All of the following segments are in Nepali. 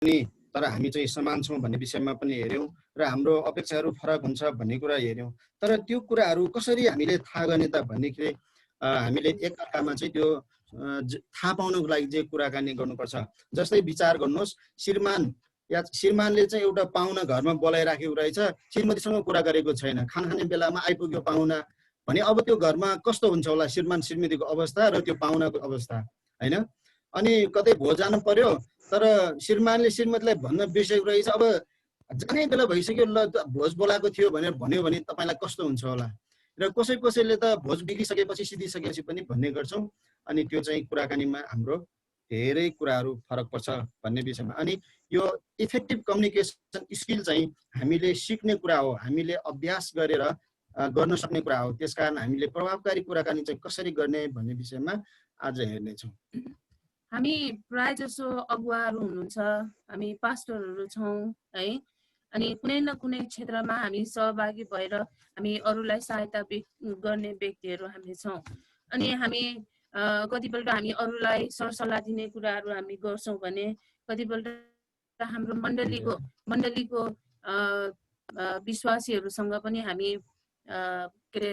पनि तर हामी चाहिँ समान छौँ भन्ने विषयमा पनि हेर्यौँ र हाम्रो अपेक्षाहरू फरक हुन्छ भन्ने कुरा हेर्यौँ। तर त्यो कुराहरू कसरी हामीले थाहा गर्ने त भन्दाखेरि हामीले एकअर्कामा चाहिँ त्यो थाहा पाउनको लागि चाहिँ कुराकानी गर्नुपर्छ। जस्तै विचार गर्नुहोस्, श्रीमानले चाहिँ एउटा पाहुना घरमा बोलाइराखेको रहेछ, श्रीमतीसँग कुरा गरेको छैन, खाने बेलामा आइपुग्यो पाहुना भने अब त्यो घरमा कस्तो हुन्छ होला श्रीमान श्रीमतीको अवस्था र त्यो पाहुनाको अवस्था, होइन? अनि कतै भोज जानु पर्यो, तर श्रीमानले श्रीमतीलाई भन्न बिर्सेको रहेछ, अब जाने बेला भइसक्यो, ल भोज बोलाएको थियो भनेर भन्यो भने तपाईँलाई कस्तो हुन्छ होला? र कसैले त भोज बिग्रिसकेपछि सिद्धिसकेपछि पनि भन्ने गर्छौँ। अनि त्यो चाहिँ कुराकानीमा हाम्रो धेरै कुराहरू फरक पर्छ भन्ने विषयमा। अनि यो इफेक्टिभ कम्युनिकेसन स्किल चाहिँ हामीले सिक्ने कुरा हो, हामीले अभ्यास गरेर गर्न सक्ने कुरा हो। त्यसकारण हामीले प्रभावकारी कुराकानी चाहिँ कसरी गर्ने भन्ने विषयमा आज हेर्नेछौँ। हामी प्राय जसो अगुवाहरू हुनुहुन्छ, हामी पास्टरहरू छौँ है, अनि कुनै न कुनै क्षेत्रमा हामी सहभागी भएर हामी अरूलाई सहायता गर्ने व्यक्तिहरू हामी छौँ। अनि हामी कतिपल्ट हामी अरूलाई सरसल्लाह दिने कुराहरू हामी गर्छौँ भने कतिपल्ट हाम्रो मण्डलीको विश्वासीहरूसँग पनि हामी के अरे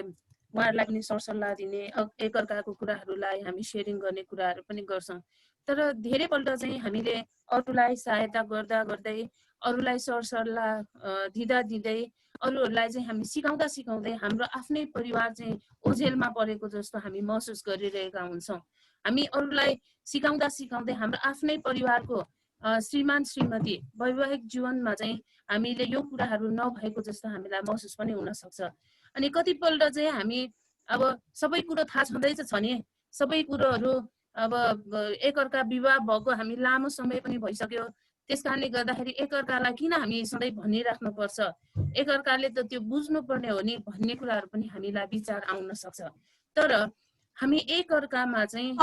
उहाँहरूलाई पनि सरसल्लाह दिने, एकअर्काको कुराहरूलाई हामी सेयरिङ गर्ने कुराहरू पनि गर्छौँ। तर धेरैपल्ट चाहिँ हामीले अरूलाई सहायता गर्दै अरूलाई सरसल्लाह दिँदै अरूहरूलाई चाहिँ हामी सिकाउँदै हाम्रो आफ्नै परिवार चाहिँ ओझेलमा परेको जस्तो हामी महसुस गरिरहेका हुन्छौँ। हामी अरूलाई सिकाउँदै हाम्रो आफ्नै परिवारको श्रीमान श्रीमती वैवाहिक जीवनमा चाहिँ हामीले यो कुराहरू नभएको जस्तो हामीलाई महसुस पनि हुन सक्छ। अनि कतिपल्ट चाहिँ हामी अब सबै कुरो थाहा छँदैछ नि, सबै कुरोहरू अब एकअर्का विवाह भएको हामी लामो समय पनि भइसक्यो, त्यस कारणले गर्दाखेरि एकअर्कालाई किन हामी सधैँ भनिराख्नु पर्छ, एकअर्काले त त्यो बुझ्नुपर्ने हो नि भन्ने कुराहरू पनि हामीलाई विचार आउन सक्छ। तर हामी एकअर्कामा चाहिँ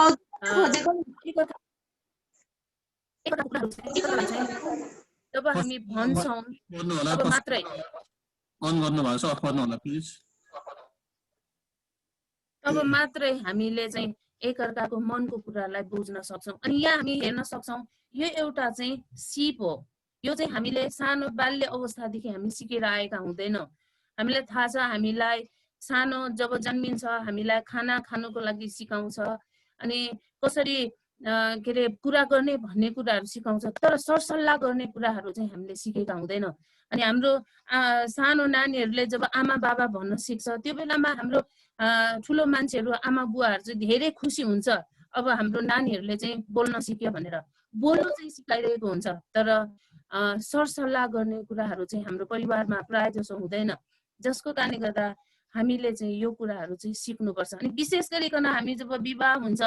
जब हामी भन्छौँ तब मात्रै तब मात्रै हामीले चाहिँ एकअर्काको मनको कुरालाई बुझ्न सक्छौँ। अनि यहाँ हामी हेर्न सक्छौँ यो एउटा चाहिँ सिप हो। यो चाहिँ हामीले सानो बाल्य अवस्थादेखि हामी सिकेर आएका हुँदैनौँ। हामीलाई थाहा छ, हामीलाई सानो जब जन्मिन्छ हामीलाई खाना खानुको लागि सिकाउँछ, अनि कसरी के अरे कुरा गर्ने भन्ने कुराहरू सिकाउँछ, तर सरसल्लाह गर्ने कुराहरू चाहिँ हामीले सिकेका हुँदैनौँ। अनि हाम्रो सानो नानीहरूले जब आमा बाबा भन्न सिक्छ त्यो बेलामा हाम्रो ठुलो मान्छेहरू आमा बुवाहरू चाहिँ धेरै खुसी हुन्छ, अब हाम्रो नानीहरूले चाहिँ बोल्न सिक्यो भनेर बोल्नु चाहिँ सिकाइरहेको हुन्छ। तर सरसल्लाह गर्ने कुराहरू चाहिँ हाम्रो परिवारमा प्राय जसो हुँदैन, जसको कारणले गर्दा हामीले चाहिँ यो कुराहरू चाहिँ सिक्नुपर्छ। अनि विशेष गरिकन हामी जब विवाह हुन्छ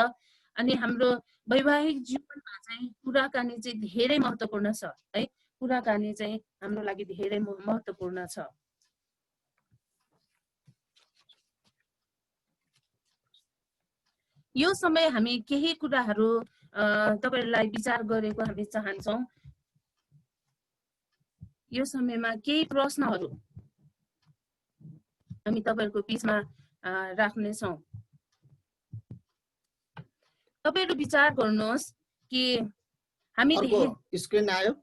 अनि हाम्रो वैवाहिक जीवनमा चाहिँ कुराकानी चाहिँ धेरै महत्त्वपूर्ण छ है, कुराकानी चाहिँ हाम्रो लागि धेरै महत्त्वपूर्ण छ। यो समय हामी केही कुराहरू तपाईहरुलाई विचार गरेको हामी चाहन्छौँ। यो समयमा केही प्रश्नहरू हामी तपाईहरुको बीचमा राख्ने छौं। तपाईहरु विचार गर्नुहोस् कि हामी स्क्रिन आयो,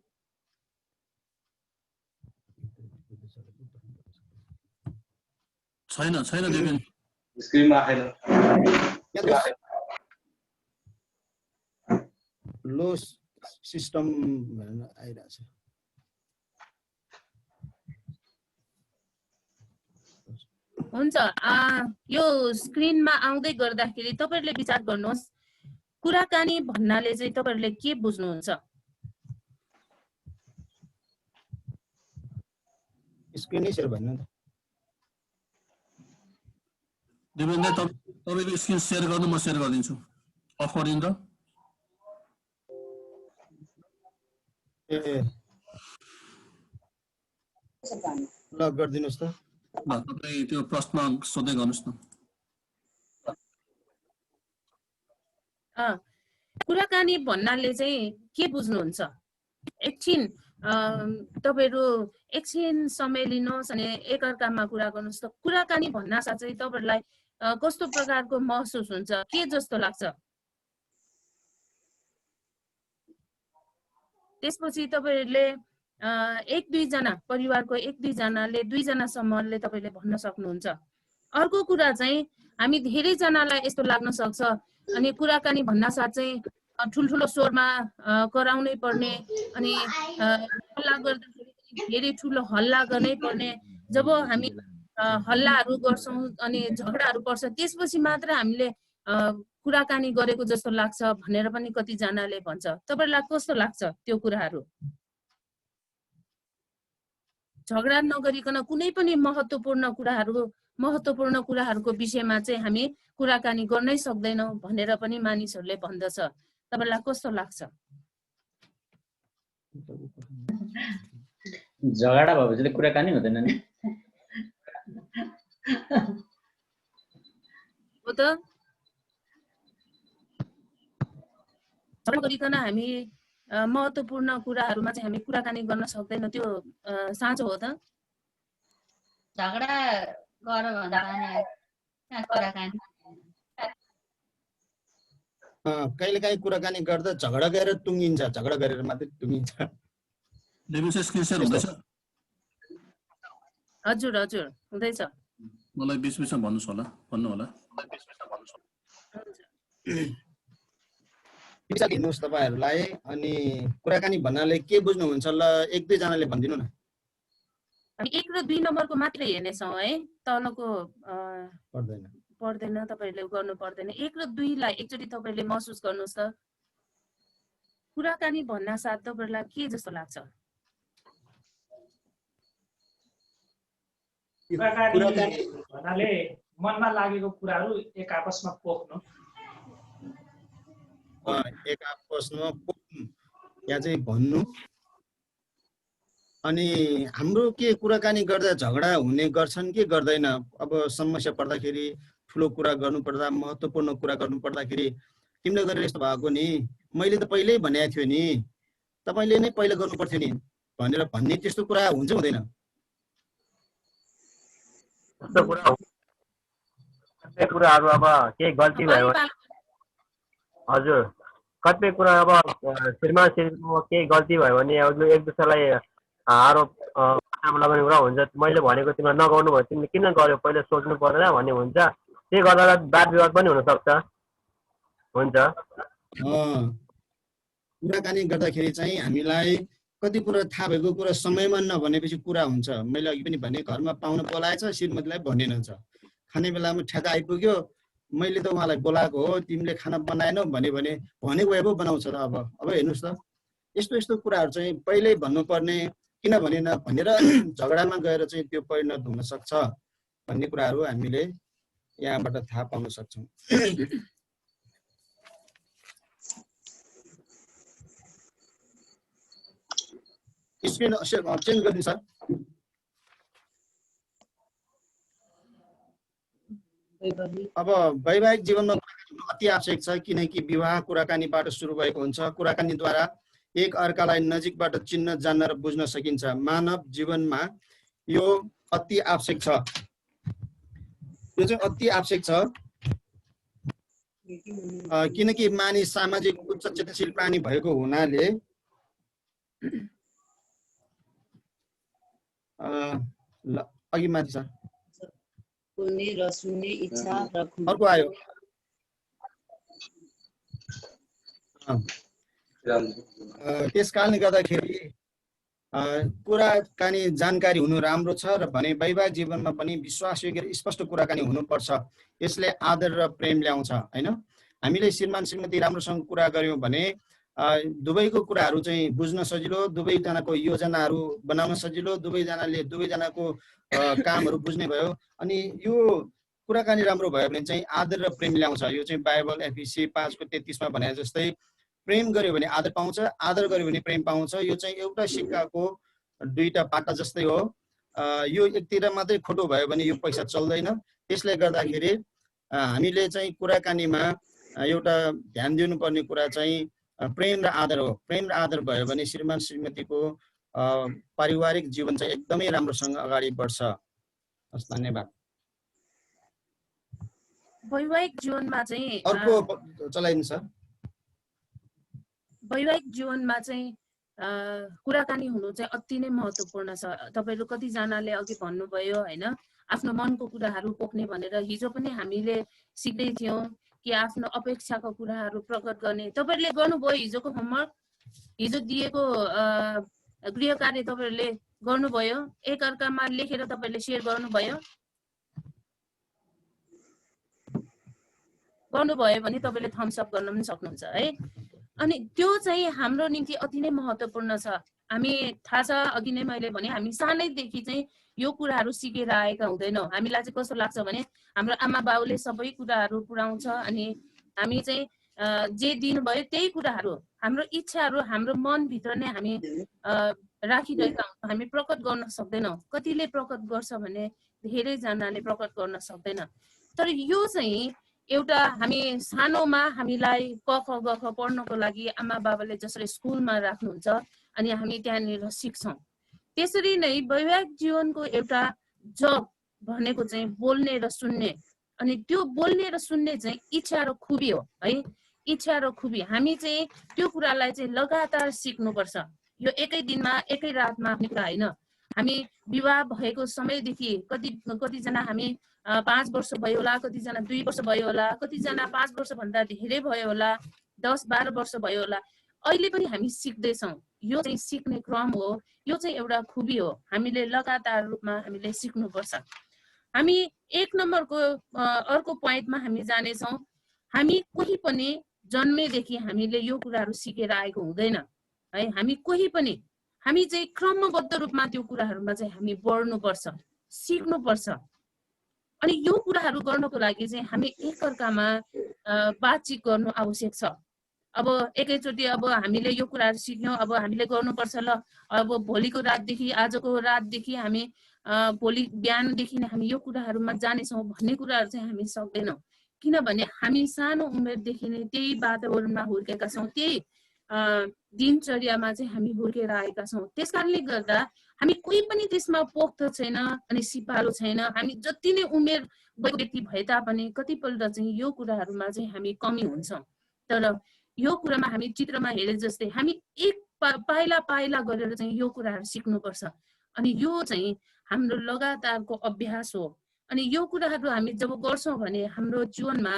छैन देवेन, स्क्रिनमा आएन, लो सिस्टम भनेर आइरहेछ। हुन्छ, यो स्क्रिनमा आउँदै गर्दाखेरि तपाईहरुले विचार गर्नुहोस् कुराकानी भन्नाले चाहिँ तपाईहरुले के बुझ्नुहुन्छ? स्क्रिन शेयर भन्नु न देवेन्द्र, तपाईले स्क्रिन शेयर गर्नु, म शेयर गरिदिन्छु। अफ गरिदिनु त। ल गरिदिनुस् त। ल तपाई त्यो प्रश्न सोध्दै गर्नुस् न। कुराकानी भन्नाले चाहिँ के बुझ्नुहुन्छ? एकछिन तपाईहरु एकछिन समय लिनुहोस् अनि एकअर्कामा कुरा गर्नुहोस् त। कुराकानी भन्नासाथ चाहिँ तपाईहरुलाई कस्तो प्रकारको महसुस हुन्छ, के जस्तो लाग्छ? त्यसपछि तपाईँहरूले एक दुईजना परिवारको एक दुईजनाले दुईजनासम्मले तपाईँले भन्न सक्नुहुन्छ। अर्को कुरा चाहिँ हामी धेरैजनालाई यस्तो लाग्न सक्छ अनि कुराकानी भन्नासाथ चाहिँ ठुल्ठुलो स्वरमा कराउनै पर्ने अनि हल्ला गर्दाखेरि धेरै ठुलो हल्ला गर्नै पर्ने। जब हामी हल्लाहरू गर्छौँ अनि झगडाहरू पर्छ त्यसपछि मात्र हामीले कुराकानी गरेको जस्तो लाग्छ भनेर पनि कतिजनाले भन्छ। तपाईँलाई कस्तो लाग्छ त्यो कुराहरू? झगडा नगरिकन कुनै पनि महत्त्वपूर्ण कुराहरूको विषयमा चाहिँ हामी कुराकानी गर्नै सक्दैनौँ भनेर पनि मानिसहरूले भन्दछ। तपाईँलाई कस्तो लाग्छ? झगडा भएपछि कुराकानी हुँदैन नि। हो त, झगडा गरिकन हामी महत्त्वपूर्ण कुराहरूमा चाहिँ हामी कुराकानी गर्न सक्दैनौँ, त्यो साँचो हो त? झगडा गर भन्दा नि कुराकानी कहिलेकाहीँ कुराकानी गर्दा झगडा गरेर टुङ्गिन्छ, झगडा गरेर मात्रै टुङ्गिन्छ। डेभिड सर स्क्रिन सेयर हुँदैछ? हजुर हजुर हुँदैछ। मलाई बिचमा भन्नु होला। विचार दिनुहोस् तपाईँहरूलाई। अनि कुराकानी भन्नाले के बुझ्नुहुन्छ ल एक दुईजनाले भनिदिनु न। हामी 1 र 2 नम्बरको मात्रै हेर्नेछौँ है, तलको पर्दैन, तपाईँहरूले गर्नु पर्दैन। 1 र 2 लाई एकचोटि तपाईँहरूले महसुस गर्नुहोस् त। कुराकानी भन्न साथ तपाईँहरूलाई के जस्तो लाग्छ? कुराकानी भन्नाले मनमा लागेको कुराहरू एक आपसमा पोख्नु, एक आपसमा पोख्नु या चाहिँ भन्नु। अनि हाम्रो के कुराकानी गर्दा झगडा हुने गर्छन् कि गर्दैन? अब समस्या पर्दाखेरि, ठुलो कुरा गर्नु पर्दा, महत्त्वपूर्ण कुरा गर्नु पर्दाखेरि तिमीले गरेर यस्तो भएको नि, मैले त पहिल्यै भनेको थियो नि, तपाईँले नै पहिला गर्नु पर्थ्यो नि भनेर भन्ने त्यस्तो कुरा हुन्छ हुँदैन? कतिपय कुराहरू अब केही गल्ती भयो हजुर, कतिपय कुरा अब श्रीमान श्रीको केही गल्ती भयो भने एक दुसरालाई आरोप लगाउने कुरा हुन्छ। मैले भनेको तिमीलाई नगाउनु भयो, तिमीले किन गर्यो, पहिले सोच्नु पर्दैन भन्ने हुन्छ। त्यही गर्दा वाद विवाद पनि हुनसक्छ। हुन्छ, कुराकानी गर्दाखेरि चाहिँ हामीलाई कति कुरा थाहा भएको कुरा समयमा नभनेपछि कुरा हुन्छ। मैले अघि पनि भने घरमा पाहुना बोलाएछ, श्रीमतीलाई भनेन छ, खाने बेलामा ठ्याक्क आइपुग्यो, मैले त उहाँलाई बोलाएको हो, तिमीले खाना बनाएनौ भने भनेको भए पो बनाउँछ त। अब हेर्नुहोस् त, यस्तो यस्तो कुराहरू चाहिँ पहिल्यै भन्नुपर्ने, किन भनेन भनेर झगडामा गएर चाहिँ त्यो परिणत हुन सक्छ भन्ने कुराहरू हामीले यहाँबाट थाहा पाउन सक्छौँ। स्क्रिन चेन्ज गर्नु सर। अब वैवाहिक जीवनमा अति आवश्यक छ, किनकि विवाह कुराकानीबाट सुरु भएको हुन्छ। कुराकानीद्वारा एक अर्कालाई नजिकबाट चिन्न, जान्न र बुझ्न सकिन्छ। मानव जीवनमा यो अति आवश्यक छ, यो चाहिँ अति आवश्यक छ, किनकि मानिस सामाजिक उच्च चेतनशील प्राणी भएको हुनाले अघि माथि सर बोल्ने र सुन्ने इच्छा र अर्को आयो। त्यस कारणले गर्दाखेरि कुराकानी जानकारी हुनु राम्रो छ र भने वैवाहिक जीवनमा पनि विश्वासयोग्य र स्पष्ट कुराकानी हुनुपर्छ। यसले आदर र प्रेम ल्याउँछ हैन। हामीले श्रीमान श्रीमती राम्रोसँग कुरा गर्यौं भने दुवैको कुराहरू चाहिँ बुझ्न सजिलो, दुवैजनाको योजनाहरू बनाउन सजिलो, दुवैजनाले दुवैजनाको कामहरू बुझ्ने भयो। अनि यो कुराकानी राम्रो भयो भने चाहिँ आदर र प्रेम ल्याउँछ। यो चाहिँ बाइबल एफिसी 5:33 मा भने जस्तै प्रेम गर्यो भने आदर पाउँछ, आदर गर्यो भने प्रेम पाउँछ। यो चाहिँ एउटा सिक्काको दुईटा पाटा जस्तै हो। यो एकतिर मात्रै खोटो भयो भने यो पैसा चल्दैन। त्यसले गर्दाखेरि हामीले चाहिँ कुराकानीमा एउटा ध्यान दिनुपर्ने कुरा चाहिँ प्रेम र आदर हो। प्रेम र आदर भयो भने श्रीमान श्रीमतीको पारिवारिक जीवन चाहिँ एकदमै राम्रोसँग अगाडि बढ्छ। हस्, धन्यवाद। वैवाहिक जीवनमा चाहिँ अर्को चलाइदिनु सर। वैवाहिक जीवनमा चाहिँ कुराकानी हुनु चाहिँ अति नै महत्त्वपूर्ण छ। तपाईहरु कतिजनाले अघि भन्नुभयो हैन, आफ्नो मनको कुराहरू पोख्ने भनेर। हिजो पनि हामीले सिक्दै थियौं कि आफ्नो अपेक्षाको कुराहरू प्रकट गर्ने। तपाईहरुले गर्नुभयो हिजोको होमवर्क, हिजो दिएको गृह कार्य तपाईहरुले गर्नुभयो, एक अर्कामा लेखेर तपाईहरुले शेयर गर्नुभयो? गर्नुभयो भने तपाईले थम्स अप गर्न पनि सक्नुहुन्छ है। अनि त्यो चाहिँ हाम्रो निम्ति अति नै महत्त्वपूर्ण छ। हामी थाहा छ, अघि नै मैले भने, हामी सानैदेखि चाहिँ यो कुराहरू सिकेर आएका हुँदैनौँ। हामीलाई चाहिँ कस्तो लाग्छ भने हाम्रो आमा बाउले सबै कुराहरू पुर्याउँछ अनि हामी चाहिँ जे दिनुभयो त्यही कुराहरू, हाम्रो इच्छाहरू हाम्रो मनभित्र नै हामी राखिरहेका हुन्छौँ। हामी प्रकट गर्न सक्दैनौँ। कतिले प्रकट गर्छ भने धेरैजनाले प्रकट गर्न सक्दैन। तर यो चाहिँ एउटा हामी सानोमा हामीलाई क ख ग ख पढ्नको लागि आमा बाबाले जसरी स्कुलमा राख्नुहुन्छ अनि हामी त्यहाँनिर सिक्छौँ। त्यसरी नै वैवाहिक जीवनको एउटा जब भनेको चाहिँ बोल्ने र सुन्ने। अनि त्यो बोल्ने र सुन्ने चाहिँ इच्छा र खुबी हो है। इच्छा र खुबी हामी चाहिँ त्यो कुरालाई चाहिँ लगातार सिक्नुपर्छ। यो एकै दिनमा एकै रातमा हुने कुरा होइन। हामी विवाह भएको समयदेखि कतिजना हामी 5 वर्ष भयो होला, कतिजना 2 वर्ष भयो होला, कतिजना 5 वर्ष भन्दा धेरै भयो होला, 10-12 वर्ष भयो होला। अहिले पनि हामी सिक्दैछौँ। यो चाहिँ सिक्ने क्रम हो। यो चाहिँ एउटा खुबी हो। हामीले लगातार रूपमा हामीले सिक्नुपर्छ। हामी 1 नम्बरको अर्को पोइन्टमा हामी जानेछौँ। हामी कोही पनि जन्मेदेखि हामीले यो कुराहरू सिकेर आएको हुँदैन है। हामी कोही पनि, हामी चाहिँ क्रमबद्ध रूपमा त्यो कुराहरूमा चाहिँ हामी बढ्नुपर्छ, सिक्नुपर्छ। अनि यो कुराहरू गर्नको लागि चाहिँ हामी एकअर्कामा बातचित गर्नु आवश्यक छ। अब एकैचोटि अब हामीले यो कुराहरू सिक्यौँ, अब हामीले गर्नुपर्छ ल, अब भोलिको रातदेखि आजको रातदेखि हामी भोलि बिहानदेखि नै हामी यो कुराहरूमा जानेछौँ भन्ने कुराहरू चाहिँ हामी सक्दैनौँ। किनभने हामी सानो उमेरदेखि नै त्यही वातावरणमा हुर्केका छौँ, त्यही दिनचर्यामा चाहिँ हामी हुर्केर आएका छौँ। त्यस कारणले गर्दा हामी कोही पनि त्यसमा पोख्त छैन अनि सिपालु छैन। हामी जति नै उमेर भएको व्यक्ति भए तापनि कतिपल्ट चाहिँ यो कुराहरूमा चाहिँ हामी कमी हुन्छौँ। तर यो कुरामा हामी चित्रमा हेरे जस्तै हामी एक पाइला पाइला गरेर चाहिँ यो कुराहरू सिक्नुपर्छ। अनि यो चाहिँ हाम्रो लगातारको अभ्यास हो। अनि यो कुराहरू हामी जब गर्छौँ भने हाम्रो जीवनमा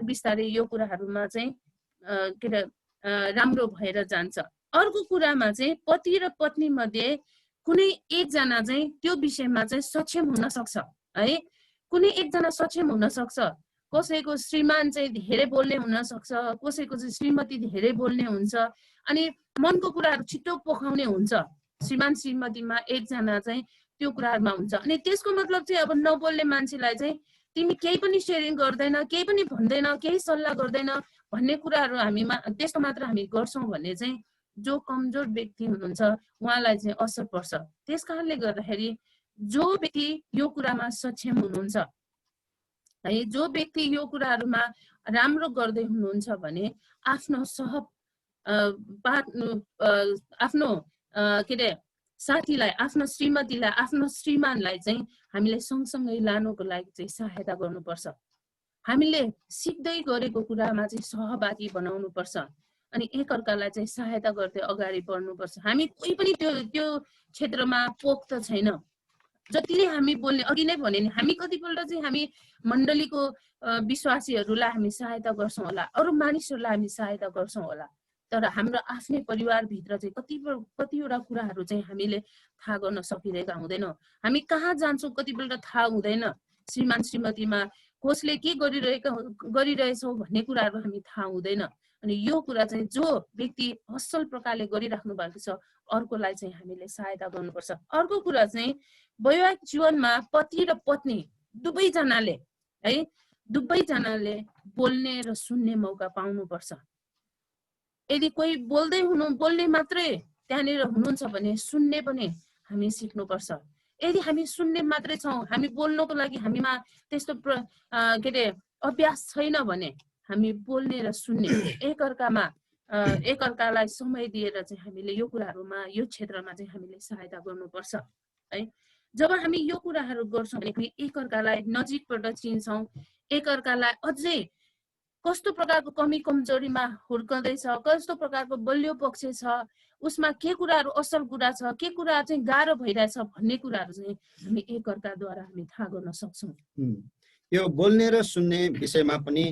बिस्तारै यो कुराहरूमा चाहिँ के अरे राम्रो भएर जान्छ। अर्को कुरामा चाहिँ पति र पत्नी मध्ये कुनै एकजना चाहिँ त्यो विषयमा चाहिँ सक्षम हुन सक्छ है। कुनै एकजना सक्षम हुन सक्छ। कसैको श्रीमान चाहिँ धेरै बोल्ने हुन सक्छ, कसैको चाहिँ श्रीमती धेरै बोल्ने हुन्छ अनि मनको कुराहरू छिटो पोखाउने हुन्छ। श्रीमान श्रीमतीमा एकजना चाहिँ त्यो कुराहरूमा हुन्छ। अनि त्यसको मतलब चाहिँ अब नबोल्ने मान्छेलाई चाहिँ तिमी केही पनि सेयरिङ गर्दैन, केही पनि भन्दैन, केही सल्लाह गर्दैन भन्ने कुराहरू हामीमा त्यस्तो मात्र हामी गर्छौँ भने चाहिँ जो कमजोर व्यक्ति हुनुहुन्छ उहाँलाई चाहिँ असर पर्छ। त्यस कारणले गर्दाखेरि जो व्यक्ति यो कुरामा सक्षम हुनुहुन्छ है, जो व्यक्ति यो कुराहरूमा राम्रो गर्दै हुनुहुन्छ भने आफ्नो आफ्नो के अरे साथीलाई, आफ्नो श्रीमतीलाई, आफ्नो श्रीमानलाई चाहिँ हामीले सँगसँगै लानुको लागि चाहिँ सहायता गर्नुपर्छ। हामीले सिक्दै गरेको कुरामा चाहिँ सहभागी बनाउनुपर्छ अनि एकअर्कालाई चाहिँ सहायता गर्दै अगाडि बढ्नुपर्छ। हामी कोही पनि त्यो क्षेत्रमा पोख्त छैन। जतिले हामी बोल्ने, अघि नै भने नि हामी कतिपल्ट चाहिँ हामी मण्डलीको विश्वासीहरूलाई हामी सहायता गर्छौँ होला, अरू मानिसहरूलाई हामी सहायता गर्छौँ होला, तर हाम्रो आफ्नै परिवारभित्र चाहिँ कतिवटा कुराहरू चाहिँ हामीले थाहा गर्न सकिरहेका हुँदैनौँ। हामी कहाँ जान्छौँ कतिपल्ट थाहा हुँदैन। श्रीमान श्रीमतीमा कसले के गरिरहेछौँ भन्ने कुराहरू हामी थाहा हुँदैन। अनि यो कुरा चाहिँ जो व्यक्ति असल प्रकारले गरिराख्नु भएको छ अर्कोलाई चाहिँ हामीले सहायता गर्नुपर्छ। अर्को कुरा चाहिँ वैवाहिक जीवनमा पति र पत्नी दुवैजनाले बोल्ने र सुन्ने मौका पाउनुपर्छ। यदि कोही बोल्ने मात्रै त्यहाँनिर हुनुहुन्छ भने सुन्ने पनि हामी सिक्नुपर्छ। यदि हामी सुन्ने मात्रै छौँ, हामी बोल्नको लागि हामीमा त्यस्तो के अरे अभ्यास छैन भने हामी बोल्ने र सुन्ने एकअर्कालाई समय दिएर चाहिँ हामीले यो कुराहरूमा, यो क्षेत्रमा चाहिँ हामीले सहायता गर्नुपर्छ है। जब हामी यो कुराहरू गर्छौँ भने एकअर्कालाई नजिकबाट चिन्छौँ, एकअर्कालाई अझै कस्तो प्रकारको कमी कमजोरीमा हुर्कँदैछ, कस्तो प्रकारको बलियो पक्ष छ, उसमा के कुराहरू असल कुरा छ, के कुरा चाहिँ गाह्रो भइरहेछ भन्ने कुराहरू चाहिँ हामी एकअर्काद्वारा हामी थाहा गर्न सक्छौँ। यो बोल्ने र सुन्ने विषयमा पनि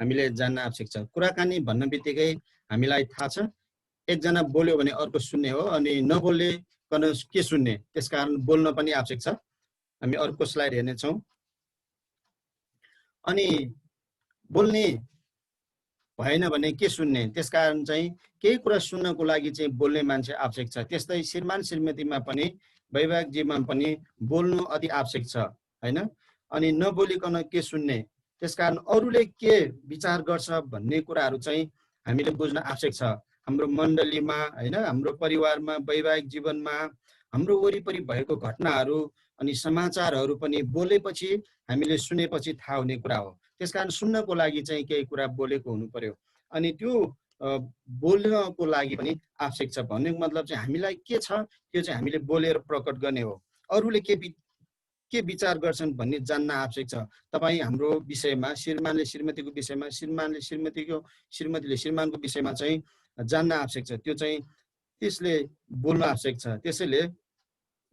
हामीले जान्न आवश्यक छ। कुराकानी भन्न बित्तिकै हामीलाई थाहा छ एकजना बोल्यो भने अर्को सुन्ने हो, अनि नबोलेकन के सुन्ने, त्यसकारण बोल्न पनि आवश्यक छ। हामी अर्को स्लाइड हेर्नेछौँ। अनि बोल्ने भएन भने के सुन्ने, त्यसकारण चाहिँ केही कुरा सुन्नको लागि चाहिँ बोल्ने मान्छे आवश्यक छ। त्यस्तै श्रीमान श्रीमतीमा पनि वैवाहिक जीवनमा पनि बोल्नु अति आवश्यक छ हैन। अनि नबोलिकन के सुन्ने, त्यसकारण अरूले के विचार गर्छ भन्ने कुराहरू चाहिँ हामीले बुझ्न आवश्यक छ। हाम्रो मण्डलीमा हैन, हाम्रो परिवारमा, वैवाहिक जीवनमा, हाम्रो वरिपरि भएको घटनाहरू अनि समाचारहरू पनि बोलेपछि हामीले सुनेपछि थाहा हुने कुरा हो। त्यसकारण सुन्नको लागि चाहिँ केही कुरा बोलेको हुनु पर्यो। अनि त्यो बोल्नको लागि पनि आवश्यक छ। भन्नुको मतलब चाहिँ हामीलाई के छ त्यो चाहिँ हामीले बोलेर प्रकट गर्ने हो। अरूले के विचार गर्छन् भन्ने जान्न आवश्यक छ। तपाईँ हाम्रो विषयमा, श्रीमानले श्रीमतीको विषयमा, श्रीमतीले श्रीमानको विषयमा चाहिँ जान्न आवश्यक छ। त्यो चाहिँ त्यसले बोल्नु आवश्यक छ। त्यसैले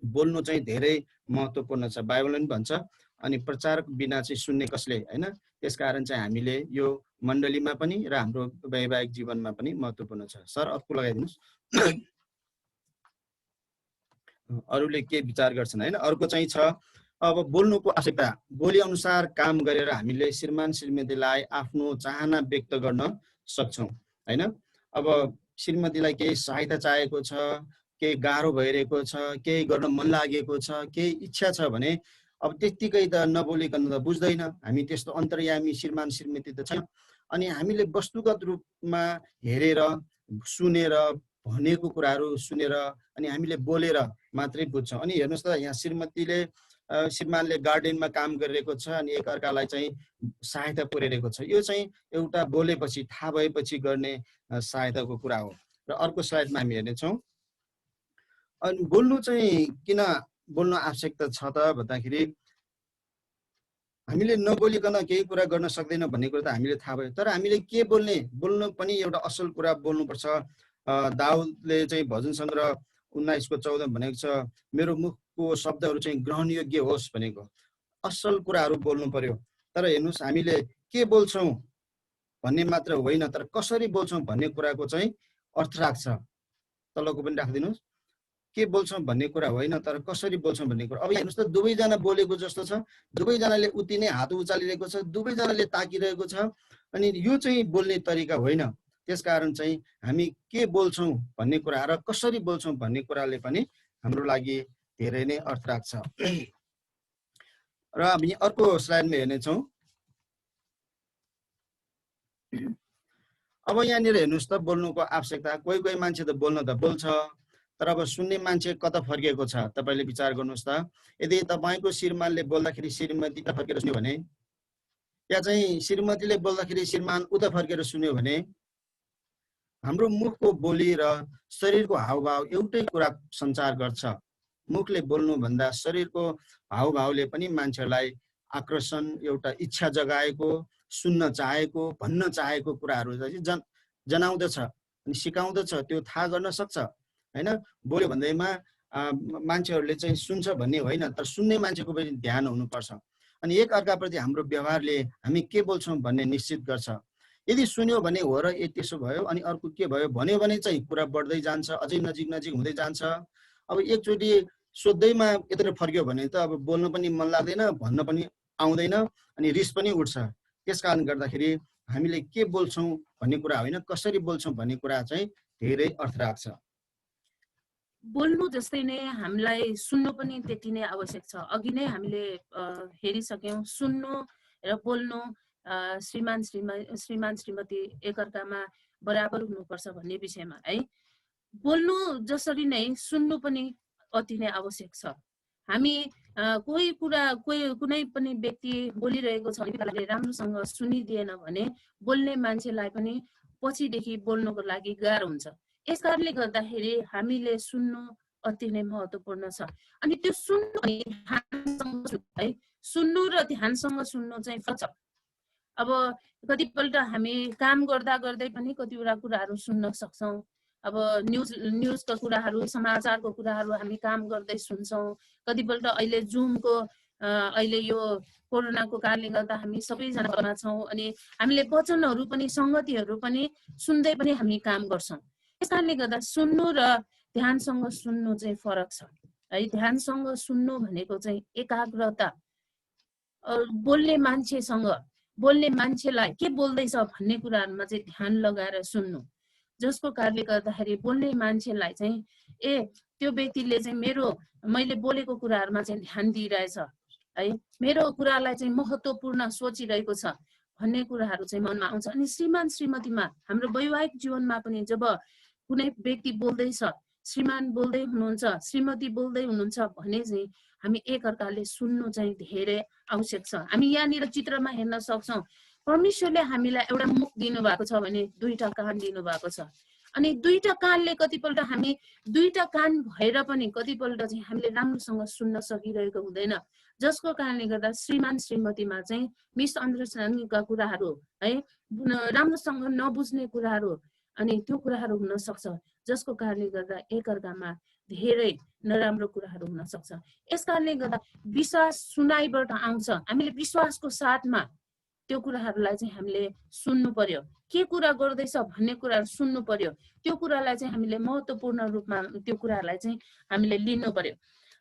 बोल्नु चाहिँ धेरै महत्त्वपूर्ण छ। बाइबलले पनि भन्छ अनि प्रचारक बिना चाहिँ सुन्ने कसले हैन। त्यसकारण चाहिँ हामीले यो मण्डलीमा पनि र हाम्रो वैवाहिक जीवनमा पनि महत्त्वपूर्ण छ। सर अर्को लगाइदिनुहोस्। अरूले के विचार गर्छन् हैन। अर्को चाहिँ छ अब बोल्नुको आवश्यकता। बोली अनुसार काम गरेर हामीले श्रीमान श्रीमतीलाई आफ्नो चाहना व्यक्त गर्न सक्छौँ हैन। अब श्रीमतीलाई केही सहायता चाहिएको छ, केही गाह्रो भइरहेको छ, केही गर्न मन लागेको छ, केही इच्छा छ भने अब त्यत्तिकै त नबोलिकन त बुझ्दैन। हामी त्यस्तो अन्तर्यामी श्रीमान श्रीमती त छैन। अनि हामीले वस्तुगत रूपमा हेरेर सुनेर भनेको कुराहरू सुनेर अनि हामीले बोलेर मात्रै बुझ्छौँ। अनि हेर्नुहोस् त यहाँ श्रीमानले गार्डनमा काम गरिरहेको छ अनि एकअर्कालाई चाहिँ सहायता पुर्याइरहेको छ। यो चाहिँ एउटा बोलेपछि थाहा भएपछि गर्ने सहायताको कुरा हो। र अर्को स्लाइडमा हामी हेर्नेछौँ। अनि बोल्नु चाहिँ किन बोल्न आवश्यकता छ त भन्दाखेरि हामीले नबोलिकन केही कुरा गर्न सक्दैन भन्ने कुरा त हामीले थाहा भयो। तर हामीले के बोल्नु पनि एउटा असल कुरा बोल्नुपर्छ। दाउदले चाहिँ भजन सङ्ग्रह 19:14 भनेको छ, मेरो मुखको शब्दहरू चाहिँ ग्रहणयोग्य होस् भनेको। असल कुराहरू बोल्नु पर्यो। तर हेर्नुहोस् हामीले के बोल्छौँ भन्ने मात्र होइन, तर कसरी बोल्छौँ भन्ने कुराको चाहिँ अर्थ राख्छ। तलको पनि राखिदिनुहोस्। के बोल्छौँ भन्ने कुरा होइन, तर कसरी बोल्छौँ भन्ने कुरा। अब हेर्नुहोस् त दुवैजना बोलेको जस्तो छ, दुवैजनाले उति नै हात उचालिरहेको छ, दुवैजनाले ताकिरहेको छ। अनि यो चाहिँ बोल्ने तरिका होइन। त्यसकारण चाहिँ हामी के बोल्छौँ भन्ने कुरा र कसरी बोल्छौँ भन्ने कुराले पनि हाम्रो लागि धेरै नै अर्थ राख्छ। र हामी अर्को स्लाइडमा हेर्नेछौँ। अब यहाँनिर हेर्नुहोस् त बोल्नुको आवश्यकता। कोही कोही मान्छे त बोल्न त बोल्छ, तर अब सुन्ने मान्छे कता फर्किएको छ तपाईँले विचार गर्नुहोस् त। यदि तपाईँको श्रीमानले बोल्दाखेरि श्रीमती उता फर्केर सुन्यो भने, या चाहिँ श्रीमतीले बोल्दाखेरि श्रीमान उता फर्केर सुन्यो भने, हाम्रो मुखको बोली र शरीरको हावभाव एउटै कुरा सञ्चार गर्छ। मुखले बोल्नुभन्दा शरीरको हावभावले पनि मान्छेलाई आकर्षण, एउटा इच्छा जगाएको, सुन्न चाहेको, भन्न चाहेको कुराहरू जनाउँदछ अनि सिकाउँदछ। त्यो थाहा गर्न सक्छ हैन। बोल्यो भन्दैमा मान्छेहरूले चाहिँ सुन्छ भन्ने होइन, तर सुन्ने मान्छेको पनि ध्यान हुनुपर्छ। अनि एक अर्काप्रति हाम्रो व्यवहारले हामी के बोल्छौँ भन्ने निश्चित गर्छ। यदि सुन्यो भने हो र त्यसो भयो अनि अर्को के भयो भन्यो भने चाहिँ कुरा बढ्दै जान्छ, अझै नजिक हुँदै जान्छ। अब एकचोटि सोध्दैमा यत्र फर्क्यो भने त अब बोल्न पनि मन लाग्दैन, भन्न पनि आउँदैन अनि रिस पनि उठ्छ। त्यस कारण गर्दाखेरि हामीले के बोल्छौँ भन्ने कुरा होइन, कसरी बोल्छौँ भन्ने कुरा चाहिँ धेरै अर्थ राख्छ। बोल्नु जस्तै नै हामीलाई सुन्नु पनि त्यति नै आवश्यक छ। अघि नै हामीले हेरिसक्यौँ, सुन्नु र बोल्नु श्रीमान श्रीमती एकअर्कामा बराबर हुनुपर्छ भन्ने विषयमा है। बोल्नु जसरी नै सुन्नु पनि अति नै आवश्यक छ। हामी कुनै पनि व्यक्ति बोलिरहेको छ भने राम्रोसँग सुनिदिएन भने बोल्ने मान्छेलाई पनि पछिदेखि बोल्नको लागि गाह्रो हुन्छ। यस कारणले गर्दाखेरि हामीले सुन्नु अति नै महत्त्वपूर्ण छ। अनि त्यो सुन्नु र ध्यानसँग सुन्नु चाहिँ फरक छ। अब कतिपल्ट हामी काम गर्दा गर्दै पनि कतिवटा कुराहरू सुन्न सक्छौँ। अब न्युजको कुराहरू, समाचारको कुराहरू हामी काम गर्दै सुन्छौँ। कतिपल्ट अहिले जुमको अहिले यो कोरोनाको कारणले गर्दा हामी सबैजना घरमा छौँ अनि हामीले वचनहरू पनि सङ्गतिहरू पनि सुन्दै पनि हामी काम गर्छौँ। त्यस कारणले गर्दा सुन्नु र ध्यानसँग सुन्नु चाहिँ फरक छ है। ध्यानसँग सुन्नु भनेको चाहिँ एकाग्रता, बोल्ने मान्छेलाई के बोल्दैछ भन्ने कुराहरूमा चाहिँ ध्यान लगाएर सुन्नु, जसको कारणले गर्दाखेरि बोल्ने मान्छेलाई चाहिँ त्यो व्यक्तिले चाहिँ मैले बोलेको कुराहरूमा चाहिँ ध्यान दिइरहेछ है, मेरो कुरालाई चाहिँ महत्त्वपूर्ण सोचिरहेको छ भन्ने कुराहरू चाहिँ मनमा आउँछ। अनि श्रीमान श्रीमतीमा हाम्रो वैवाहिक जीवनमा पनि जब कुनै व्यक्ति बोल्दैछ, श्रीमान बोल्दै हुनुहुन्छ, श्रीमती बोल्दै हुनुहुन्छ भने चाहिँ हामी एकअर्काले सुन्नु चाहिँ धेरै आवश्यक छ। हामी यहाँनिर चित्रमा हेर्न सक्छौँ, परमेश्वरले हामीलाई एउटा मुख दिनुभएको छ भने दुईटा कान दिनुभएको छ। अनि दुईटा कानले कतिपल्ट हामी दुईटा कान भएर पनि कतिपल्ट चाहिँ हामीले राम्रोसँग सुन्न सकिरहेको हुँदैन, जसको कारणले गर्दा श्रीमान श्रीमतीमा चाहिँ मिसअन्डरस्ट्यान्डिङका कुराहरू है, राम्रोसँग नबुझ्ने कुराहरू अनि त्यो कुराहरू हुन सक्छ, जसको कारणले गर्दा एकअर्कामा धेरै नराम्रो कुराहरू हुन सक्छ। यस कारणले गर्दा विश्वास सुनाइबाट आउँछ। हामीले विश्वासको साथमा त्यो कुराहरूलाई चाहिँ हामीले सुन्नु पर्यो, के कुरा गर्दैछ भन्ने कुराहरू सुन्नु पर्यो, त्यो कुरालाई चाहिँ हामीले महत्त्वपूर्ण रूपमा त्यो कुराहरूलाई चाहिँ हामीले लिनु पर्यो।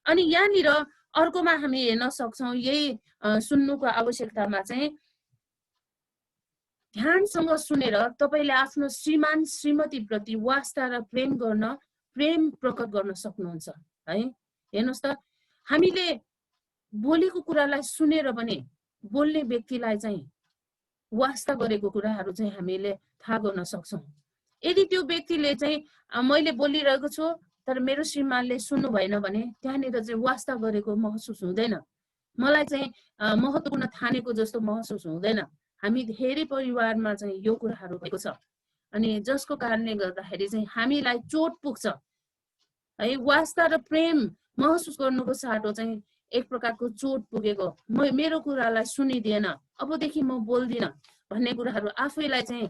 अनि यहाँनिर अर्कोमा हामी हेर्न सक्छौँ, यही सुन्नुको आवश्यकतामा चाहिँ ध्यानसँग सुनेर तपाईँले आफ्नो श्रीमान श्रीमतीप्रति वास्ता र प्रेम प्रकट गर्न सक्नुहुन्छ है। हेर्नुहोस् त, हामीले बोलेको कुरालाई सुनेर पनि बोल्ने व्यक्तिलाई चाहिँ वास्ता गरेको कुराहरू चाहिँ हामीले थाहा गर्न सक्छौँ। यदि त्यो व्यक्तिले चाहिँ मैले बोलिरहेको छु तर मेरो श्रीमानले सुन्नु भएन भने त्यहाँनिर चाहिँ वास्ता गरेको महसुस हुँदैन, मलाई चाहिँ महत्त्वपूर्ण ठानेको जस्तो महसुस हुँदैन। हामी धेरै परिवारमा चाहिँ यो कुराहरू भएको छ अनि जसको कारणले गर्दाखेरि चाहिँ हामीलाई चोट पुग्छ है। वास्ता र प्रेम महसुस गर्नुको साटो चाहिँ एक प्रकारको चोट पुगेको, मेरो कुरालाई सुनिदिएन, अबदेखि म बोल्दिनँ भन्ने कुराहरू, आफैलाई चाहिँ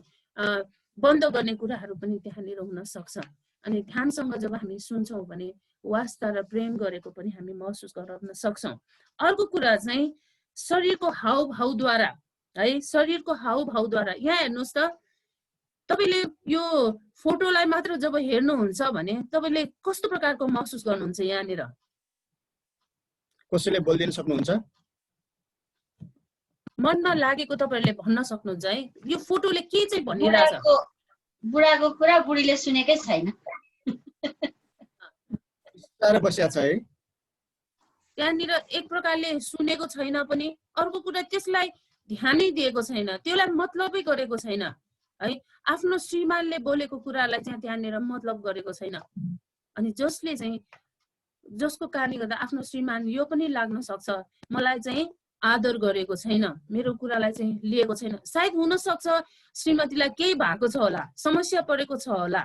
बन्द गर्ने कुराहरू पनि त्यहाँनिर हुन सक्छ। अनि ध्यानसँग जब हामी सुन्छौँ भने वास्ता र प्रेम गरेको पनि हामी महसुस गर्न सक्छौँ। अर्को कुरा चाहिँ शरीरको हावभावद्वारा है, शरीरको हावभावद्वारा। यहाँ हेर्नुहोस् त, तपाईँले यो फोटोलाई मात्र जब हेर्नुहुन्छ भने तपाईँले कस्तो प्रकारको महसुस गर्नुहुन्छ? यहाँनिर कसैले बोलिदिन सक्नुहुन्छ? मनमा लागेको तपाईँहरूले भन्न सक्नुहुन्छ है, यो फोटोले के चाहिँ भनिरहेछ? बुढाको कुरा बुढीले सुनेकै छैन, बसिया छ है। त्यहाँनिर एक प्रकारले सुनेको छैन पनि, अर्को कुरा त्यसलाई ध्यानै दिएको छैन, त्यसलाई मतलबै गरेको छैन है। आफ्नो श्रीमानले बोलेको कुरालाई चाहिँ त्यहाँनिर मतलब गरेको छैन। अनि जसको कारणले गर्दा आफ्नो श्रीमान यो पनि लाग्न सक्छ, मलाई चाहिँ आदर गरेको छैन, मेरो कुरालाई चाहिँ लिएको छैन। सायद हुन सक्छ श्रीमतीलाई केही भएको छ होला, समस्या परेको छ होला,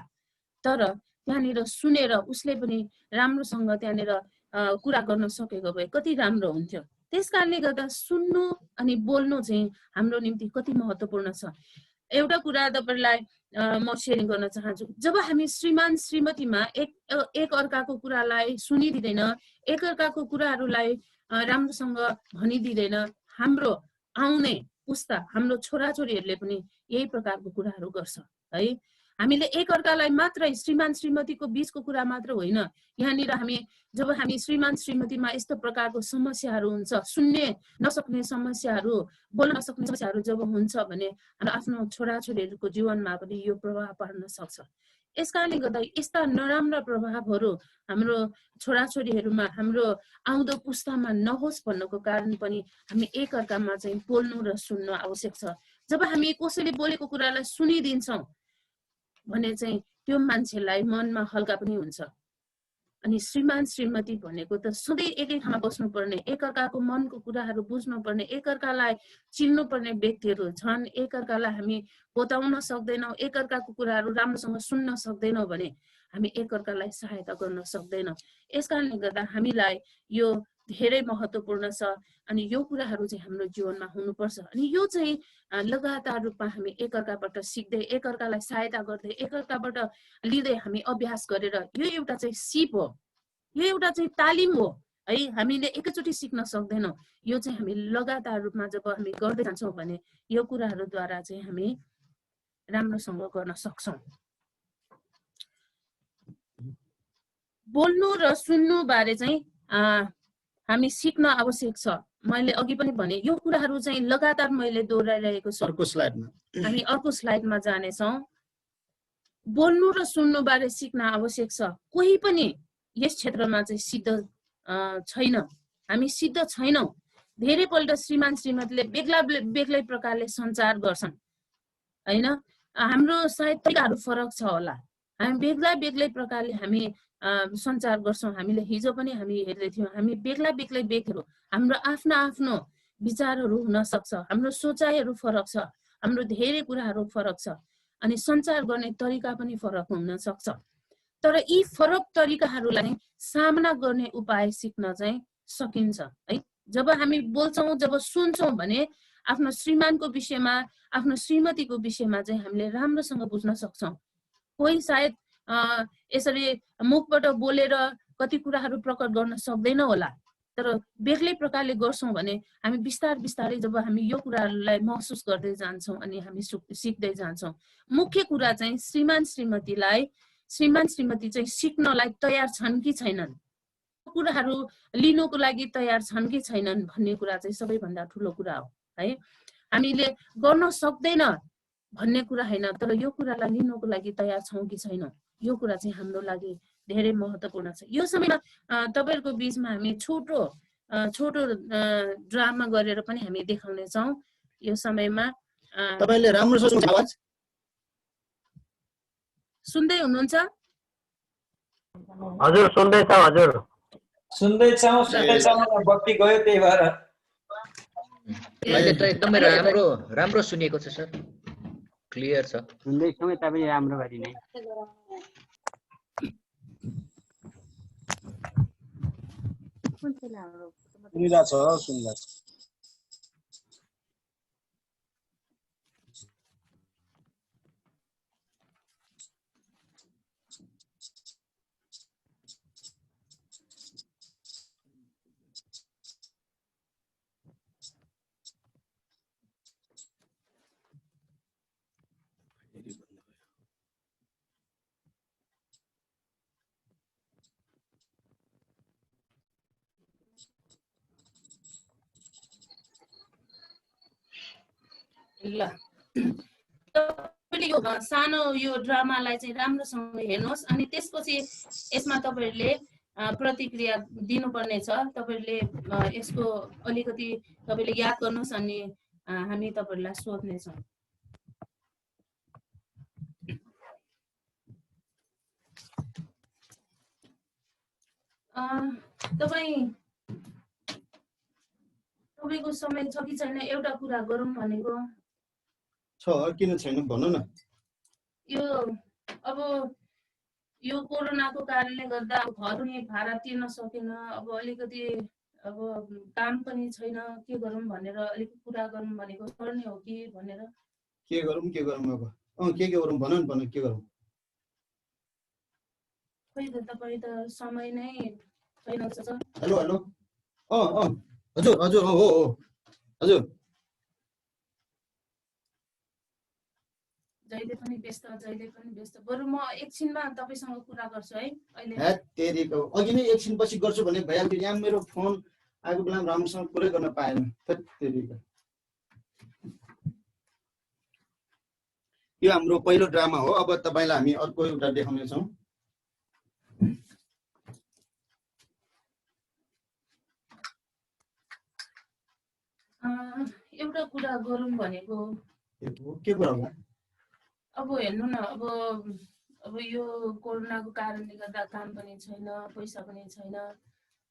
तर त्यहाँनिर सुनेर उसले पनि राम्रोसँग त्यहाँनिर कुरा गर्न सकेको भए कति राम्रो हुन्थ्यो। त्यस कारणले गर्दा सुन्नु अनि बोल्नु चाहिँ हाम्रो निम्ति कति महत्त्वपूर्ण छ। एउटा कुरा तपाईलाई म सेयरिङ गर्न चाहन्छु, जब हामी श्रीमान श्रीमतीमा एक अर्काको कुरालाई सुनिदिँदैन, एक अर्काको कुराहरूलाई राम्रोसँग भनिदिँदैन, हाम्रो आउने पुस्ता, हाम्रो छोराछोरीहरूले पनि यही प्रकारको कुराहरू गर्छ है। हामीले एक अर्कालाई मात्रै श्रीमान श्रीमतीको बीचको कुरा मात्र होइन, यहाँनिर जब हामी श्रीमान श्रीमतीमा यस्तो प्रकारको समस्याहरू हुन्छ, सुन्ने नसक्ने समस्याहरू, बोल्न नसक्ने समस्याहरू जब हुन्छ भने हाम्रो आफ्नो छोराछोरीहरूको जीवनमा पनि यो प्रभाव पार्न सक्छ। यस कारणले गर्दा यस्ता नराम्रा प्रभावहरू हाम्रो छोराछोरीहरूमा, हाम्रो आउँदो पुस्तामा नहोस् भन्नको कारण पनि हामी एक अर्कामा चाहिँ बोल्नु र सुन्नु आवश्यक छ। जब हामी कसैले बोलेको कुरालाई सुनिदिन्छौँ भने चाहिँ त्यो मान्छेलाई मनमा हल्का पनि हुन्छ। अनि श्रीमान श्रीमती भनेको त सधैँ एकै ठाउँमा बस्नुपर्ने, एकअर्काको मनको कुराहरू बुझ्नुपर्ने, एकअर्कालाई चिन्नुपर्ने व्यक्तिहरू छन्। एकअर्कालाई हामी बताउन सक्दैनौँ, एकअर्काको कुराहरू राम्रोसँग सुन्न सक्दैनौँ भने हामी एकअर्कालाई सहायता गर्न सक्दैनौँ। यस कारणले गर्दा हामीलाई यो धेरै महत्त्वपूर्ण छ अनि यो कुराहरू चाहिँ हाम्रो जीवनमा हुनुपर्छ। अनि यो चाहिँ लगातार रूपमा हामी एकअर्काबाट सिक्दै एकअर्कालाई सहायता गर्दै एकअर्काबाट लिँदै हामी अभ्यास गरेर यो एउटा चाहिँ सिप हो, यो एउटा चाहिँ तालिम हो है। हामीले एकैचोटि सिक्न सक्दैनौँ, यो चाहिँ हामी लगातार रूपमा जब हामी गर्दै जान्छौँ भने यो कुराहरूद्वारा चाहिँ हामी राम्रोसँग गर्न सक्छौँ। बोल्नु र सुन्नु बारे चाहिँ हामी सिक्न आवश्यक छ। मैले अघि पनि भने यो कुराहरू चाहिँ लगातार मैले दोहोऱ्याइरहेको छु। अर्को स्लाइडमा हामी अर्को स्लाइडमा जानेछौँ। बोल्नु र सुन्नु बारे सिक्न आवश्यक छ। कोही पनि यस क्षेत्रमा चाहिँ सिद्ध छैन, हामी सिद्ध छैनौँ। धेरैपल्ट श्रीमान श्रीमतीले बेग्लै प्रकारले सञ्चार गर्छन् होइन, हाम्रो सायद तरिकाहरू फरक छ होला, हामी बेग्लै प्रकारले हामी सञ्चार गर्छौँ। हामीले हिजो पनि हामी हेर्दै थियौँ, हामी बेग्लै व्यक्तिहरू, हाम्रो आफ्नो विचारहरू हुन सक्छ, हाम्रो सोचाइहरू फरक छ, हाम्रो धेरै कुराहरू फरक छ अनि सञ्चार गर्ने तरिका पनि फरक हुन सक्छ। तर यी फरक तरिकाहरूलाई सामना गर्ने उपाय सिक्न चाहिँ सकिन्छ है। जब हामी बोल्छौँ, जब सुन्छौँ भने आफ्नो श्रीमानको विषयमा, आफ्नो श्रीमतीको विषयमा चाहिँ हामीले राम्रोसँग बुझ्न सक्छौँ। कोही सायद यसरी मुखबाट बोलेर कति कुराहरू प्रकट गर्न सक्दैन होला, तर बेग्लै प्रकारले गर्छौँ भने हामी बिस्तारै जब हामी यो कुराहरूलाई महसुस गर्दै जान्छौँ अनि हामी सिक्दै जान्छौँ। मुख्य कुरा चाहिँ श्रीमान श्रीमती चाहिँ सिक्नलाई तयार छन् कि छैनन्, कुराहरू लिनुको लागि तयार छन् कि छैनन् भन्ने कुरा चाहिँ सबैभन्दा ठुलो कुरा हो है। हामीले गर्न सक्दैन भन्ने कुरा होइन, तर यो कुरालाई लिनुको लागि तयार छौँ कि छैनौँ यो कुरा चाहिँ हाम्रो लागि धेरै महत्त्वपूर्ण छ। यो समयमा तपाईहरुको बीचमा हामी छोटो ड्रामा गरेर पनि हामी देखाउने छौं। यो समयमा तपाईले राम्रोसँग आवाज सुन्दै हुनुहुन्छ? हजुर सुन्दै छौ, हजुर सुन्दै छौ, बत्ती गयो त्यही भएर अहिले त एकदमै राम्रो सुनिएको छ सर, क्लियर छ। सुन्दै छौ यता पनि राम्रो गरी नै। सुनिरहेछ सुनिरहेछ। ल तपाईले यो सानो यो ड्रामालाई चाहिँ राम्रोसँग हेर्नुहोस् अनि त्यसपछि यसमा तपाईहरुले प्रतिक्रिया दिनुपर्ने छ। तपाईहरुले यसको अलिकति तपाईले याद गर्नुहोस् अनि हामी तपाईहरुलाई सोध्ने छौं। तपाईको समय छ कि छैन एउटा कुरा गरौँ भनेको? छ, किन छैन भन्नु न। यो अब यो कोरोनाको कारणले गर्दा घर नि भाडा तिर्न सकेन, अब अलिकति अब काम पनि छैन, के गरौँ भनेर अलिक कुरा गरौँ भनेको सर्ने हो कि भनेर। के गरौँ अब के गरौँ भन न, भन के गरौँ। खै त तपाई त समय नै छैन जस्तो छ। हेलो हेलो हजुर हजुर हो हजुर। जहिले पनि व्यस्त। बरु म एकछिनमा तपाईसँग कुरा गर्छु है अहिले। हे तेरीको अघि नै एकछिन पछि गर्छु भने भइहाल्थ्यो। यहाँ मेरो फोन आएको बेलामा राम्रोसँग कुरै गर्न पाएन। तेरीको यो हाम्रो पहिलो ड्रामा हो। अब तपाईलाई हामी अर्को एउटा देखाउने छौं। एउटा कुरा गरौँ भनेको। के कुरा हो? अब हेर्नु न, अब यो कोरोनाको कारणले गर्दा काम पनि छैन, पैसा पनि छैन।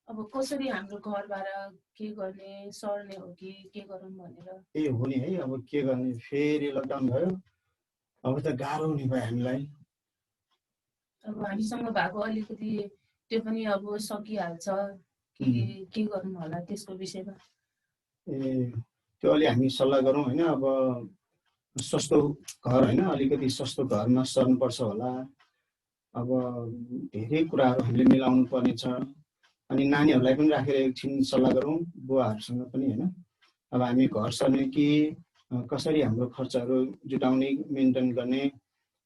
अब कसरी हाम्रो घर भाडा के गर्ने, सर्ने हो कि के गरौँ भनेर। ए हो नि है, अब के गर्ने, फेरि लकडाउन भयो। अब त गाह्रो हुने भयो हामीलाई। अब हामीसँग भएको अलिकति त्यो पनि अब सकिहाल्छ कि के गर्नु होला त्यसको विषयमा? त्यो अलि हामी सल्लाह गरौँ होइन। अब सस्तो घर होइन, अलिकति सस्तो घरमा सर्नुपर्छ होला। अब धेरै कुराहरू हामीले मिलाउनु पर्नेछ। अनि नानीहरूलाई पनि राखेर एकछिन सल्लाह गरौँ बुवाहरूसँग पनि होइन। अब हामी घर सर्ने कि कसरी हाम्रो खर्चहरू जुटाउने मेन्टेन गर्ने,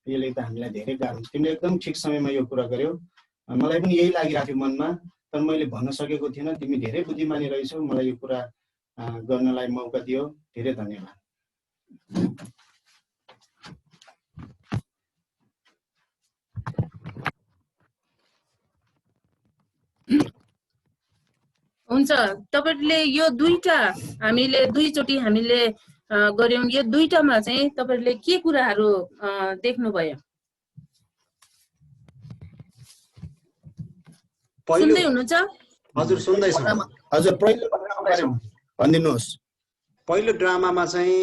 यसले त हामीलाई धेरै गाह्रो हुन्छ। तिमीले एकदम ठिक समयमा यो कुरा गर्यौ, मलाई पनि यही लागिरहेको थियो मनमा, तर मैले भन्न सकेको थिइनँ। तिमी धेरै बुद्धिमानी रहेछौ, मलाई यो कुरा गर्नलाई मौका दियो, धेरै धन्यवाद। हुन्छ, तपाईहरुले यो दुईटा हामीले दुईचोटि हामीले गर्यौं। यो दुईटामा चाहिँ तपाईहरुले के कुराहरू देख्नुभयो? सुन्दै हुनुहुन्छ? हजुर सुन्दैछु। हजुर पहिलो भनिदिनुहोस्। पहिलो ड्रामामा चाहिँ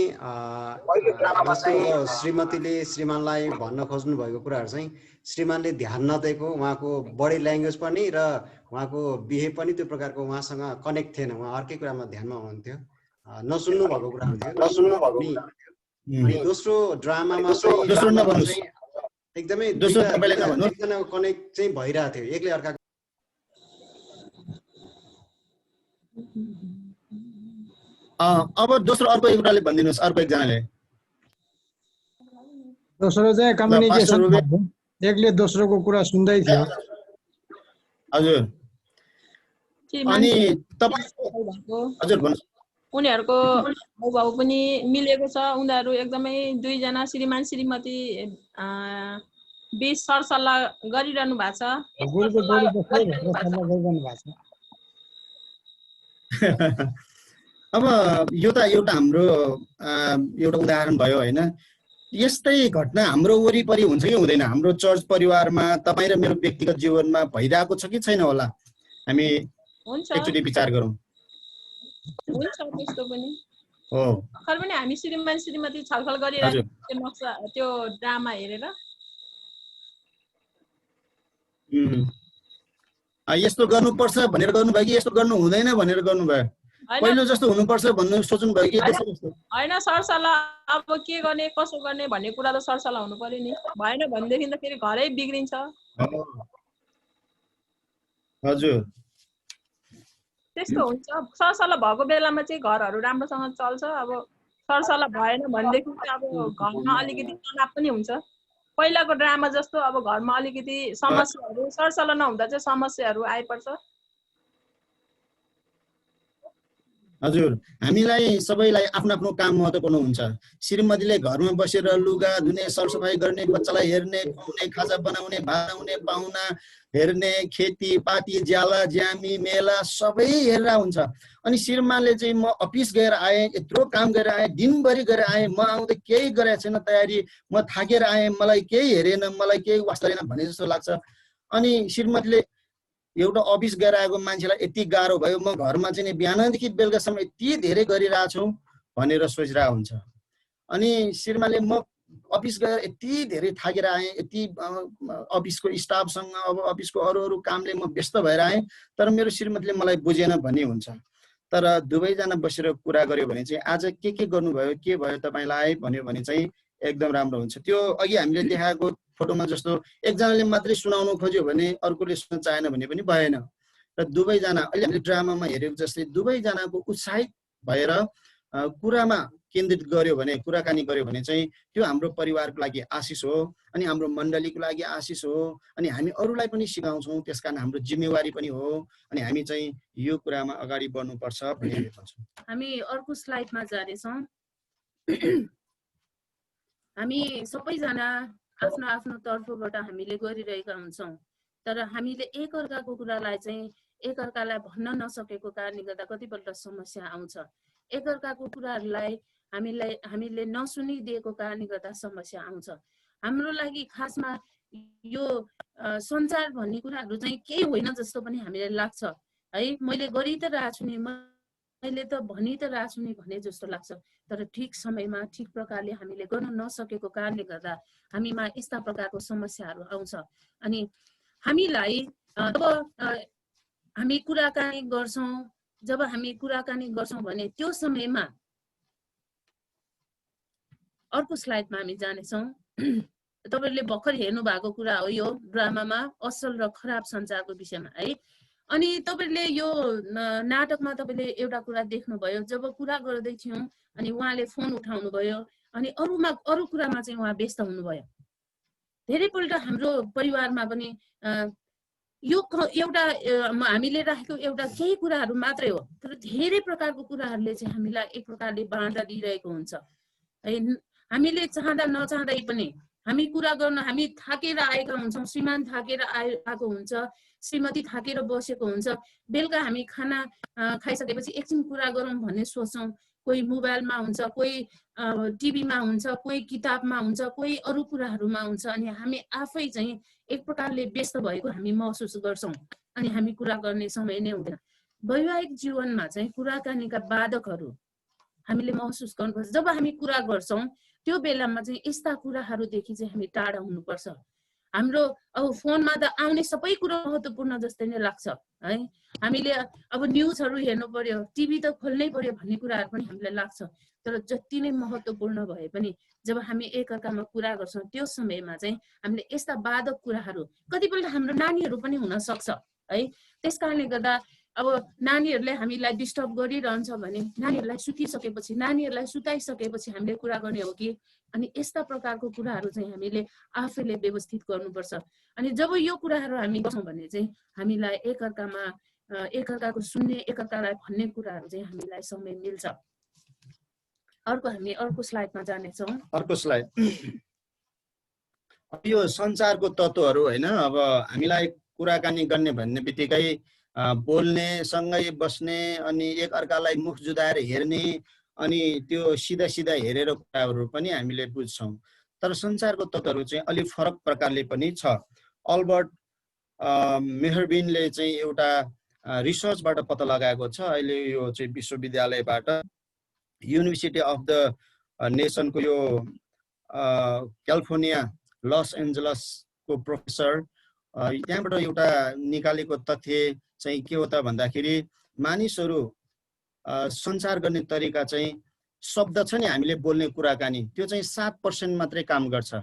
श्रीमतीले श्रीमानलाई भन्न खोज्नु भएको कुराहरू चाहिँ श्रीमानले ध्यान नदिएको, उहाँको बडी ल्याङ्ग्वेज पनि र उहाँको बिहेभ पनि त्यो प्रकारको उहाँसँग कनेक्ट थिएन। उहाँ अर्कै कुरामा ध्यानमा हुनुहुन्थ्यो, नसुन्नु भएको कुराहरू थियो। अनि दोस्रो ड्रामामा चाहिँ एकदमै एकजनाको कनेक्ट चाहिँ भइरहेको थियो, एकले अर्काको। अब दोस्रो अर्को एउटाले भनिदिनुहोस्, अर्को एकजनाले। दोस्रो चाहिँ कम्युनिकेसन, एकले दोस्रोको कुरा सुन्दै थियो। हजुर। अनि हजुर उनीहरूको हाउभाउ पनि मिलेको छ। उनीहरू एकदमै दुईजना श्रीमान श्रीमती बीच सरसल्लाह गरिरहनु भएको छ। अब यो त एउटा हाम्रो एउटा उदाहरण भयो होइन। यस्तै घटना हाम्रो वरिपरि हुन्छ कि हुँदैन? हाम्रो चर्च परिवारमा, तपाईँ र मेरो व्यक्तिगत जीवनमा भइरहेको छ कि छैन होला? हामी एकचोटि विचार गरौँ। हुन्छ त्यस्तो पनि हो। खर पनि हामी श्रीमान श्रीमती छलफल गरिरहेको त्यो नक्सा त्यो ड्रामा हेरेर यस्तो गर्नुपर्छ भनेर गर्नुभयो कि यस्तो गर्नु हुँदैन भनेर गर्नुभयो? पहिलो जस्तो हुनुपर्छ भन्नु सोच्नु भयो कि होइन? सरसल्लाह अब के गर्ने कसो गर्ने भन्ने कुरा त सरसल्लाह हुनु पर्यो नि। भएन भनेदेखि त फेरि घरै बिग्रिन्छ। हजुर त्यस्तो हुन्छ। सरसल्लाह भएको बेलामा चाहिँ घरहरू राम्रोसँग चल्छ। अब सरसल्लाह भएन भनेदेखि अब घरमा अलिकति तनाव पनि हुन्छ। पहिलाको ड्रामा जस्तो अब घरमा अलिकति समस्याहरू सरसल्लाह नहुँदा चाहिँ समस्याहरू आइपर्छ। हजुर, हामीलाई सबैलाई आफ्नो आफ्नो काम महत्त्वपूर्ण हुन्छ। श्रीमतीले घरमा बसेर लुगा धुने, सरसफाइ गर्ने, बच्चालाई हेर्ने, खुवाउने, खाजा बनाउने, बनाउने, पाहुना हेर्ने, खेतीपाती, ज्याला ज्यामी मेला सबै हेरेर हुन्छ। अनि श्रीमानले चाहिँ म अफिस गएर आएँ, यत्रो काम गरेर आएँ, दिनभरि गरेर आएँ, म आउँदा केही गरेको छैन तयारी, म थाकेर आएँ, मलाई केही हेरेन, मलाई केही वास्ता छैन भने जस्तो लाग्छ। अनि श्रीमतीले एउटा अफिस गएर आएको मान्छेलाई यति गाह्रो भयो, म घरमा चाहिँ बिहानदेखि बेलुकासम्म यति धेरै गरिरहेको छु भनेर सोचिरहेको हुन्छ। अनि श्रीमानले म अफिस गएर यति धेरै थाकेर आएँ, यति अफिसको स्टाफसँग अब अफिसको अरू अरू कामले म व्यस्त भएर आएँ, तर मेरो श्रीमतीले मलाई बुझेन भन्ने हुन्छ। तर दुवैजना बसेर कुरा गर्यो भने चाहिँ आज के गर्नुभयो, के भयो तपाईँलाई भन्यो भने चाहिँ एकदम राम्रो हुन्छ। त्यो अघि हामीले देखाएको फोटोमा जस्तो एकजनाले मात्रै सुनाउनु खोज्यो भने अर्कोले सुन्न चाहेन भने पनि भएन। र दुवैजना अहिले हामीले ड्रामामा हेरेको जस्तै दुवैजनाको उत्साहित भएर कुरामा केन्द्रित गर्यो भने, कुराकानी गर्यो भने चाहिँ त्यो हाम्रो परिवारको लागि आशिष हो, अनि हाम्रो मण्डलीको लागि आशिष हो, अनि हामी अरूलाई पनि सिकाउँछौँ। त्यसकारण हाम्रो जिम्मेवारी पनि हो, अनि हामी चाहिँ यो कुरामा अगाडि बढ्नुपर्छ भन्ने भन्छौँ। हामी अर्को स्लाइडमा जानेछौँ। हामी सबैजना आफ्नो आफ्नो तर्फबाट हामीले गरिरहेका हुन्छौँ, तर हामीले एकअर्काको कुरालाई चाहिँ एकअर्कालाई भन्न नसकेको कारणले गर्दा कतिपल्ट समस्या आउँछ। एकअर्काको कुराहरूलाई हामीले नसुनिदिएको कारणले गर्दा समस्या आउँछ। हाम्रो लागि खासमा यो सञ्चार भन्ने कुराहरू चाहिँ केही होइन जस्तो पनि हामीलाई लाग्छ है। मैले गरि त रहेको छु नि, मैले त भनि त रहेको छु नि भने जस्तो लाग्छ, तर ठिक समयमा ठिक प्रकारले हामीले गर्न नसकेको कारणले गर्दा हामीमा यस्ता प्रकारको समस्याहरू आउँछ। अनि हामीलाई अब हामी कुराकानी गर्छौँ, जब हामी कुराकानी गर्छौँ भने त्यो समयमा अर्को स्लाइडमा हामी जानेछौँ। तपाईहरुले भर्खर हेर्नु भएको कुरा हो यो ड्रामामा असल र खराब सञ्चारको विषयमा है। अनि तपाईहरुले यो नाटकमा तपाईले एउटा कुरा देख्नुभयो, जब कुरा गर्दै थियौं अनि उहाँले फोन उठाउनु भयो अनि अरु कुरामा चाहिँ उहाँ व्यस्त हुनुभयो। धेरैपल्ट हाम्रो परिवारमा पनि यो एउटा हामीले राखेको एउटा केही कुराहरू मात्रै हो, तर धेरै प्रकारको कुराहरूले चाहिँ हामीलाई एक प्रकारले बाधा दिइरहेको हुन्छ है। हामीले चाहँदा नचाहँदै पनि हामी कुरा गर्न हामी थाकेर आएका हुन्छौँ, श्रीमान थाकेर आएको हुन्छ, श्रीमती थाकेर बसेको हुन्छ। बेलुका हामी खाना खाइसकेपछि एकछिन कुरा गरौँ भन्ने सोच्छौँ। कोही मोबाइलमा हुन्छ, कोही टिभीमा हुन्छ, कोही किताबमा हुन्छ, कोही अरू कुराहरूमा हुन्छ। अनि हामी आफै चाहिँ एक प्रकारले व्यस्त भएको हामी महसुस गर्छौँ अनि हामी कुरा गर्ने समय नै हुँदैन। वैवाहिक जीवनमा चाहिँ कुराकानीका बाधकहरू हामीले महसुस गर्नुपर्छ। जब हामी कुरा गर्छौँ त्यो बेलामा चाहिँ यस्ता कुराहरूदेखि चाहिँ हामी टाढा हुनुपर्छ। हाम्रो अब फोनमा त आउने सबै कुरो महत्त्वपूर्ण जस्तै नै लाग्छ है। हामीले अब न्युजहरू हेर्नु पर्यो, टिभी त खोल्नै पर्यो भन्ने कुराहरू पनि हामीलाई लाग्छ। तर जति नै महत्त्वपूर्ण भए पनि जब हामी एकअर्कामा कुरा गर्छौँ त्यो समयमा चाहिँ हामीले यस्ता बाधक कुराहरू कतिपल्ट हाम्रो नानीहरू पनि हुन सक्छ है। त्यसकारणले गर्दा अब नानीहरूले हामीलाई डिस्टर्ब गरिरहन्छ भने नानीहरूलाई सुतिसकेपछि नानीहरूलाई सुताइसकेपछि हामीले कुरा गर्ने हो कि। अनि यस्ता प्रकारको कुराहरू चाहिँ हामीले आफैले व्यवस्थित गर्नुपर्छ। अनि जब यो कुराहरू हामी गर्छौँ भने चाहिँ हामीलाई एकअर्काको सुन्ने, एकअर्कालाई भन्ने कुराहरू चाहिँ हामीलाई समय मिल्छ। हामी अर्को स्लाइडमा जानेछौँ। अर्को स्लाइड यो सञ्चारको तत्त्वहरू हैन। अब हामीलाई कुराकानी गर्ने भन्ने बित्तिकै बोल्ने, सँगै बस्ने, अनि एक अर्कालाई मुख जुदाएर हेर्ने, अनि त्यो सिधा सिधा हेरेर कुराहरू पनि हामीले बुझ्छौँ। तर सञ्चारको तत्त्वहरू चाहिँ अलि फरक प्रकारले पनि छ। अल्बर्ट मेहरबिनले चाहिँ एउटा रिसर्चबाट पत्ता लगाएको छ। अहिले यो चाहिँ विश्वविद्यालयबाट युनिभर्सिटी अफ द नेसनको यो क्यालिफोर्निया लस एन्जलसको प्रोफेसर त्यहाँबाट एउटा निकालेको तथ्य चाहिँ के हो त भन्दाखेरि मानिसहरू सञ्चार गर्ने तरिका चाहिँ शब्द छ नि हामीले बोल्ने कुराकानी त्यो चाहिँ 7% मात्रै काम गर्छ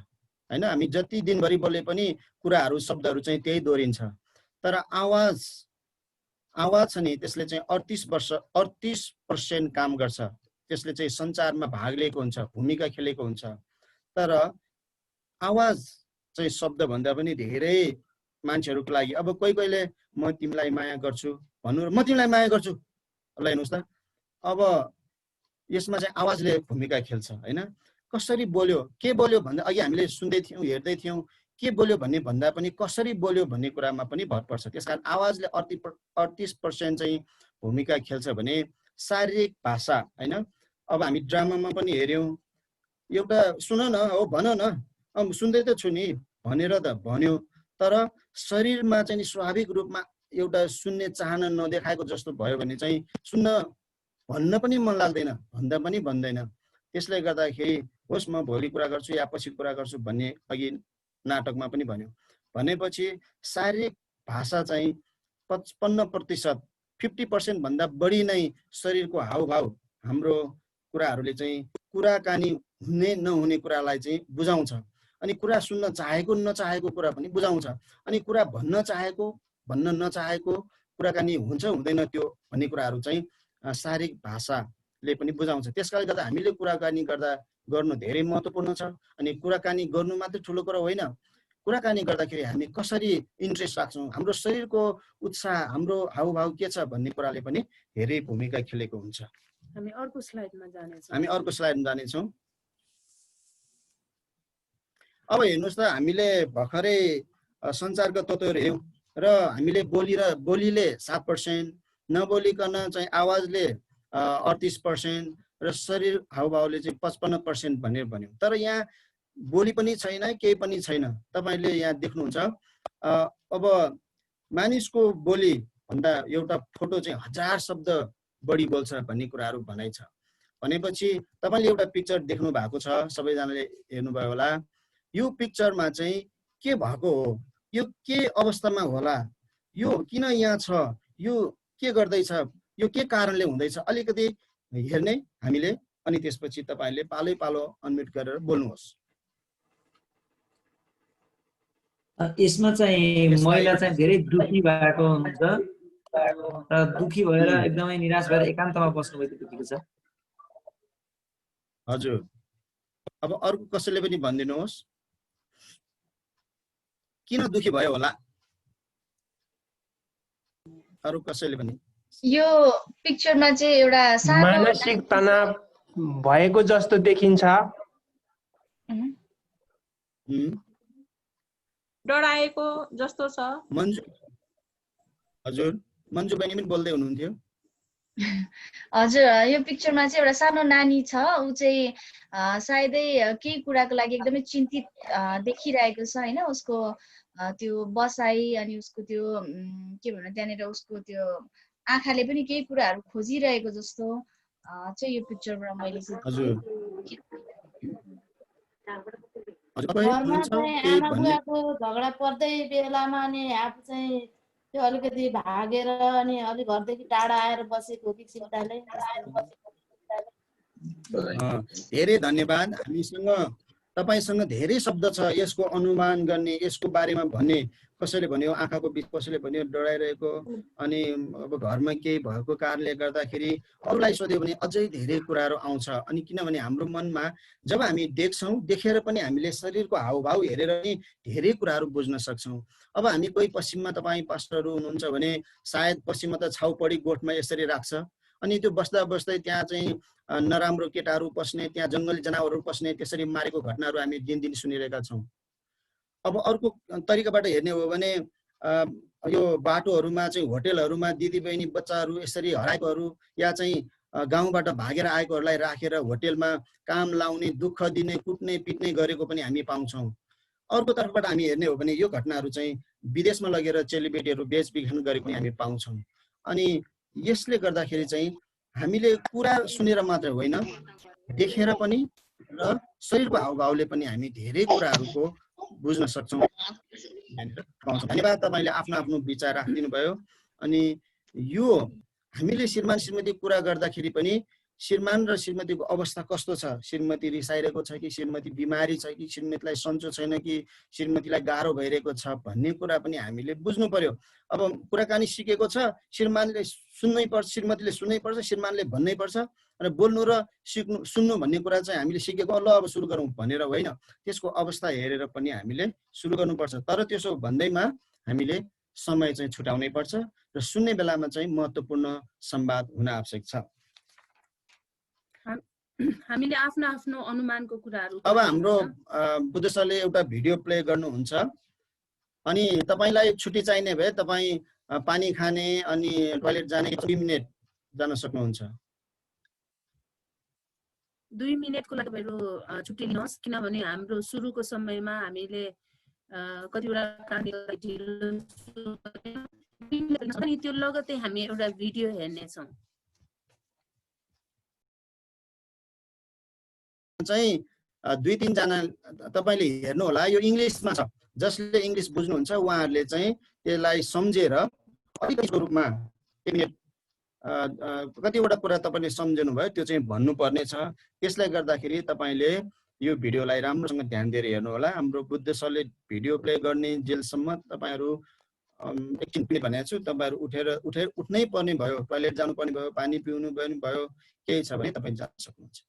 हैन। हामी जति दिनभरि बोले पनि कुराहरू शब्दहरू चाहिँ त्यही दोहोरिन्छ। तर आवाज छ नि त्यसले चाहिँ 38% काम गर्छ। त्यसले चाहिँ सञ्चारमा भाग लिएको हुन्छ, भूमिका खेलेको हुन्छ। तर आवाज चाहिँ शब्द भन्दा पनि धेरै मान्छेहरूको लागि अब कोहीले म तिमीलाई माया गर्छु भन्नु र म तिमीलाई माया गर्छु ल हेर्नुस् त। अब यसमा चाहिँ आवाजले भूमिका खेल्छ हैन। कसरी बोल्यो, के बोल्यो भन्दा अघि हामीले सुन्दै थियौँ, हेर्दै थियौँ, के बोल्यो भन्ने भन्दा पनि कसरी बोल्यो भन्ने कुरामा पनि भर पर्छ। त्यसकारण आवाजले 38% चाहिँ भूमिका खेल्छ भने शारीरिक भाषा हैन। अब हामी ड्रामामा पनि हेर्यौँ, एउटा सुन न हो भन न, सुन्दै त छु नि भनेर त भन्यो, तर शरीरमा चाहिँ स्वाभाविक रूपमा एउटा सुन्ने चाहना नदेखाएको जस्तो भयो भने चाहिँ सुन्न भन्न पनि मन लाग्दैन, भन्दा पनि भन्दैन। त्यसले गर्दाखेरि होस् म भोलि कुरा गर्छु या पछि कुरा गर्छु भन्ने अघि नाटकमा पनि भन्यो। भनेपछि शारीरिक भाषा चाहिँ 55% 50% भन्दा बढी नै शरीरको हावभाव हाम्रो कुराहरूले चाहिँ कुराकानी हुने नहुने कुरालाई चाहिँ बुझाउँछ। अनि कुरा सुन्न चाहेको नचाहेको कुरा पनि बुझाउँछ। अनि कुरा भन्न चाहेको भन्न नचाहेको कुराकानी हुन्छ हुँदैन त्यो भन्ने कुराहरू चाहिँ शारीरिक भाषाले पनि बुझाउँछ। त्यसकारणले गर्दा हामीले कुराकानी गर्नु धेरै महत्त्वपूर्ण छ। अनि कुराकानी गर्नु मात्रै ठुलो कुरा होइन, कुराकानी गर्दाखेरि हामी कसरी इन्ट्रेस्ट राख्छौँ, हाम्रो शरीरको उत्साह, हाम्रो हावभाव के छ भन्ने कुराले पनि धेरै भूमिका खेलेको हुन्छ। हामी अर्को स्लाइडमा जानेछौँ। अब हेर्नुहोस् त हामीले भर्खरै सञ्चारको तत्त्वहरू हेऱ्यौँ र हामीले बोलीले 7%, नबोलिकन चाहिँ आवाजले 38% र शरीर हावभावले चाहिँ 55% भनेर भन्यौँ। तर यहाँ बोली पनि छैन, केही पनि छैन। तपाईँले यहाँ देख्नुहुन्छ अब मानिसको बोली भन्दा एउटा फोटो चाहिँ 1000 शब्द बढी बोल्छ भन्ने कुराहरू भनाइ छ। भनेपछि तपाईँले एउटा पिक्चर देख्नु भएको छ, सबैजनाले हेर्नुभयो होला। यो पिक्चरमा चाहिँ के भएको हो, यो के अवस्थामा होला, यो किन यहाँ छ, यो के गर्दैछ, यो के कारणले हुँदैछ अलिकति हेर्ने हामीले, अनि त्यसपछि तपाईले पालै पालो अनम्युट गरेर बोल्नुहोस्। यसमा चाहिँ महिला चाहिँ धेरै दुखी भएको हुन्छ र दुखी भएर एकदमै निराश भएर एकान्तमा बस्नु भएको दुखीको छ। हजुर, अब अर्को कसैले पनि भनिदिनुहोस् किन दुखी भयो होला, अरु कसैले पनि। यो पिक्चरमा चाहिँ एउटा मानसिक तनाव भएको जस्तो देखिन्छ। डराएको जस्तो छ। मन्जु, हजुर मन्जु बहिनी पनि बोल्दै हुनुहुन्थ्यो। हजुर, यो पिक्चरमा चाहिँ एउटा सानो नानी छ, ऊ चाहिँ सायदै केही कुराको लागि एकदमै चिन्तित देखिरहेको छ हैन। उसको त्यो बसाइ अनि उसको त्यो के भन्नु त्यहाँनिर उसको त्यो आँखाले पनि केही कुराहरू खोजिरहेको जस्तो चाहिँ यो पिक्चरबाट मैले घरमा चाहिँ आमा बुवाको झगडा पर्दै बेलामा अनि आफू चाहिँ त्यो अलिकति भागेर अनि अलि घरदेखि टाढा आएर बसेको कि चिन्ताले। धेरै धन्यवाद। हामीसँग तपाईसँग धेरै शब्द छ यसको अनुमान गर्ने, यसको बारेमा भन्ने। कसैले भन्यो आँखाको बिच, कसैले भन्यो डराइरहेको, अनि अब घरमा केही भएको कारणले गर्दाखेरि अरूलाई सोध्यो भने अझै धेरै कुराहरू आउँछ। अनि किनभने हाम्रो मनमा जब हामी देख्छौँ, देखेर पनि हामीले शरीरको हावभाव हेरेर पनि धेरै कुराहरू बुझ्न सक्छौँ। अब हामी कोही पश्चिममा तपाईँ पास्टरहरू हुनुहुन्छ भने सायद पश्चिममा त छाउपडी गोठमा यसरी राख्छ, अनि त्यो बस्दा बस्दै त्यहाँ चाहिँ नराम्रो केटाहरू पस्ने, त्यहाँ जङ्गली जनावरहरू पस्ने, त्यसरी मारेको घटनाहरू हामी दिन सुनिरहेका छौँ। अब अर्को तरिकाबाट हेर्ने हो भने यो बाटोहरूमा चाहिँ होटेलहरूमा दिदीबहिनी बच्चाहरू यसरी हराएकोहरू या चाहिँ गाउँबाट भागेर आएकोहरूलाई राखेर होटेलमा काम लाउने, दुःख दिने, कुट्ने पिट्ने गरेको पनि हामी पाउँछौँ। अर्को तर्फबाट हामी हेर्ने हो भने यो घटनाहरू चाहिँ विदेशमा लगेर चेलीबेटीहरू बेचबिखन गरेको पनि हामी पाउँछौँ। अनि यसले गर्दाखेरि चाहिँ हामीले कुरा सुनेर मात्र होइन, देखेर पनि र शरीरको हावभावले पनि हामी धेरै कुराहरूको बुझ्न सक्छौँ। धन्यवाद, तपाईँले आफ्नो आफ्नो विचार राखिदिनु भयो। अनि यो हामीले श्रीमान श्रीमती कुरा गर्दाखेरि पनि श्रीमान र श्रीमतीको अवस्था कस्तो छ, श्रीमती रिसाइरहेको छ कि श्रीमती बिमारी छ कि श्रीमतीलाई सन्चो छैन कि श्रीमतीलाई गाह्रो भइरहेको छ भन्ने कुरा पनि हामीले बुझ्नु पर्यो। अब कुराकानी सिकेको छ, श्रीमानले सुन्नै पर्छ, श्रीमतीले सुन्नै पर्छ, श्रीमानले भन्नै पर्छ। अनि बोल्नु र सुन्नु भन्ने कुरा चाहिँ हामीले सिकेको, ल अब सुरु गरौँ भनेर होइन, त्यसको अवस्था हेरेर पनि हामीले सुरु गर्नुपर्छ। तर त्यसो भन्दैमा हामीले समय चाहिँ छुटाउनै पर्छ र सुन्ने बेलामा चाहिँ महत्त्वपूर्ण संवाद हुन आवश्यक छ। हामीले आफ्नो आफ्नो अनुमानको कुराहरू। अब हाम्रो बुद्ध सरले एउटा भिडियो प्ले गर्नुहुन्छ, अनि तपाईलाई छुट्टी चाहिने भए तपाईँ पानी खाने अनि टोयलेट जाने 2 मिनेट जान सक्नुहुन्छ। 2 मिनेटको लागि मेरो छुट्टी लिनुहोस्, किनभने हाम्रो सुरुको समयमा हामीले कतिवटा अनि त्यो लगत्तै हामी एउटा भिडियो हेर्नेछौँ। चाहिँ 2-3 जना तपाईले हेर्नु होला, यो इङ्ग्लिसमा छ। जसले इङ्ग्लिस बुझ्नुहुन्छ उहाँहरूले चाहिँ त्यसलाई सम्झेर अलिकतिको रूपमा कतिवटा कुरा तपाईँले सम्झनु भयो त्यो चाहिँ भन्नुपर्ने छ। त्यसले गर्दाखेरि तपाईँले यो भिडियोलाई राम्रोसँग ध्यान दिएर हेर्नु होला। हाम्रो बुद्ध सरले भिडियो प्ले गर्ने जेलसम्म तपाईँहरू एकछिन पनि भनेको छु, तपाईँहरू उठ्नै पर्ने भयो, टोयलेट जानुपर्ने भयो, पानी पिउनु भयो, केही छ भने तपाईँ जान सक्नुहुन्छ।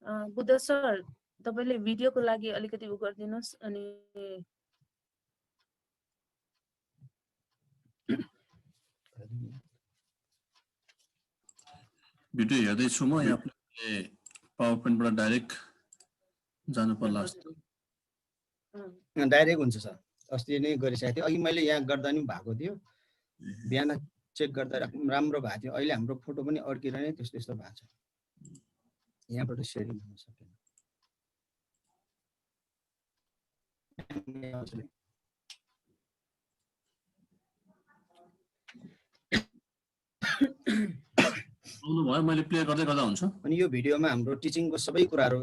बुद्ध सर तपाईले भिडियोको लागि अलिकति उ गरिदिनुस् अनि भिडियो हेर्दैछु म यहाँले पावर पोइन्टबाट डाइरेक्ट जानु पर्ला डाइरेक्ट हुन्छ सर अस्ति नै गरिसकेको थिएँ अघि मैले यहाँ गर्दा नि भएको थियो बिहान चेक गर्दा राम्रो भएको थियो अहिले हाम्रो फोटो पनि अड्किरहने त्यस्तो त्यस्तो भएको छ यहाँबाट सेयरिङ हुन सकेन भयो मैले प्ले गर्दै गर्दा हुन्छ अनि यो भिडियोमा हाम्रो टिचिङको सबै कुराहरू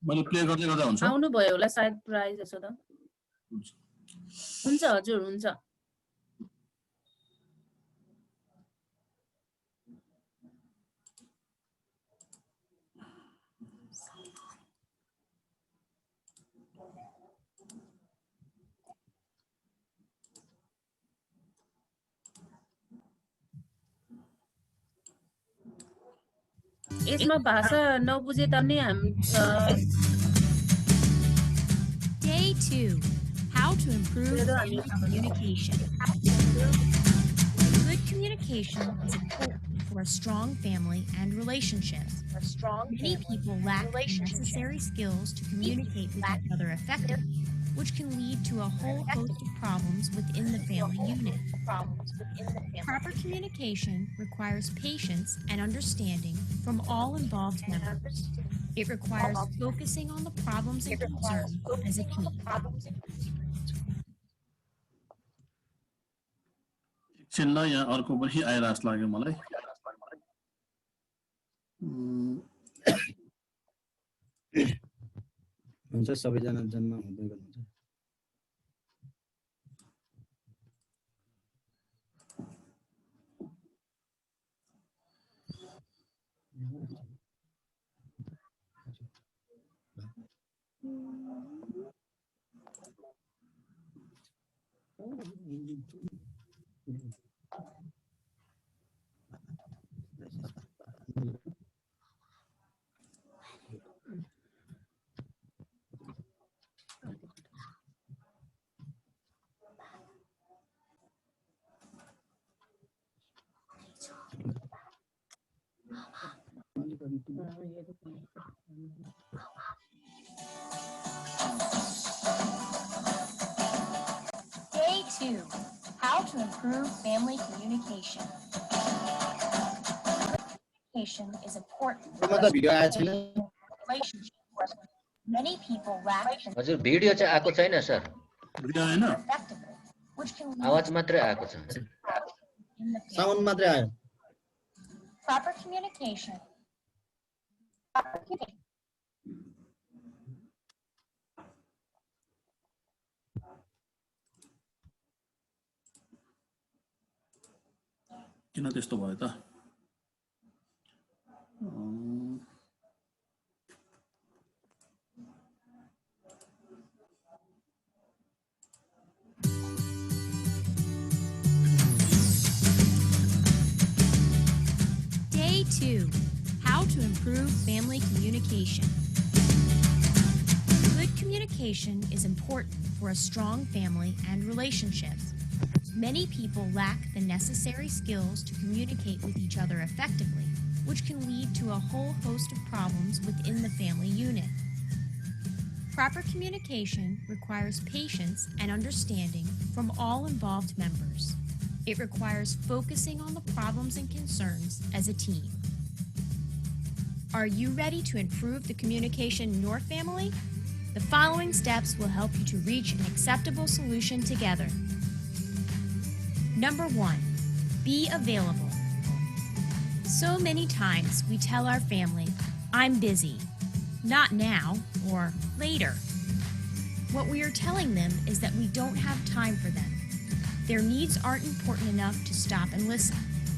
मैले प्ले गर्दै गर्दा हुन्छ आउनु भयो होला सायद प्राइज जस्तो त हुन्छ हजुर हुन्छ यसमा भाषा नबुझे तापनि Day 2. How to improve communication. Good communication is important for a strong family and relationships. Many people lack necessary skills to communicate with each other effectively, which can lead to a whole host of problems within the family unit. Proper communication requires patience and understanding from all involved members. It requires focusing on the problems and concerns as a team. एकछिन यहाँ अर्को पनि आइरहेको लाग्यो मलाई हुन्छ सबैजना जन्म हुँदै गर्नुहुन्छ Day 2. How to improve family communication. Communication is important for a relationship. Many people lack हजुर भिडियो चाहिँ आएको छैन सर भिडियो हैन which can आवाज मात्रै आएको छ साउन्ड मात्रै आयो proper communication. किन त्यस्तो भयो त Day 2. How to improve family communication. Good communication is important for a strong family and relationships. Many people lack the necessary skills to communicate with each other effectively, which can lead to a whole host of problems within the family unit. Proper communication requires patience and understanding from all involved members. It requires focusing on the problems and concerns as a team. Are you ready to improve the communication in your family? The following steps will help you to reach an acceptable solution together. Number 1, be available. So many times we tell our family, I'm busy, not now, or later. What we are telling them is that we don't have time for them. Their needs aren't important enough to stop and listen.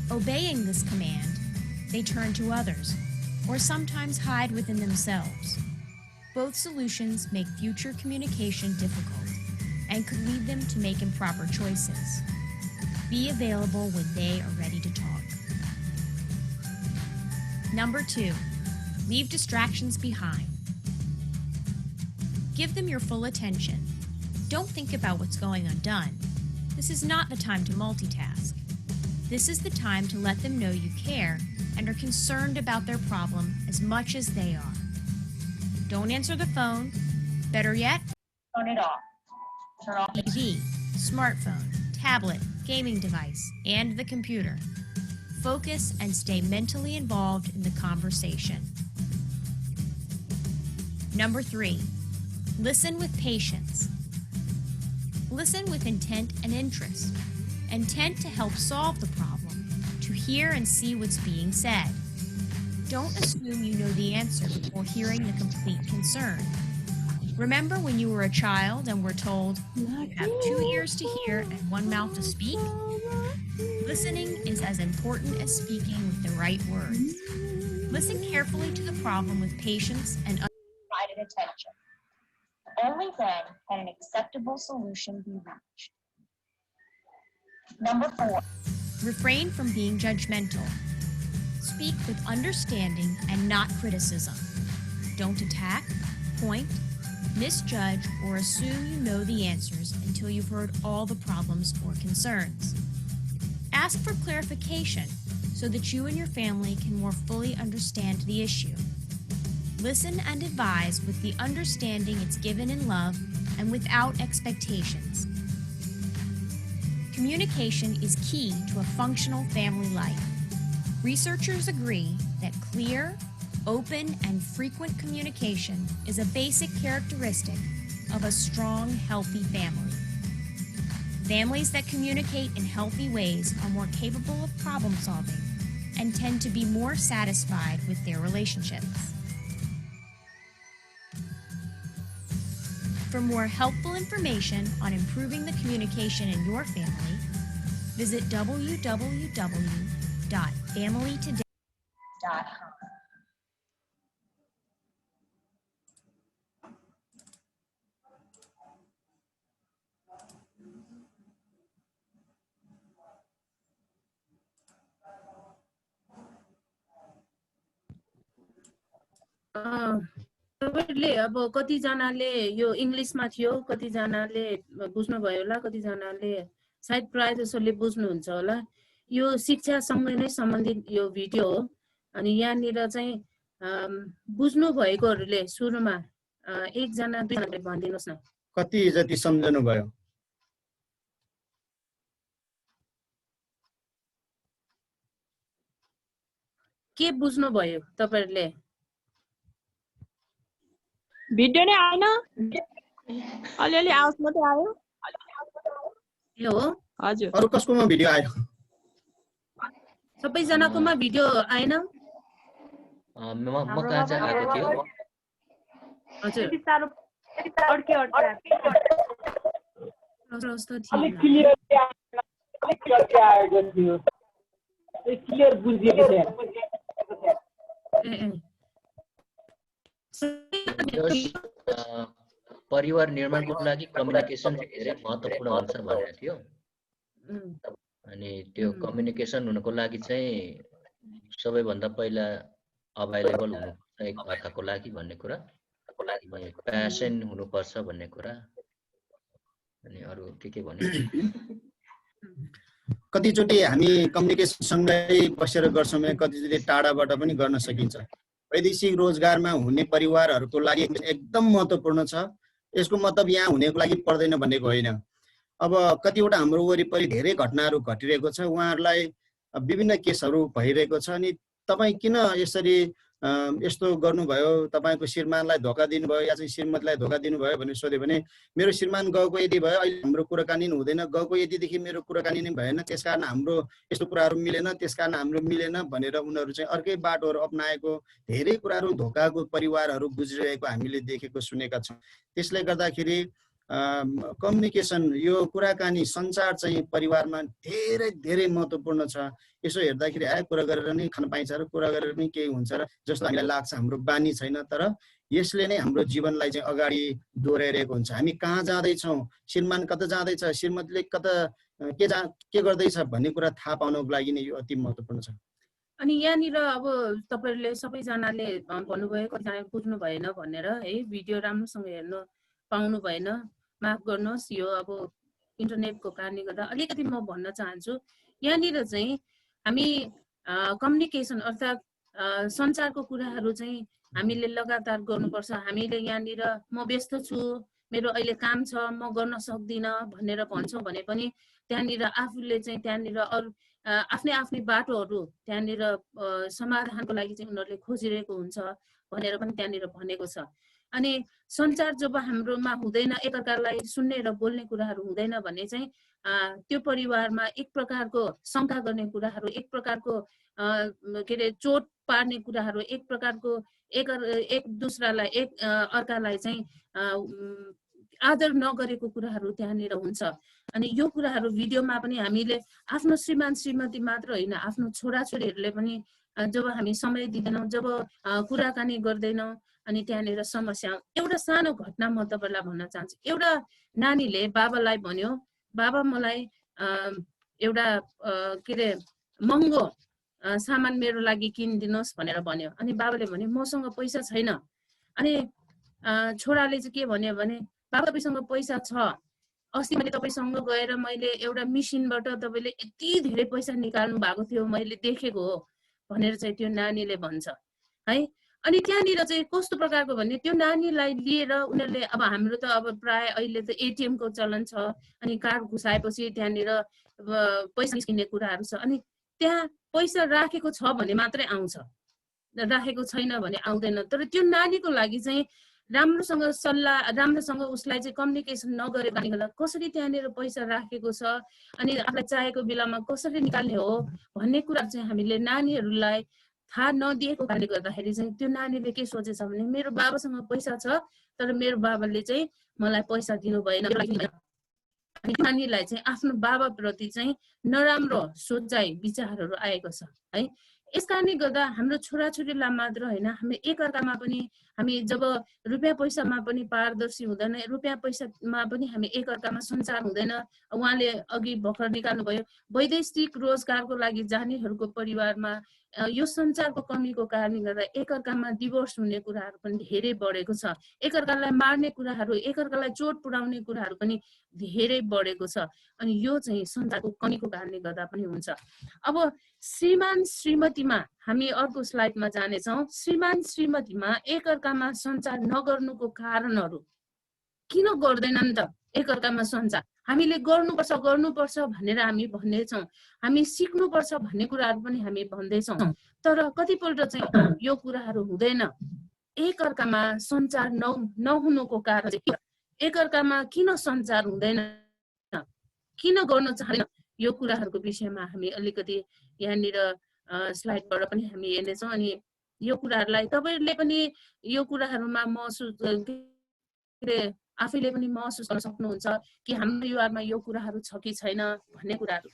Obeying this command, they turn to others, or sometimes hide within themselves. Both solutions make future communication difficult and could lead them to make improper choices. Be available when they are ready to talk. Number 2, Leave distractions behind. Give them your full attention. Don't think about what's going undone. This is not the time to multitask. This is the time to let them know you care and are concerned about their problem as much as they are. Don't answer the phone. Better yet, turn it off. Turn off TV, smartphone, tablet, gaming device, and the computer. Focus and stay mentally involved in the conversation. Number 3, listen with patience. Listen with intent and interest. Intent to help solve the problem, to hear and see what's being said. Don't assume you know the answer before hearing the complete concern. Remember when you were a child and were told, you have 2 ears to hear and 1 mouth to speak? Listening is as important as speaking with the right words. Listen carefully to the problem with patience and undivided attention. Only then can an acceptable solution be reached. Number 4. Refrain from being judgmental. Speak with understanding and not criticism. Don't attack, point, misjudge, or assume you know the answers until you've heard all the problems or concerns. Ask for clarification so that you and your family can more fully understand the issue. Listen and advise with the understanding it's given in love and without expectations. Communication is key to a functional family life. Researchers agree that clear, open, and frequent communication is a basic characteristic of a strong, healthy family. Families that communicate in healthy ways are more capable of problem solving and tend to be more satisfied with their relationships. For more helpful information on improving the communication in your family, visit www.familytoday.com. तपाईहरुले अब कतिजनाले यो इङ्ग्लिसमा थियो, कतिजनाले बुझ्नुभयो होला, कतिजनाले सायद प्राय जसोले बुझ्नुहुन्छ होला। यो शिक्षासँगै नै सम्बन्धित यो भिडियो हो। अनि यहाँनिर चाहिँ बुझ्नु भएकोहरुले सुरुमा एकजना दुईजनाले भनिदिनुस् न। कति जति सम्झनु भयो? के बुझ्नु भयो तपाईहरुले? भिडियो नै आएन, अलिअलि आवाज मात्रै आयो। यो हो? हजुर। अरु कसकोमा भिडियो आयो? सबैजनाकोमा भिडियो आएन? म कहाँ चाहिँ आएको थियो? हजुर। त्यति साह्रो अड्के क्लियर बुझिएको थिएन। परिवार निर्माणको लागि कम्युनिकेसन धेरै महत्त्वपूर्ण हुन्छ भनेको थियो। अनि त्यो कम्युनिकेसन हुनको लागि चाहिँ सबैभन्दा पहिला अभाइलेबल हुनुपर्छ एक अर्काको लागि भन्ने कुरा, प्यासन हुनुपर्छ भन्ने कुरा, अनि अरु के भन्ने। कतिचोटि हामी कम्युनिकेसन सँगै बसेर गर्छौँ, कतिचोटि टाढाबाट पनि गर्न सकिन्छ। वैदेशिक रोजगारमा हुने परिवारहरूको लागि एकदम महत्त्वपूर्ण छ। यसको मतलब यहाँ हुनेको लागि पर्दैन भनेको होइन। अब कतिवटा हाम्रो वरिपरि धेरै घटनाहरू घटिरहेको छ, उहाँहरूलाई विभिन्न केसहरू भइरहेको छ। अनि तपाईँ किन यसरी यस्तो गर्नुभयो, तपाईँको श्रीमानलाई धोका दिनुभयो या चाहिँ श्रीमतीलाई धोका दिनुभयो भनेर सोध्यो भने मेरो श्रीमान गएको यदि भयो, अहिले हाम्रो कुराकानी हुँदैन, गएको यदिदेखि मेरो कुराकानी नै भएन, त्यसकारण हाम्रो यस्तो कुराहरू मिलेन, त्यसकारण हाम्रो मिलेन भनेर उनीहरू चाहिँ अर्कै बाटोहरू अपनाएको धेरै कुराहरू धोकाको परिवारहरू गुज्रिरहेको हामीले देखेको सुनेका छौँ। त्यसले गर्दाखेरि कम्युनिकेसन, यो कुराकानी, सञ्चार चाहिँ परिवारमा धेरै धेरै महत्त्वपूर्ण छ। यसो हेर्दाखेरि कुरा गरेर नै खान पाइन्छ र कुरा गरेर नै केही हुन्छ र जस्तो हामीलाई लाग्छ, हाम्रो बानी छैन। तर यसले नै हाम्रो जीवनलाई चाहिँ अगाडि दोहोऱ्याइरहेको हुन्छ। हामी कहाँ जाँदैछौँ, श्रीमान कता जाँदैछ, श्रीमतीले कता के गर्दैछ भन्ने कुरा थाहा पाउनको लागि नै यो अति महत्त्वपूर्ण छ। अनि यहाँनिर अब तपाईहरुले सबैजनाले भन्नुभयो, कतिजनाले बुझ्नु भएन भनेर है, भिडियो राम्रोसँग हेर्न पाउनु भएन, माफ गर्नुहोस्। यो अब इन्टरनेटको कारणले गर्दा अलिकति म भन्न चाहन्छु। यहाँनिर चाहिँ हामी कम्युनिकेसन अर्थात् सञ्चारको कुराहरू चाहिँ हामीले लगातार गर्नुपर्छ। हामीले यहाँनिर म व्यस्त छु, मेरो अहिले काम छ, म गर्न सक्दिनँ भनेर भन्छौँ भने पनि त्यहाँनिर आफूले चाहिँ त्यहाँनिर अरू आफ्नै आफ्नै बाटोहरू त्यहाँनिर समाधानको लागि चाहिँ उनीहरूले खोजिरहेको हुन्छ भनेर पनि त्यहाँनिर भनेको छ। अनि सञ्चार जब हाम्रोमा हुँदैन, एकअर्कालाई सुन्ने र बोल्ने कुराहरू हुँदैन भने चाहिँ त्यो परिवारमा एक प्रकारको शङ्का गर्ने कुराहरू, एक प्रकारको के अरे चोट पार्ने कुराहरू, एक प्रकारको एक दुसरालाई एक अर्कालाई चाहिँ आदर नगरेको कुराहरू त्यहाँनिर हुन्छ। अनि यो कुराहरू भिडियोमा पनि हामीले आफ्नो श्रीमान श्रीमती मात्र होइन, आफ्नो छोराछोरीहरूले पनि जब हामी समय दिँदैनौँ, जब कुराकानी गर्दैनौँ, अनि त्यहाँनिर समस्या। एउटा सानो घटना म तपाईलाई भन्न चाहन्छु। एउटा नानीले बाबालाई भन्यो, बाबा मलाई एउटा के अरे महँगो सामान मेरो लागि किनिदिनुहोस् भनेर भन्यो। अनि बाबाले भन्यो मसँग पैसा छैन। अनि छोराले चाहिँ के भन्यो भने बाबा तपाईसँग पैसा छ, अस्ति मैले तपाईसँग गएर मैले एउटा मिसिनबाट तपाईँले यति धेरै पैसा निकाल्नु भएको थियो, मैले देखेको हो भनेर चाहिँ त्यो नानीले भन्छ है। अनि त्यहाँनिर चाहिँ कस्तो प्रकारको भन्ने, त्यो नानीलाई लिएर उनीहरूले अब हाम्रो त अब प्राय अहिले त एटिएम को चलन छ, अनि कार्ड घुसाएपछि त्यहाँनिर पैसा निस्किने कुराहरू छ। अनि त्यहाँ पैसा राखेको छ भने मात्रै आउँछ, राखेको छैन भने आउँदैन। तर त्यो नानीको लागि चाहिँ राम्रोसँग सल्लाह, राम्रोसँग उसलाई चाहिँ कम्युनिकेसन नगरेको कारणले गर्दा कसरी त्यहाँनिर पैसा राखेको छ अनि आफूलाई चाहेको बेलामा कसरी निकाल्ने हो भन्ने कुरा चाहिँ हामीले नानीहरूलाई थाहा नदिएको कारणले गर्दाखेरि चाहिँ त्यो नानीले के सोचेछ भने मेरो बाबासँग पैसा छ तर मेरो बाबाले चाहिँ मलाई पैसा दिनु भएन। अनि नानीलाई चाहिँ आफ्नो बाबाप्रति चाहिँ नराम्रो सोचाइ विचारहरू आएको छ है। यस कारणले गर्दा हाम्रो छोराछोरीलाई मात्र होइन, हामी एकअर्कामा पनि हामी जब रुपियाँ पैसामा पनि पारदर्शी हुँदैन, रुपियाँ पैसामा पनि हामी एकअर्कामा सञ्चार हुँदैन। उहाँले अघि भर्खर निकाल्नुभयो वैदेशिक रोजगारको लागि जानेहरूको परिवारमा यो सञ्चारको कमीको कारणले गर्दा एकअर्कामा डिभोर्स हुने कुराहरू पनि धेरै बढेको छ। एकअर्कालाई मार्ने कुराहरू, एकअर्कालाई चोट पुर्याउने कुराहरू पनि धेरै बढेको छ। अनि यो चाहिँ सञ्चारको कमीको कारणले गर्दा पनि हुन्छ। अब श्रीमान श्रीमतीमा हामी अर्को स्लाइडमा जानेछौँ। श्रीमान श्रीमतीमा एकअर्कामा सञ्चार नगर्नुको कारणहरू किन गर्दैनन् त एकअर्कामा सञ्चार? हामीले गर्नुपर्छ भनेर हामी भन्दैछौँ, हामी सिक्नुपर्छ भन्ने कुराहरू पनि हामी भन्दैछौँ, तर कतिपल्ट चाहिँ यो कुराहरू हुँदैन। एकअर्कामा सञ्चार नहुनुको कारण चाहिँ एकअर्कामा किन सञ्चार हुँदैन, किन गर्न चाहदैन, यो कुराहरूको विषयमा हामी अलिकति यहाँनिर स्लाइडबाट पनि हामी हेर्नेछौँ। अनि यो कुराहरूलाई तपाईँहरूले पनि यो कुराहरूमा महसुस आफैले पनि महसुस गर्न सक्नुहुन्छ कि हाम्रो युवामा यो कुराहरू छ कि छैन भन्ने कुराहरू।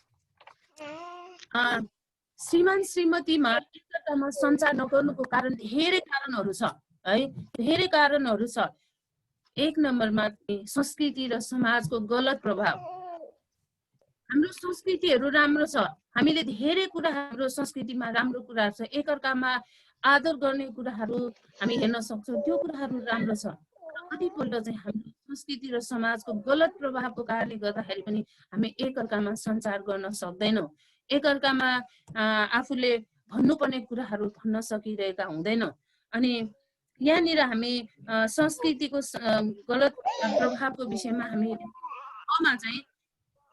श्रीमान श्रीमतीमा एकअर्कामा सञ्चार नगर्नुको कारण धेरै कारणहरू छ है, धेरै कारणहरू छ। एक नम्बरमा संस्कृति र समाजको गलत प्रभाव। हाम्रो संस्कृतिहरू राम्रो छ, हामीले धेरै कुरा हाम्रो संस्कृतिमा राम्रो कुराहरू छ, एकअर्कामा आदर गर्ने कुराहरू हामी हेर्न सक्छौँ, त्यो कुराहरू राम्रो छ। कतिपल्ट चाहिँ हाम्रो संस्कृति र समाजको गलत प्रभावको कारणले गर्दाखेरि पनि हामी एकअर्कामा सञ्चार गर्न सक्दैनौँ, एकअर्कामा आफूले भन्नुपर्ने कुराहरू भन्न सकिरहेका हुँदैनौँ। अनि यहाँनिर हामी संस्कृतिको गलत प्रभावको विषयमा हामी चाहिँ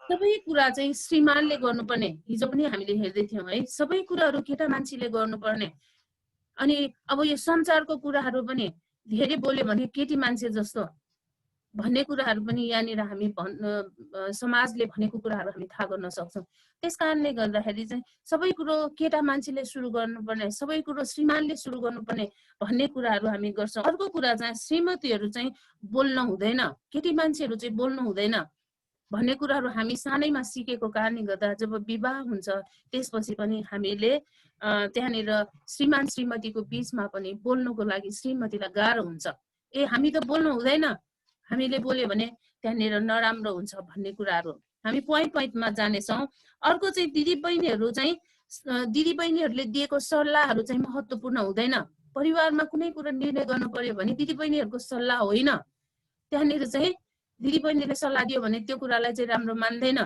सबै कुरा चाहिँ श्रीमानले गर्नुपर्ने, हिजो पनि हामीले हेर्दै थियौँ है, सबै कुराहरू केटा मान्छेले गर्नुपर्ने। अनि अब यो सञ्चारको कुराहरू पनि धेरै बोल्यो भने केटी मान्छे जस्तो भन्ने कुराहरू पनि यहाँनिर हामी समाजले भनेको कुराहरू हामी थाहा गर्न सक्छौँ। त्यस कारणले गर्दाखेरि चाहिँ सबै कुरो केटा मान्छेले सुरु गर्नुपर्ने, सबै कुरो श्रीमानले सुरु गर्नुपर्ने भन्ने कुराहरू हामी गर्छौँ। अर्को कुरा चाहिँ श्रीमतीहरू चाहिँ बोल्न हुँदैन, केटी मान्छेहरू चाहिँ बोल्नु हुँदैन भन्ने कुराहरू हामी सानैमा सिकेको कारणले गर्दा जब विवाह हुन्छ त्यसपछि पनि हामीले त्यहाँनिर श्रीमान श्रीमतीको बिचमा पनि बोल्नुको लागि श्रीमतीलाई गाह्रो हुन्छ। हामी त बोल्नु हुँदैन, हामीले बोल्यो भने त्यहाँनिर नराम्रो हुन्छ भन्ने कुराहरू हामी पोइन्टमा जानेछौँ। अर्को चाहिँ दिदी बहिनीहरू चाहिँ दिदीबहिनीहरूले दिएको सल्लाहहरू चाहिँ महत्त्वपूर्ण हुँदैन। परिवारमा कुनै कुरा निर्णय गर्नु पर्यो भने दिदीबहिनीहरूको सल्लाह होइन, त्यहाँनिर चाहिँ दिदीबहिनीले सल्लाह दियो भने त्यो कुरालाई चाहिँ राम्रो मान्दैन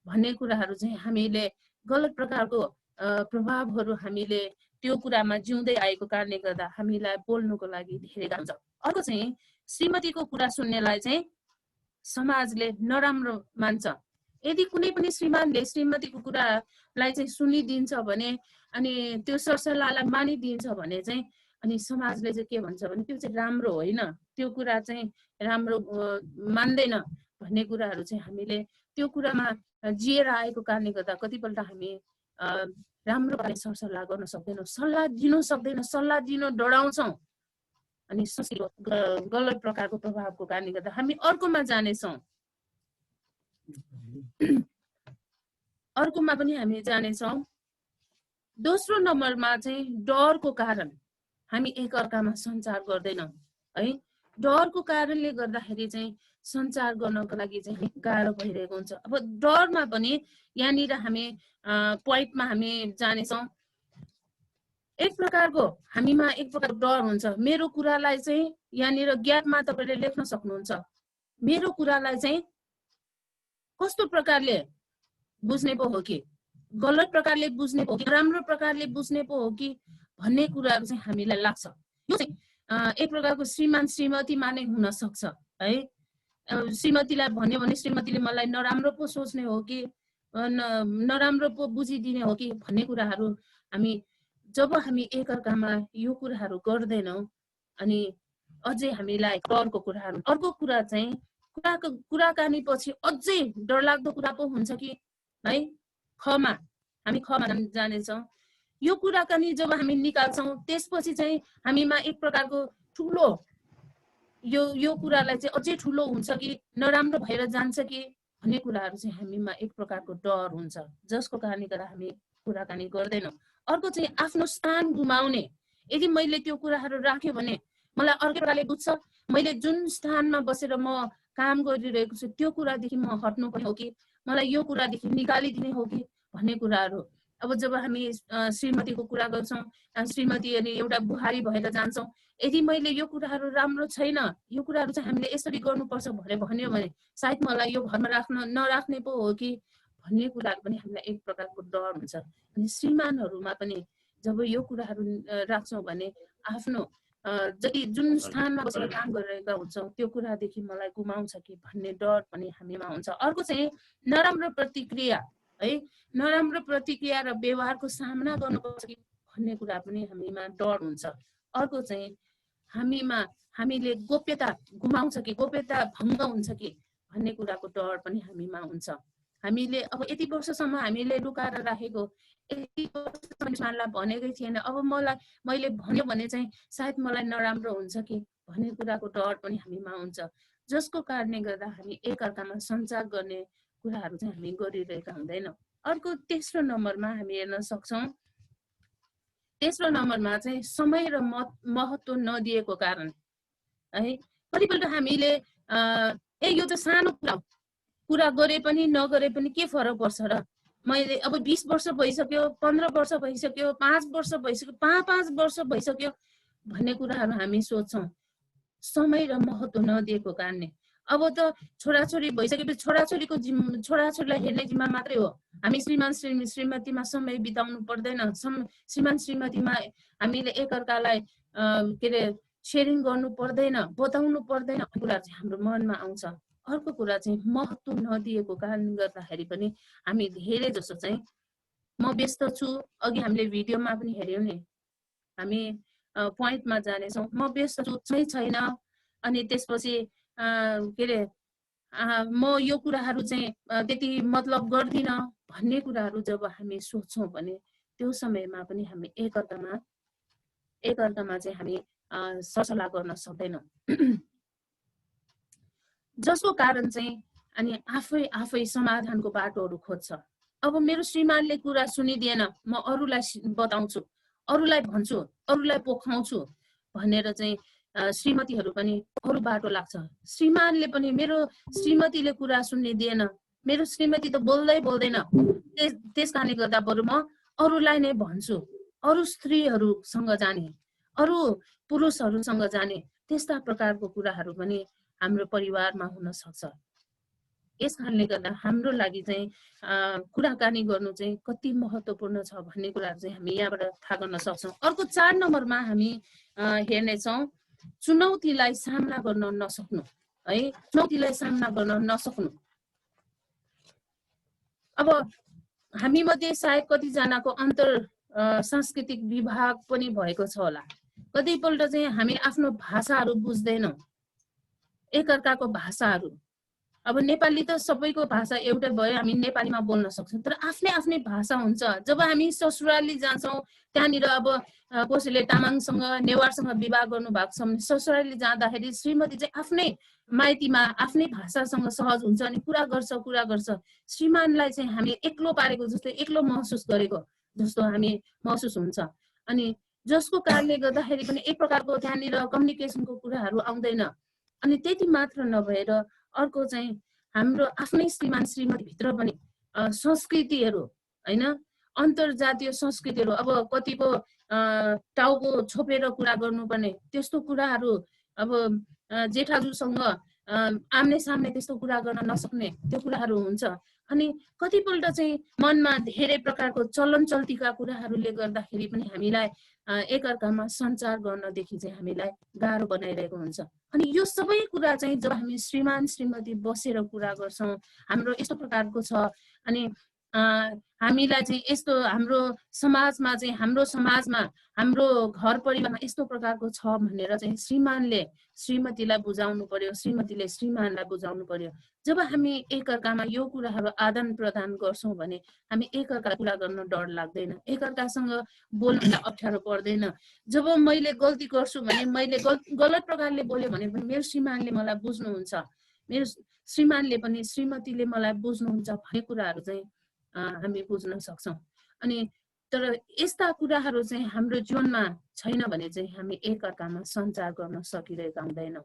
भन्ने कुराहरू चाहिँ हामीले गलत प्रकारको प्रभावहरू हामीले त्यो कुरामा जिउँदै आएको कारणले गर्दा हामीलाई बोल्नुको लागि धेरै गाह्रो हुन्छ। अर्को चाहिँ श्रीमतीको कुरा सुन्नेलाई चाहिँ समाजले नराम्रो मान्छ। यदि कुनै पनि श्रीमानले श्रीमतीको कुरालाई चाहिँ सुनिदिन्छ भने अनि त्यो सरसल्लाहलाई मानिदिन्छ भने चाहिँ अनि समाजले चाहिँ के भन्छ भने त्यो चाहिँ राम्रो होइन, त्यो कुरा चाहिँ राम्रो मान्दैन भन्ने कुराहरू चाहिँ हामीले त्यो कुरामा जिएर आएको कारणले गर्दा कतिपल्ट हामी राम्रो पाराले सरसल्लाह गर्न सक्दैनौँ, सल्लाह दिनु सक्दैनौँ, सल्लाह दिन डराउँछौँ अनि गलत प्रकारको प्रभावको कारणले गर्दा हामी अर्कोमा जानेछौँ, अर्कोमा पनि हामी जानेछौँ। दोस्रो नम्बरमा चाहिँ डरको कारण हामी एकअर्कामा सञ्चार गर्दैनौँ है। डरको कारणले गर्दाखेरि चाहिँ सञ्चार गर्नको लागि चाहिँ गाह्रो भइरहेको हुन्छ। अब डरमा पनि यहाँनिर हामी पोइन्टमा हामी जानेछौँ, एक प्रकारको हामीमा एक प्रकारको डर हुन्छ। मेरो कुरालाई चाहिँ यहाँनिर ग्यापमा तपाईँले लेख्न सक्नुहुन्छ, मेरो कुरालाई चाहिँ कस्तो प्रकारले बुझ्ने पो हो कि, गलत प्रकारले बुझ्ने पो हो कि, राम्रो प्रकारले बुझ्ने पो हो कि भन्ने कुराहरू चाहिँ हामीलाई लाग्छ। यो चाहिँ एक प्रकारको श्रीमान श्रीमतीमा नै हुन सक्छ है। श्रीमतीलाई भन्यो भने श्रीमतीले मलाई नराम्रो पो सोच्ने हो कि नराम्रो पो बुझिदिने हो कि भन्ने कुराहरू हामी जब हामी एकअर्कामा यो कुराहरू गर्दैनौँ अनि अझै हामीलाई डरको कुराहरू। अर्को कुरा चाहिँ कुराकानी पछि अझै डरलाग्दो कुरा पो हुन्छ कि है, खमा हामी खमा जानेछौँ। यो कुराकानी जब हामी निकाल्छौँ त्यसपछि चाहिँ हामीमा एक प्रकारको ठुलो यो कुरालाई चाहिँ अझै ठुलो हुन्छ कि नराम्रो भएर जान्छ कि भन्ने कुराहरू चाहिँ हामीमा एक प्रकारको डर हुन्छ, जसको कारणले गर्दा हामी कुराकानी गर्दैनौँ। अर्को चाहिँ आफ्नो स्थान गुमाउने। यदि मैले त्यो कुराहरू राख्यो भने मलाई अर्कै प्रकारले बुझ्छ, मैले जुन स्थानमा बसेर म काम गरिरहेको छु त्यो कुरादेखि म हट्नु पर्ने हो कि मलाई यो कुरादेखि निकालिदिने हो कि भन्ने कुराहरू। अब जब हामी श्रीमतीको कुरा गर्छौँ, श्रीमती अनि एउटा बुहारी भएर जान्छौँ, यदि मैले यो कुराहरू राम्रो छैन, यो कुराहरू चाहिँ हामीले यसरी गर्नुपर्छ भनेर भन्यो भने सायद मलाई यो घरमा नराख्ने पो हो कि भन्ने कुराहरू पनि हामीलाई एक प्रकारको डर हुन्छ। अनि श्रीमानहरूमा पनि जब यो कुराहरू राख्छौँ भने आफ्नो जति जुन स्थानमा बसेर काम गरिरहेका हुन्छौँ त्यो कुरादेखि मलाई गुमाउँछ कि भन्ने डर पनि हामीमा हुन्छ। अर्को चाहिँ नराम्रो प्रतिक्रिया है, नराम्रो प्रतिक्रिया र व्यवहारको सामना गर्नुपर्छ कि भन्ने कुरा पनि हामीमा डर हुन्छ। अर्को चाहिँ हामीले गोप्यता गुमाउँछ कि गोप्यता भङ्ग हुन्छ कि भन्ने कुराको डर पनि हामीमा हुन्छ। हामीले अब यति वर्षसम्म हामीले लुकाएर राखेको, यति वर्षसम्म भनेकै थिएन, अब मैले भन्यो भने चाहिँ सायद मलाई नराम्रो हुन्छ कि भन्ने कुराको डर पनि हामीमा हुन्छ, जसको कारणले गर्दा हामी एकअर्कामा सञ्चार गर्ने कुराहरू चाहिँ हामी गरिरहेका हुँदैनौँ। अर्को तेस्रो नम्बरमा हामी हेर्न सक्छौँ, तेस्रो नम्बरमा चाहिँ समय र महत्त्व नदिएको कारण है। कतिपल्ट हामीले यो त सानो कुरा गरे पनि नगरे पनि के फरक पर्छ र, मैले अब 20 वर्ष भइसक्यो, 15 वर्ष भइसक्यो, 5 वर्ष भइसक्यो, 5 वर्ष भइसक्यो भन्ने कुराहरू हामी सोच्छौँ समय र महत्त्व नदिएको कारणले। अब त छोराछोरी भइसकेपछि छोराछोरीलाई हेर्ने जिम्मा मात्रै हो, हामी श्रीमान श्रीमतीमा समय बिताउनु पर्दैन, श्रीमान श्रीमतीमा हामीले एकअर्कालाई के अरे सेयरिङ गर्नु पर्दैन, बताउनु पर्दैन कुराहरू चाहिँ हाम्रो मनमा आउँछ। अर्को कुरा चाहिँ महत्त्व नदिएको कारणले गर्दाखेरि पनि हामी धेरै जसो चाहिँ म व्यस्त छु, अघि हामीले भिडियोमा पनि हेऱ्यौँ नि, हामी पोइन्टमा जानेछौँ, म व्यस्त छु छैन, अनि त्यसपछि के अरे म यो कुराहरू चाहिँ त्यति मतलब गर्दिनँ भन्ने कुराहरू जब हामी सोच्छौँ भने त्यो समयमा पनि हामी एकअर्कामा चाहिँ हामी सरसल्लाह गर्न सक्दैनौँ, जसको कारण चाहिँ अनि आफै समाधानको बाटोहरू खोज्छ। अब मेरो श्रीमानले कुरा सुनिदिएन, म अरूलाई बताउँछु, अरूलाई भन्छु, अरूलाई पोखाउँछु भनेर चाहिँ श्रीमतीहरू पनि अरू बाटो लाग्छ। श्रीमानले पनि मेरो श्रीमतीले कुरा सुन्ने दिएन, मेरो श्रीमती त बोल्दैन, त्यस कारणले गर्दा बरु म अरूलाई नै भन्छु, अरू स्त्रीहरूसँग जाने, अरू पुरुषहरूसँग जाने, त्यस्ता प्रकारको कुराहरू पनि हाम्रो परिवारमा हुन सक्छ। यस कारणले गर्दा हाम्रो लागि चाहिँ कुराकानी गर्नु चाहिँ कति महत्त्वपूर्ण छ भन्ने कुराहरू चाहिँ हामी यहाँबाट थाहा गर्न सक्छौँ। अर्को 4 नम्बरमा हामी हेर्नेछौँ चुनौतीलाई सामना गर्न नसक्नु है, चुनौतीलाई सामना गर्न नसक्नु। अब हामी मध्ये सायद कतिजनाको अन्तर सांस्कृतिक विभाग पनि भएको छ होला। कतिपल्ट चाहिँ हामी आफ्नो भाषाहरू बुझ्दैनौँ, एकअर्काको भाषाहरू। अब नेपाली त सबैको भाषा एउटै भयो, हामी नेपालीमा बोल्न सक्छौँ, तर आफ्नै आफ्नै भाषा हुन्छ। जब हामी ससुराली जान्छौँ त्यहाँनिर अब कसैले तामाङसँग नेवारसँग विवाह गर्नु भएको छ भने ससुराली जाँदाखेरि श्रीमती चाहिँ आफ्नै माइतीमा आफ्नै भाषासँग सहज हुन्छ अनि कुरा गर्छ। श्रीमानलाई चाहिँ हामी एक्लो पारेको जस्तो, एक्लो महसुस गरेको जस्तो हामी महसुस हुन्छ। अनि जसको कारणले गर्दाखेरि पनि एक प्रकारको त्यहाँनिर कम्युनिकेसनको कुराहरू आउँदैन। अनि त्यति मात्र नभएर अर्को चाहिँ हाम्रो आफ्नै श्रीमान श्रीमती भित्र पनि संस्कृतिहरू हैन, अन्तर्जातीय संस्कृतिहरू, अब कतिको टाउको छोपेर कुरा गर्नुपर्ने त्यस्तो कुराहरू, अब जेठाजुसँग आम्ने सामने त्यस्तो कुरा गर्न नसक्ने त्यो कुराहरू हुन्छ। अनि कतिपल्ट चाहिँ मनमा धेरै प्रकारको चलन चल्तीका कुराहरूले गर्दाखेरि पनि हामीलाई एकअर्कामा सञ्चार गर्नदेखि चाहिँ हामीलाई गाह्रो बनाइरहेको हुन्छ। अनि यो सबै कुरा चाहिँ जब हामी श्रीमान श्रीमती बसेर कुरा गर्छौँ, हाम्रो यस्तो प्रकारको छ। अनि हामीलाई चाहिँ यस्तो हाम्रो समाजमा हाम्रो घर परिवारमा यस्तो प्रकारको छ भनेर चाहिँ श्रीमानले श्रीमतीलाई बुझाउनु पर्यो, श्रीमतीले श्रीमानलाई बुझाउनु पर्यो। जब हामी एकअर्कामा यो कुराहरू आदान प्रदान गर्छौँ भने हामी एकअर्का कुरा गर्न डर लाग्दैन, एकअर्कासँग बोल्न अप्ठ्यारो पर्दैन। जब मैले गल्ती गर्छु भने, मैले गलत प्रकारले बोल्यो भने पनि मेरो श्रीमानले मलाई बुझ्नुहुन्छ, मेरो श्रीमानले पनि श्रीमतीले मलाई बुझ्नुहुन्छ भन्ने कुराहरू चाहिँ हामी बुझ्न सक्छौँ। अनि तर यस्ता कुराहरू चाहिँ हाम्रो जीवनमा छैन भने चाहिँ हामी एकअर्कामा सञ्चार गर्न सकिरहेका हुँदैनौँ।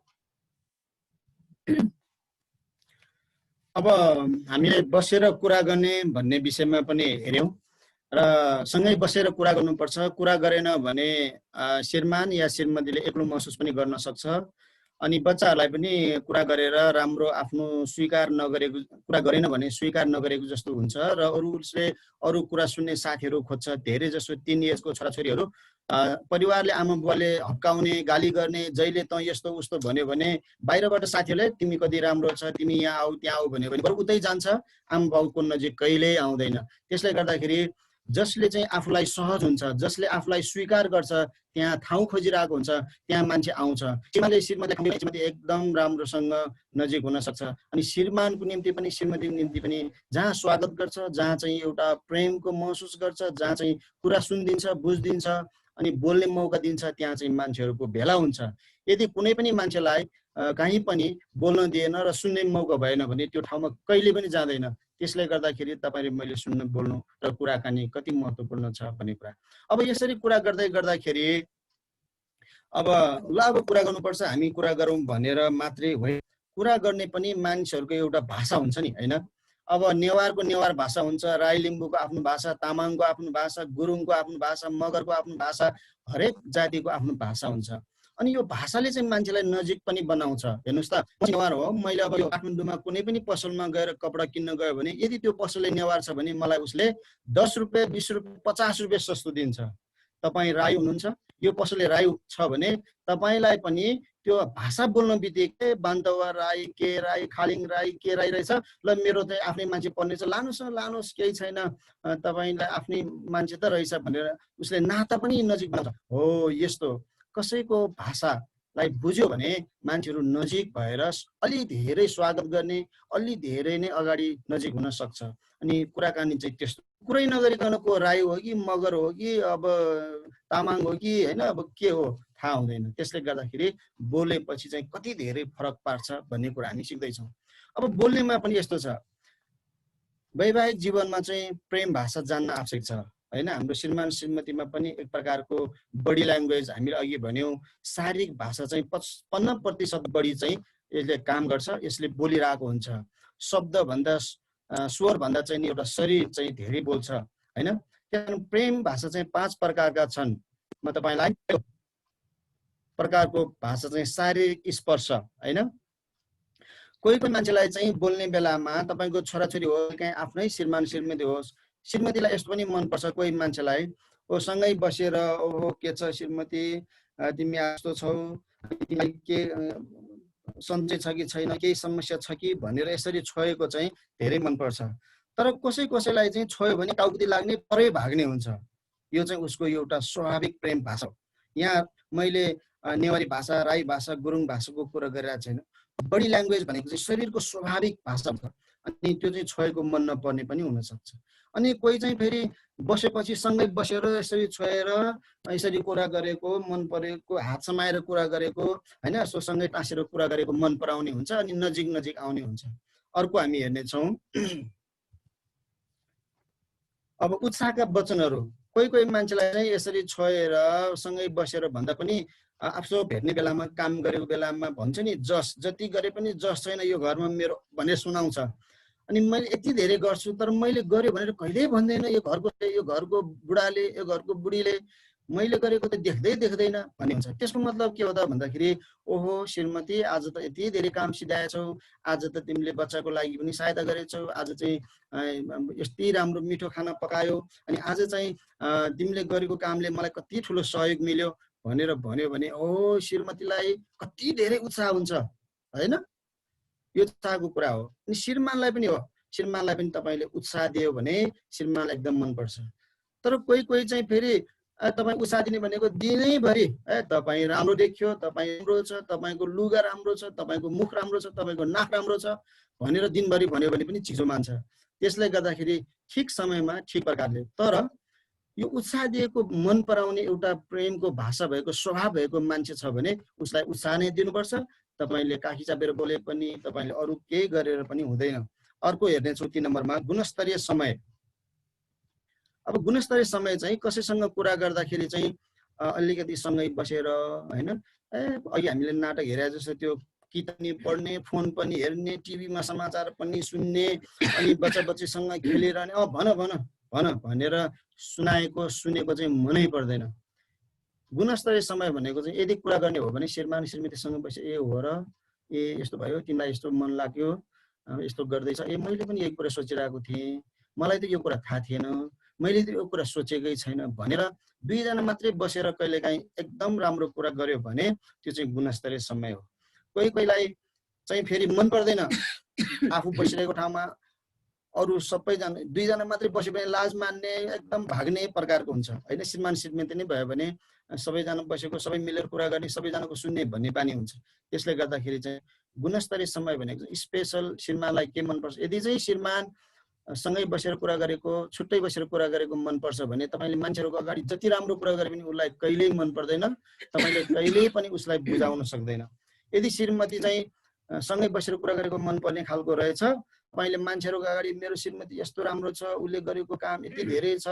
अब हामीले बसेर कुरा गर्ने भन्ने विषयमा पनि हेऱ्यौँ र सँगै बसेर कुरा गर्नुपर्छ। कुरा गरेन भने श्रीमान या श्रीमतीले एक्लो महसुस पनि गर्न सक्छ। अनि बच्चाहरूलाई पनि कुरा गरेर राम्रो आफ्नो स्वीकार नगरेको, कुरा गरेन भने स्वीकार नगरेको जस्तो हुन्छ र अरू कुरा सुन्ने साथीहरू खोज्छ। धेरै जसो टिन एजको छोराछोरीहरू परिवारले आमा बुवाले हप्काउने, गाली गर्ने, जहिले त यस्तो उस्तो भन्यो भने बाहिरबाट साथीहरूले तिमी कति राम्रो छ, तिमी यहाँ आऊ त्यहाँ आऊ भन्यो भने बरु उतै जान्छ, आमा बाउको नजिक कहिल्यै आउँदैन। त्यसले गर्दाखेरि जसले चाहिँ आफूलाई सहज हुन्छ, जसले आफूलाई स्वीकार गर्छ, त्यहाँ ठाउँ खोजिरहेको हुन्छ, त्यहाँ मान्छे आउँछ। श्रीमानले श्रीमती एकदम राम्रोसँग नजिक हुन सक्छ। अनि श्रीमानको निम्ति पनि श्रीमतीको निम्ति पनि जहाँ स्वागत गर्छ, जहाँ चाहिँ एउटा प्रेमको महसुस गर्छ, जहाँ चाहिँ कुरा सुनिदिन्छ, बुझिदिन्छ अनि बोल्ने मौका दिन्छ, त्यहाँ चाहिँ मान्छेहरूको भेला हुन्छ। यदि कुनै पनि मान्छेलाई कहीँ पनि बोल्न दिएन र सुन्ने मौका भएन भने त्यो ठाउँमा कहिले पनि जाँदैन। त्यसले गर्दाखेरि तपाईँले मैले सुन्नु, बोल्नु र कुराकानी कति महत्त्वपूर्ण छ भन्ने कुरा। अब यसरी कुरा गर्दाखेरि अब कुरा गर्नुपर्छ, हामी कुरा गरौँ भनेर मात्रै होइन, कुरा गर्ने पनि मान्छेहरूको एउटा भाषा हुन्छ नि हैन। अब नेवारको नेवार भाषा हुन्छ, राई लिम्बूको आफ्नो भाषा, तामाङको आफ्नो भाषा, गुरुङको आफ्नो भाषा, मगरको आफ्नो भाषा, हरेक जातिको आफ्नो भाषा हुन्छ। अनि यो भाषाले चाहिँ मान्छेलाई नजिक पनि बनाउँछ। हेर्नुहोस् त, नेवार हो, मैले अब यो काठमाडौँमा कुनै पनि पसलमा गएर कपडा किन्न गयो भने यदि त्यो पसलले नेवार छ भने मलाई उसले 10 रुपियाँ, 20 रुपियाँ, 50 रुपियाँ सस्तो दिन्छ। तपाईँ राई हुनुहुन्छ, यो पसलले राई छ भने तपाईँलाई पनि त्यो भाषा बोल्न बित्तिकै बान्तवा राई, के राई, खालिङ राई, के राई रहेछ, ल मेरो चाहिँ आफ्नै मान्छे पर्ने छ, लानुहोस् केही छैन, तपाईँलाई आफ्नै मान्छे त रहेछ भनेर उसले नाता पनि नजिक बनाउँछ। हो, यस्तो कसैको भाषालाई बुझ्यो भने मान्छेहरू नजिक भएर अलि धेरै स्वागत गर्ने, अलि धेरै नै अगाडि नजिक हुन सक्छ। अनि कुराकानी चाहिँ त्यस्तो कुरै नगरिकन को राई हो कि मगर हो कि अब तामाङ हो कि होइन, अब के हो थाहा हुँदैन। त्यसले गर्दाखेरि बोलेपछि चाहिँ कति धेरै फरक पार्छ भन्ने कुरा हामी सिक्दैछौँ। अब बोल्नेमा पनि यस्तो छ, वैवाहिक जीवनमा चाहिँ प्रेम भाषा जान्न आवश्यक छ हैन। हाम्रो श्रीमान श्रीमतीमा पनि एक प्रकारको बडी ल्याङ्ग्वेज, हामीले अघि भन्यौँ शारीरिक भाषा चाहिँ 55% बढी चाहिँ यसले काम गर्छ, यसले बोलिरहेको हुन्छ। शब्द भन्दा स्वर भन्दा चाहिँ एउटा शरीर चाहिँ धेरै बोल्छ हैन। त्यहाँ प्रेम भाषा चाहिँ 5 प्रकारका छन्। म तपाईलाई प्रकारको भाषा चाहिँ शारीरिक स्पर्श हैन। कोही कोही मान्छेलाई चाहिँ बोल्ने बेलामा तपाईको छोराछोरी हो कहीं आफ्नै श्रीमान श्रीमती होस्, श्रीमतीलाई यस्तो पनि मन पर्छ कोही मान्छेलाई, ओ सँगै बसेर ओहो के छ श्रीमती तिमी यस्तो छौ, तिमीलाई के सन्चै छ कि छैन, केही समस्या छ कि भनेर यसरी छोएको चाहिँ धेरै मन पर्छ। तर कसैलाई चाहिँ छोयो भने टाउकुती लाग्ने परै भाग्ने हुन्छ। यो चाहिँ उसको एउटा स्वाभाविक प्रेम भाषा हो। यहाँ मैले नेवारी भाषा, राई भाषा, गुरुङ भाषाको कुरा गरिरहेको छैन। बडी ल्याङ्ग्वेज भनेको चाहिँ शरीरको स्वाभाविक भाषा हुन्छ अनि त्यो चाहिँ छोएको मन नपर्ने पनि हुन सक्छ। अनि कोही चाहिँ फेरि बसेपछि सँगै बसेर यसरी छोएर यसरी कुरा गरेको, मन परेको, हात समाएर कुरा गरेको हैन, यसो सँगै टाँसेर कुरा गरेको मन पराउने हुन्छ अनि नजिक नजिक आउने हुन्छ। अर्को हामी हेर्ने छौं अब उत्साहका वचनहरू। कोही कोही मान्छेलाई चाहिँ यसरी छोएर सँगै बसेर भन्दा पनि आफू भेट्ने बेलामा, काम गरेको बेलामा भन्छ नि जस, जति गरे पनि जस छैन यो घरमा मेरो भनेर सुनाउँछ। अनि मैले यति धेरै गर्छु तर मैले गर्यो भनेर कहिल्यै भन्दैन यो घरको बुढाले, यो घरको बुढीले मैले गरेको त देख्दै देख्दैन भन्ने हुन्छ। त्यसको मतलब के हो त भन्दाखेरि ओहो श्रीमती आज त यति धेरै काम सिधाएछौ, आज त तिमीले बच्चाको लागि पनि सहायता गरेछौ, आज चाहिँ यति राम्रो मिठो खाना पकायो, अनि आज चाहिँ तिमीले गरेको कामले मलाई कति ठुलो सहयोग मिल्यो भनेर भन्यो भने ओ श्रीमतीलाई कति धेरै उत्साह हुन्छ हैन। यो उत्साहको कुरा हो। अनि श्रीमानलाई पनि हो, श्रीमानलाई पनि तपाईले उत्साह दियो भने श्रीमानलाई एकदम मन पर्छ। तर कोही कोही चाहिँ फेरि तपाई उत्साह दिने भनेको दिनैभरि तपाई राम्रो देखियो, तपाई राम्रो छ, तपाईको लुगा राम्रो छ, तपाईको मुख राम्रो छ, तपाईको नाक राम्रो छ भनेर दिनभरि भन्यो भने पनि चिजो मान्छ। त्यसले गर्दाखेरि ठिक समयमा ठिक प्रकारले, तर यो उत्साह दिएको मन पराउने एउटा प्रेमको भाषा भएको, स्वभाव भएको मान्छे छ भने उसलाई उत्साह नै दिनुपर्छ। तपाईले काखी चापेर बोले पनि, तपाईले अरु केही गरेर पनि हुँदैन। अर्को हेर्ने छौं 3 नम्बरमा गुणस्तरीय समय। अब गुणस्तरीय समय चाहिँ कसैसँग कुरा गर्दाखेरि चाहिँ अलिकति सँगै बसेर हैन, अघि हामीले नाटक हेरे जस्तो त्यो किताब पनि पढ्ने, फोन पनि हेर्ने, टिभीमा समाचार पनि सुन्ने, अनि बच्चा-बच्चीसँग खेलेर नि भन भन भन भनेर सुनेको चाहिँ मनै पर्दैन। गुणस्तरीय समय भनेको चाहिँ यदि कुरा गर्ने हो भने श्रीमान श्रीमतीसँग बसे ए हो र, ए यस्तो भयो, तिमीलाई यस्तो मन लाग्यो, यस्तो गर्दैछ, ए मैले पनि यही कुरा सोचिरहेको थिएँ, मलाई त यो कुरा थाहा थिएन, मैले त यो कुरा सोचेकै छैन भनेर दुईजना मात्रै बसेर कहिलेकाहीँ एकदम राम्रो कुरा गर्यो भने त्यो चाहिँ गुणस्तरीय समय हो। कोही कोहीलाई चाहिँ फेरि मन पर्दैन आफू बसिरहेको ठाउँमा अरु सबैजना, दुईजना मात्रै बस्यो भने लाज मान्ने, एकदम भाग्ने प्रकारको हुन्छ हैन। श्रीमान श्रीमती नै भयो भने सबैजना बसेको, सबै मिलेर कुरा गर्ने, सबैजनाको सुन्ने भन्ने बानी हुन्छ। त्यसले गर्दाखेरि चाहिँ गुणस्तरीय समय भनेको स्पेशल श्रीमानलाई के मन पर्छ। यदि चाहिँ श्रीमान सँगै बसेर कुरा गरेको, छुट्टै बसेर कुरा गरेको मन पर्छ भने तपाईले मान्छेहरुको अगाडि जति राम्रो कुरा गरे पनि उसलाई कहिल्यै मन पर्दैन, तपाईले कहिल्यै पनि उसलाई बुझाउन सक्दैन। यदि श्रीमती चाहिँ सँगै बसेर कुरा गरेको मन पर्ने खालको रहेछ, तपाईले मान्छेहरुको अगाडि मेरो श्रीमती यस्तो राम्रो छ, उले गरेको काम यति धेरै छ,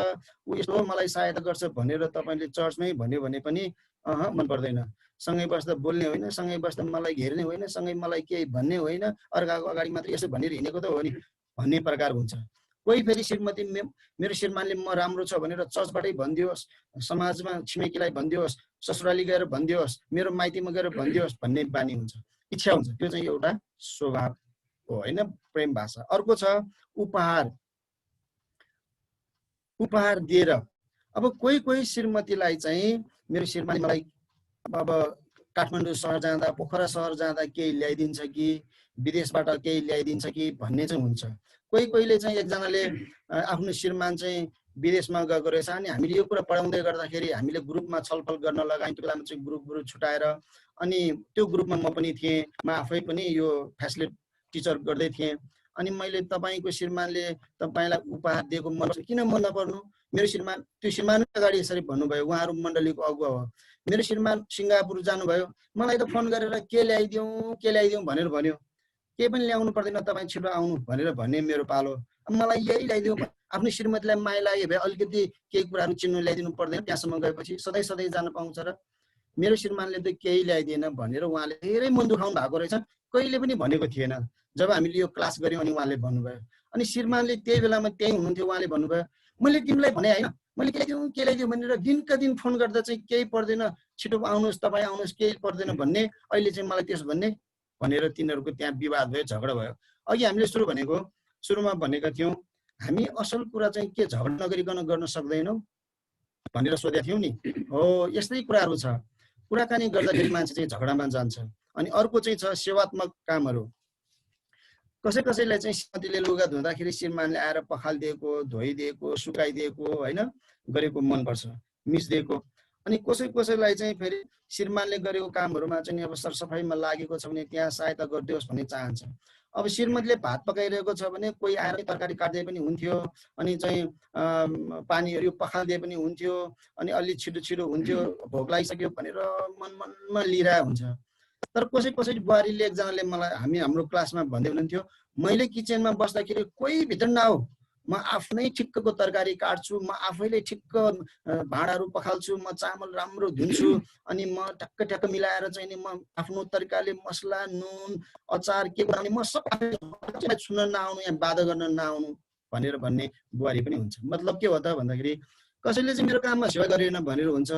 उ यस्तो मलाई सहायता गर्छ भनेर तपाईले चर्चमै भन्यो भने पनि मन पर्दैन। सँगै बस्दा बोल्ने होइन, सँगै बस्दा मलाई घेर्ने होइन, सँगै मलाई केही भन्ने होइन, अर्काको अगाडि मात्र यसो भनेर हिँडेको त हो नि भन्ने प्रकार हुन्छ। कोही फेरि श्रीमती मेरो श्रीमानले म राम्रो छ भनेर चर्चबाटै भनिदियोस्, समाजमा छिमेकीलाई भनिदियोस्, ससुराली गएर भनिदियोस्, मेरो माइतीमा गएर भनिदियोस् भन्ने बानी हुन्छ, इच्छा हुन्छ। त्यो चाहिँ एउटा स्वभाव हो हैन, प्रेम भाषा। अर्को छ उपहार। उपहार दिएर अब कोही कोही श्रीमतीलाई चाहिँ मेरो श्रीमानले मलाई अब काठमाडौँ सहर जाँदा, पोखरा सहर जाँदा केही ल्याइदिन्छ कि विदेशबाट केही ल्याइदिन्छ कि भन्ने चाहिँ हुन्छ। कोही कोहीले चाहिँ एकजनाले आफ्नो श्रीमान चाहिँ विदेशमा गएको रहेछ अनि हामीले यो कुरा पढाउँदै गर्दाखेरि हामीले ग्रुपमा छलफल गर्न लगायौँ। त्यो बेलामा चाहिँ ग्रुप छुटाएर अनि त्यो ग्रुपमा म पनि थिएँ, म आफै पनि यो फ्यासिलिटी टिचर गर्दै थिएँ। अनि मैले तपाईको श्रीमानले तपाईलाई उपहार दिएको मन पर्छ, किन मन नपर्नु? मेरो श्रीमान, त्यो श्रीमान अगाडि यसरी भन्नुभयो, उहाँहरू मण्डलीको अगुवा हो। मेरो श्रीमान सिङ्गापुर जानुभयो, मलाई त फोन गरेर के ल्याइदिउँ भनेर भन्यो। केही पनि ल्याउनु पर्दैन, तपाईँ छिटो आउनु भनेर भन्ने मेरो पालो। मलाई यही ल्याइदिउँ, आफ्नो श्रीमतीलाई माया लाग्यो भए अलिकति केही कुराहरू चिन्नु ल्याइदिनु पर्दैन, त्यहाँसम्म गएपछि सधैँ जान पाउँछ र। मेरो श्रीमानले त केही ल्याइदिएन भनेर उहाँले धेरै मन दुखाउनु भएको रहेछ। कहिले पनि भनेको थिएन। जब हामीले यो क्लास गऱ्यौँ अनि उहाँले भन्नुभयो, अनि श्रीमानले त्यही बेलामा त्यही हुनुहुन्थ्यो, उहाँले भन्नुभयो मैले तिमीलाई भने होइन, मैले के ल्याइदिउँ भनेर दिनका दिन फोन गर्दा चाहिँ केही पर्दैन, छिटो आउनुहोस्, तपाईँ आउनुहोस्, केही पर्दैन भन्ने, अहिले चाहिँ मलाई त्यस भन्ने भनेर तिनीहरूको त्यहाँ विवाद भयो, झगडा भयो। अघि हामीले सुरुमा भनेका थियौँ हामी असल कुरा चाहिँ के झगडा नगरिकन गर्न सक्दैनौँ भनेर सोधेका थियौँ नि। हो, यस्तै कुराहरू छ। कुराकानी गर्दाखेरि मान्छे चाहिँ झगडामा जान्छ। अनि अर्को चाहिँ छ सेवात्मक कामहरू। कसैलाई चाहिँ श्रीमतीले लुगा धुँदाखेरि श्रीमानले आएर पखालिदिएको, धोइदिएको, सुकाइदिएको होइन गरेको मनपर्छ, मिसिदिएको। अनि कसैलाई चाहिँ फेरि श्रीमानले गरेको कामहरूमा चाहिँ अब सरसफाइमा लागेको छ भने त्यहाँ सहायता गरिदियोस् भन्ने चाहन्छ। अब श्रीमतीले भात पकाइरहेको छ भने कोही आएर तरकारी काट्दै पनि हुन्थ्यो, अनि चाहिँ पानीहरू पखालिदिए पनि हुन्थ्यो, अनि अलि छिटो हुन्थ्यो, भोक लागिसक्यो भनेर मनमा लिइरहेको हुन्छ। तर कसै बुहारीले एकजनाले मलाई हाम्रो क्लासमा भन्दै हुनुहुन्थ्यो, मैले किचनमा बस्दाखेरि कोही भित्र नआऊ, म आफ्नै ठिक्कको तरकारी काट्छु, म आफैले ठिक्क भाँडाहरू पखाल्छु, म चामल राम्रो धुन्छु, अनि म ठ्याक्क मिलाएर चाहिँ नि म आफ्नो तरिकाले मसला, नुन, अचार के बनाउने म सबै छुन नआउनु, यहाँ बाधा गर्न नआउनु भनेर भन्ने बुहारी पनि हुन्छ। मतलब के हो त भन्दाखेरि कसैले चाहिँ मेरो काममा सेवा गरेन भनेर हुन्छ,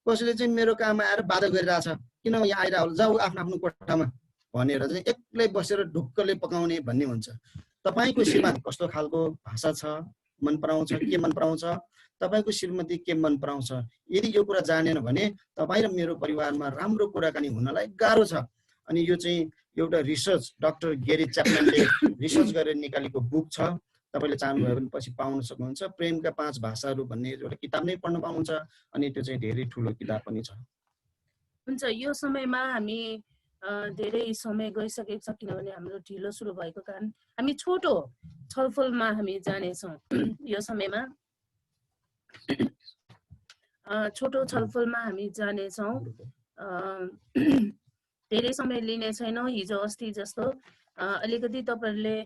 कसैले चाहिँ मेरो काममा आएर बाधा गरिरहेछ, किन यहाँ आइरह जाऊ आफ्नो कोठामा भनेर चाहिँ एक्लै बसेर ढुक्कले पकाउने भन्ने हुन्छ। तपाईको श्रीमान कस्तो खालको भाषा छ, मन पराउँछ, के मन पराउँछ, तपाईको श्रीमती के मन पराउँछ, यदि यो कुरा जानेन भने तपाईँ र मेरो परिवारमा राम्रो कुराकानी हुनलाई गाह्रो छ। अनि यो चाहिँ एउटा रिसर्च डाक्टर गेरी च्यापम्यानले रिसर्च गरेर निकालेको बुक छ, तपाईले चाहनुभयो भने पछि पाउन सक्नुहुन्छ। प्रेमका 5 भाषाहरू भन्ने एउटा किताब नै पढ्न पाउनुहुन्छ, अनि त्यो चाहिँ धेरै ठुलो किताब पनि छ। हुन्छ, यो समयमा हामी धेरै समय गइसकेको छ, किनभने हाम्रो ढिलो सुरु भएको कारण हामी छोटो छलफलमा हामी जानेछौँ। यो समयमा छोटो छलफलमा हामी जानेछौँ, धेरै समय लिने छैनौँ। हिजो अस्ति जस्तो अलिकति तपाईहरुले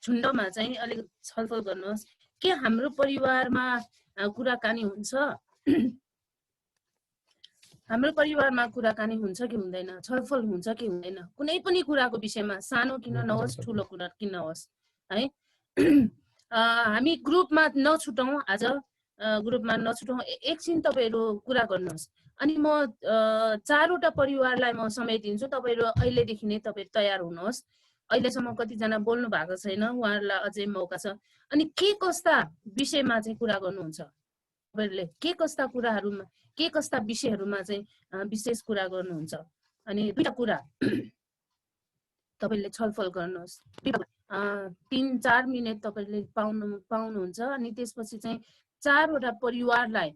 झुन्डमा चाहिँ अलिकति छलफल गर्नुहोस्। के हाम्रो परिवारमा कुराकानी हुन्छ? हाम्रो परिवारमा कुराकानी हुन्छ कि हुँदैन, छलफल हुन्छ कि हुँदैन, कुनै पनि कुराको विषयमा, सानो किन नहोस्, ठुलो कुरा किन नहोस् है। हामी ग्रुपमा नछुटौँ, आज ग्रुपमा नछुटौँ, एकछिन तपाईहरु कुरा गर्नुहोस्। अनि म 4वटा परिवारलाई म समय दिन्छु, तपाईहरु अहिलेदेखि नै तपाईहरु तयार हुनुहोस्। अहिलेसम्म कतिजना बोल्नु भएको छैन, उहाँहरुलाई अझै मौका छ। अनि के कस्ता विषयमा चाहिँ कुरा गर्नुहुन्छ तपाईहरुले, के कस्ता विषयहरुमा चाहिँ विशेष कुरा गर्नुहुन्छ? अनि 2टा कुरा तपाईले छलफल गर्नुहोस्। 3-4 मिनेट तपाईले पाउनुहुन्छ। अनि त्यसपछि चाहिँ 4वटा परिवारलाई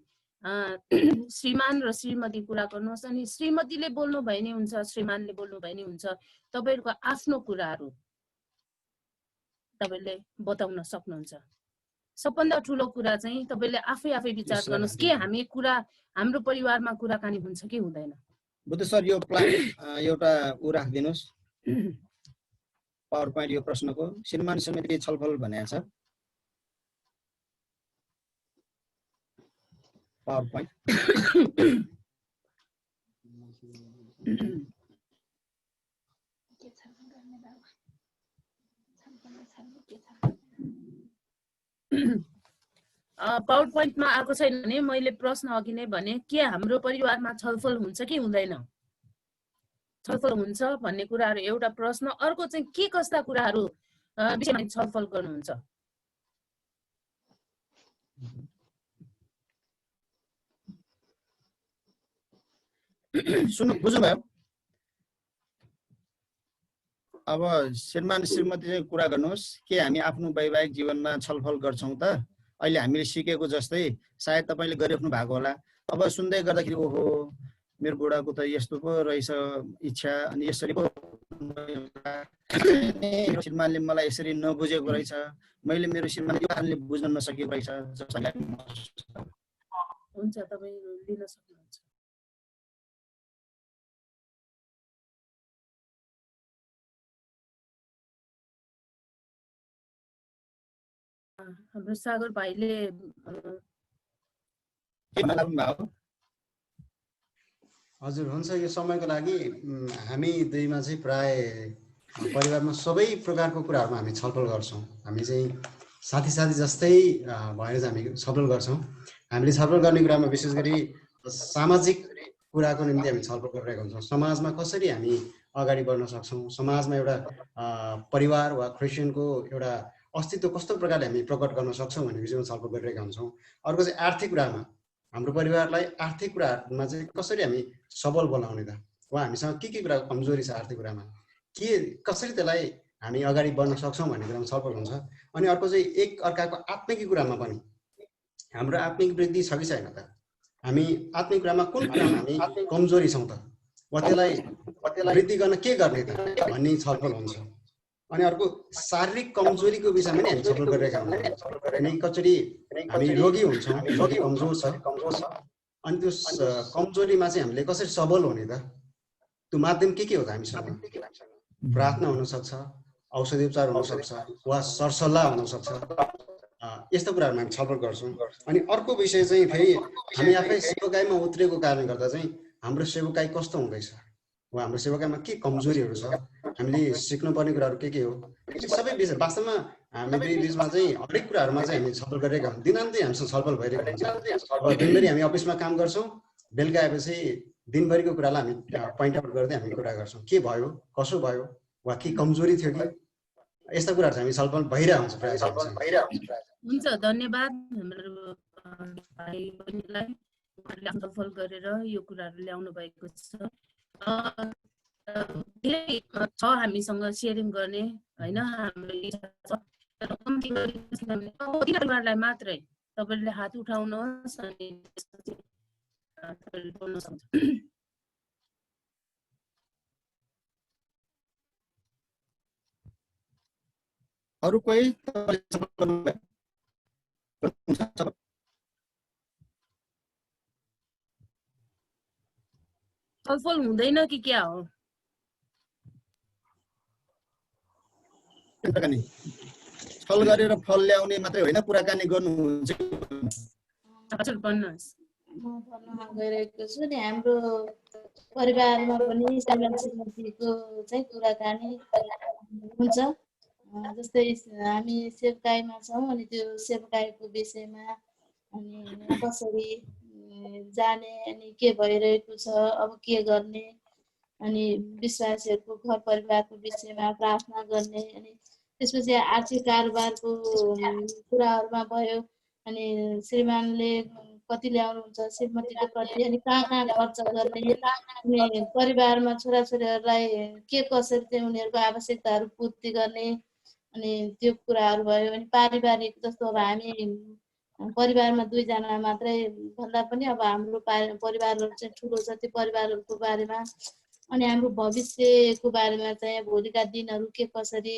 श्रीमान र श्रीमती कुरा गर्नुहोस्। अनि श्रीमतीले बोल्नु भए नि हुन्छ, श्रीमानले बोल्नु भए नि हुन्छ, तपाईहरुको आफ्नो कुराहरु तपाईले बताउन सक्नुहुन्छ। सबभन्दा ठुलो कुरा चाहिँ तपाईले आफै विचार गर्नुहोस्, के हाम्रो परिवारमा कुराकानी हुन्छ कि हुँदैन। बुद्ध सर, यो प्लान एउटा राखिदिनुस्, पावर पोइन्ट यो प्रश्नको श्रीमान श्रीमती छलफल भनेको छ। पावर पोइन्ट पावर पोइन्टमा आएको छैन भने मैले प्रश्न अघि नै भने, के हाम्रो परिवारमा छलफल हुन्छ कि हुँदैन? छलफल हुन्छ भन्ने कुराहरु एउटा प्रश्न। अर्को चाहिँ के कस्ता कुराहरु विषयमा छलफल गर्नुहुन्छ? बुझ्नुभयो? अब श्रीमान श्रीमती चाहिँ कुरा गर्नुहोस्, के हामी आफ्नो वैवाहिक जीवनमा छलफल गर्छौं त? अहिले हामीले सिकेको जस्तै सायद तपाईले गरिराख्नु भएको होला। अब सुन्दै गर्दाखेरि ओहो मेरो बुढाको त यस्तो पो रहेछ इच्छा, अनि यसरी पो श्रीमानले मलाई यसरी नबुझेको रहेछ, मैले मेरो श्रीमानले यो कारणले बुझ्न नसकेको रहेछ जस्तो लाग्छ। हुन्छ, तपाई लिन सक्नुहुन्छ। हाम्रो सागर भाइले हजुर हुन्छ। यो समयको लागि हामी दुईमा चाहिँ प्राय परिवारमा सबै प्रकारको कुराहरुमा हामी छलफल गर्छौं। हामी चाहिँ साथी जस्तै भएर चाहिँ हामी छलफल गर्छौँ। हामीले छलफल गर्ने कुरामा विशेष गरी सामाजिक कुराको निम्ति हामी छलफल गरिरहेका हुन्छौँ। समाजमा कसरी हामी अगाडि बढ्न सक्छौँ, समाजमा एउटा परिवार वा क्रिस्चियनको एउटा अस्तित्व कस्तो प्रकारले हामी प्रकट गर्न सक्छौँ भन्ने विषयमा छलफल गरिरहेका हुन्छौँ। अर्को चाहिँ आर्थिक कुरामा हाम्रो परिवारलाई आर्थिक कुराहरूमा चाहिँ कसरी हामी सबल बनाउने त, वा हामीसँग के कुराको कमजोरी छ आर्थिक कुरामा, कसरी त्यसलाई हामी अगाडि बढ्न सक्छौँ भन्ने कुरामा छलफल हुन्छ। अनि अर्को चाहिँ एक अर्काको आत्मिक कुरामा पनि हाम्रो आत्मिक वृद्धि छ कि छैन त, हामी आत्मिक कुरामा कुन कुरामा हामी कमजोरी छौँ त, वा त्यसलाई वृद्धि गर्न के गर्ने त भन्ने छलफल हुन्छ। अनि अर्को शारीरिक कमजोरीको विषयमा पनि हामी छलफल गरिरहेका हुन्छौँ। अनि कचोरी हामी रोगी हुन्छौँ, रोगी कमजोर छ, अनि त्यो कमजोरीमा चाहिँ हामीले कसरी सबल हुने त, त्यो माध्यम के हो त हामीसँग? प्रार्थना हुनसक्छ, औषधि उपचार हुनसक्छ, वा सरसल्लाह हुनसक्छ। यस्तो कुराहरूमा हामी छलफल गर्छौँ। अनि अर्को विषय चाहिँ फेरि हामी आफै सेवकाईमा उत्रेको कारणले गर्दा चाहिँ हाम्रो सेवकाई कस्तो हुँदैछ, वा हाम्रो सेवकाईमा के कमजोरीहरू छ, हामीले सिक्नुपर्ने कुराहरू के हो, सबै विषय वास्तवमा हामी बिचमा चाहिँ हरेक कुराहरूमा चाहिँ हामी छलफल गरिरहेका हुन्छौँ। दिनान्ती हामीसँग छलफल भइरहेको हुन्छ। दिनभरि हामी अफिसमा काम गर्छौँ, बेलुका आएपछि दिनभरिको कुरालाई हामी पोइन्ट आउट गर्दै हामी कुरा गर्छौँ, के भयो, कसो भयो, वा के कमजोरी थियो कि, यस्ता कुराहरू चाहिँ हामी छलफल भइरहेको हुन्छ प्रायः। हुन्छ, धन्यवाद हाम्रो भाइ बहिनीलाई, उहाँहरूले छलफल गरेर यो कुराहरू ल्याउनु भएको छ। धेरै छ हामीसँग सेयरिङ गर्ने होइन, हाम्रो इच्छा छ, तर कम्ती परिवारलाई मात्रै तपाईँले हात उठाउनुहोस् अनि बोल्न सक्छ। अरू कोही छलफल हुँदैन कि क्या हो? छल गरेर फल ल्याउने मात्रै होइन, कुराकानी गर्नुहुन्छ। म भन्न गइरहेको छु नि, हाम्रो परिवारमा पनि श्रीमतीको चाहिँ कुराकानी हुन्छ। जस्तै हामी सेवकाईमा छौँ, अनि त्यो सेवकाईको विषयमा अनि कसरी जाने, अनि के भइरहेको छ, अब के गर्ने, अनि विश्वासीहरूको घर परिवारको विषयमा प्रार्थना गर्ने, अनि त्यसपछि आर्थिक कारोबारको कुराहरूमा भयो, अनि श्रीमानले कति ल्याउनुहुन्छ, श्रीमतीले कति, अनि कहाँ खर्च गर्ने, अनि परिवारमा छोराछोरीहरूलाई के कसरी चाहिँ उनीहरूको आवश्यकताहरू पूर्ति गर्ने, अनि त्यो कुराहरू भयो। अनि पारिवारिक जस्तो अब हामी परिवारमा 2 जना मात्रै भन्दा पनि अब हाम्रो परिवारहरू चाहिँ ठुलो छ, त्यो परिवारहरूको बारेमा, अनि हाम्रो भविष्यको बारेमा चाहिँ भोलिका दिनहरू के कसरी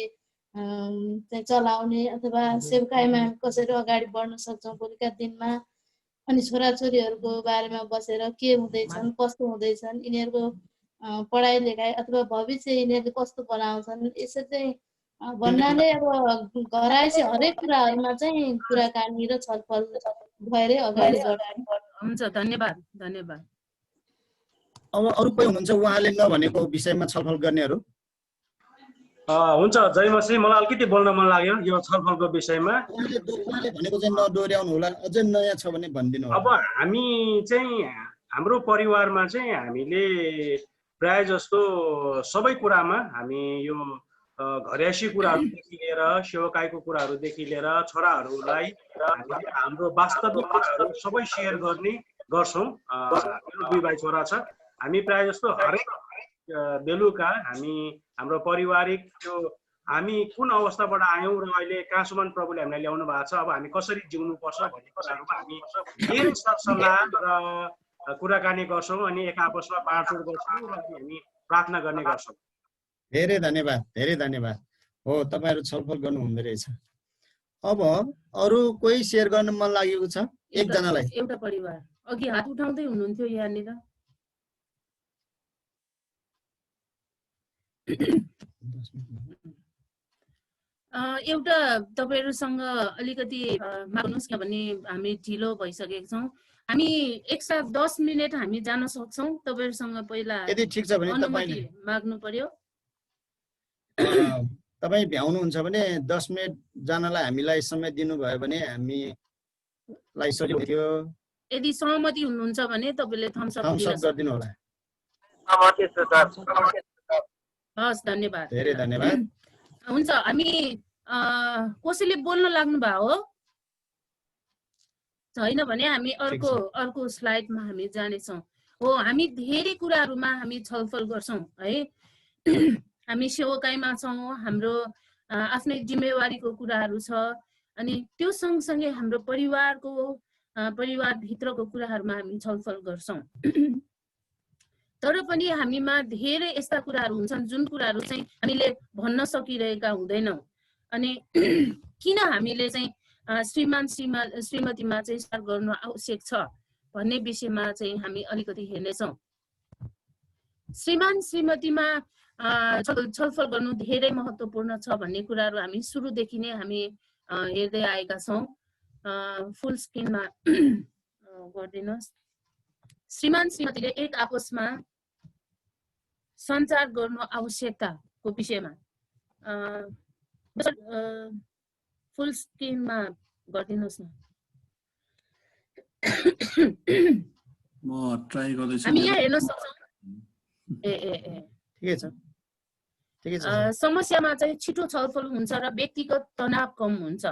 चाहिँ चलाउने, अथवा सेवकाईमा कसरी अगाडि बढ्न सक्छौँ भोलिका दिनमा, अनि छोराछोरीहरूको बारेमा बसेर के हुँदैछन्, कस्तो हुँदैछन्, यिनीहरूको पढाइ लेखाइ अथवा भविष्य यिनीहरूले कस्तो बनाउँछन्, यसरी चाहिँ भन्नाले अब घरायसी हरेक कुराहरूमा चाहिँ कुराकानी र छलफल भएरै अगाडि बढ्छ। हुन्छ, धन्यवाद धन्यवाद। अब अरू कोही हुनुहुन्छ उहाँले नभनेको विषयमा छलफल गर्नेहरू? हुन्छ, जय मसी। मलाई अलिकति बोल्न मन लाग्यो यो छलफलको विषयमा। उहाँले भनेको चाहिँ नदोहोर्याउनु होला, अझै नयाँ छ भने भनिदिनु। अब हामी चाहिँ हाम्रो परिवारमा चाहिँ हामीले प्राय जस्तो सबै कुरामा हामी यो घरेसी कुराहरूदेखि लिएर सेवकाईको कुराहरूदेखि लिएर छोराहरूलाई हाम्रो वास्तविक कुराहरू सबै सेयर गर्ने गर्छौँ। मेरो 2 भाइ छोरा छ। हामी प्राय जस्तो हरेक बेलुका हामी हाम्रो पारिवारिक त्यो हामी कुन अवस्थाबाट आयौँ र अहिले कहाँसम्म प्रभुले हामीलाई ल्याउनु भएको छ, अब हामी कसरी जिउनु पर्छ भन्ने कुराहरूमा हामी धेरै सरसल्लाह र कुराकानी गर्छौँ, अनि एक आपसमा बाँडचुँड गर्छौँ र हामी प्रार्थना गर्ने गर्छौँ। धेरै धन्यवाद, धेरै धन्यवाद। हो, तपाईँहरू छलफल गर्नु हुँदो रहेछ। अब अरू कोही सेयर गर्न मन लागेको छ? एकजनालाई। एउटा परिवार अघि हात उठाउँदै हुनुहुन्थ्यो यहाँनिर। एउटा तपाईहरुसँग अलिकति माग्नुस्, किनभने हामी ढिलो भइसकेको छौँ। हामी एकसाथ 10 मिनेट हामी जान सक्छौँ। तपाईहरुसँग पहिला यदि ठीक छ भने अनुमति माग्नु पर्यो। तपाईँ भ्याउनुहुन्छ भने 10 मिनट जानलाई हामीलाई समय दिनुभयो भने हामीलाई सजिलो थियो। यदि सहमति हुनुहुन्छ भने तपाईँले थम्स अप गरिदिनु होला। हस्, धन्यवाद। धेरै धन्यवाद। हुन्छ, हामी कसैले बोल्न लाग्नु भयो हो? छैन भने हामी अर्को स्लाइडमा हामी जानेछौँ। हो, हामी धेरै कुराहरूमा हामी छलफल गर्छौँ है। हामी सेवकाईमा छौँ, हाम्रो आफ्नै जिम्मेवारीको कुराहरू छ, अनि त्यो सँगसँगै हाम्रो परिवारभित्रको कुराहरूमा हामी छलफल गर्छौँ। तर पनि हामीमा धेरै यस्ता कुराहरू हुन्छन् जुन कुराहरू चाहिँ हामीले भन्न सकिरहेका हुँदैनौँ। अनि किन हामीले चाहिँ श्रीमान श्रीमतीमा चाहिँ सुधार गर्नु आवश्यक छ भन्ने विषयमा चाहिँ हामी अलिकति हेर्नेछौँ। श्रीमान श्रीमतीमा छलफल गर्नु धेरै महत्त्वपूर्ण छ भन्ने कुराहरू हामी सुरुदेखि नै हामी हेर्दै आएका छौँ। फुल स्क्रिनमा गरिदिनुहोस्। श्रीमान श्रीमतीले एक आपसमा सञ्चार गर्नु आवश्यकताको विषयमा फुल स्क्रिनमा गरिदिनुहोस् न। म ट्राई गर्दैछु। हामी यहाँ हेर्न सक्छौँ। ठिकै छ। समस्यामा चाहिँ छिटो छलफल हुन्छ र व्यक्तिगत तनाव कम हुन्छ।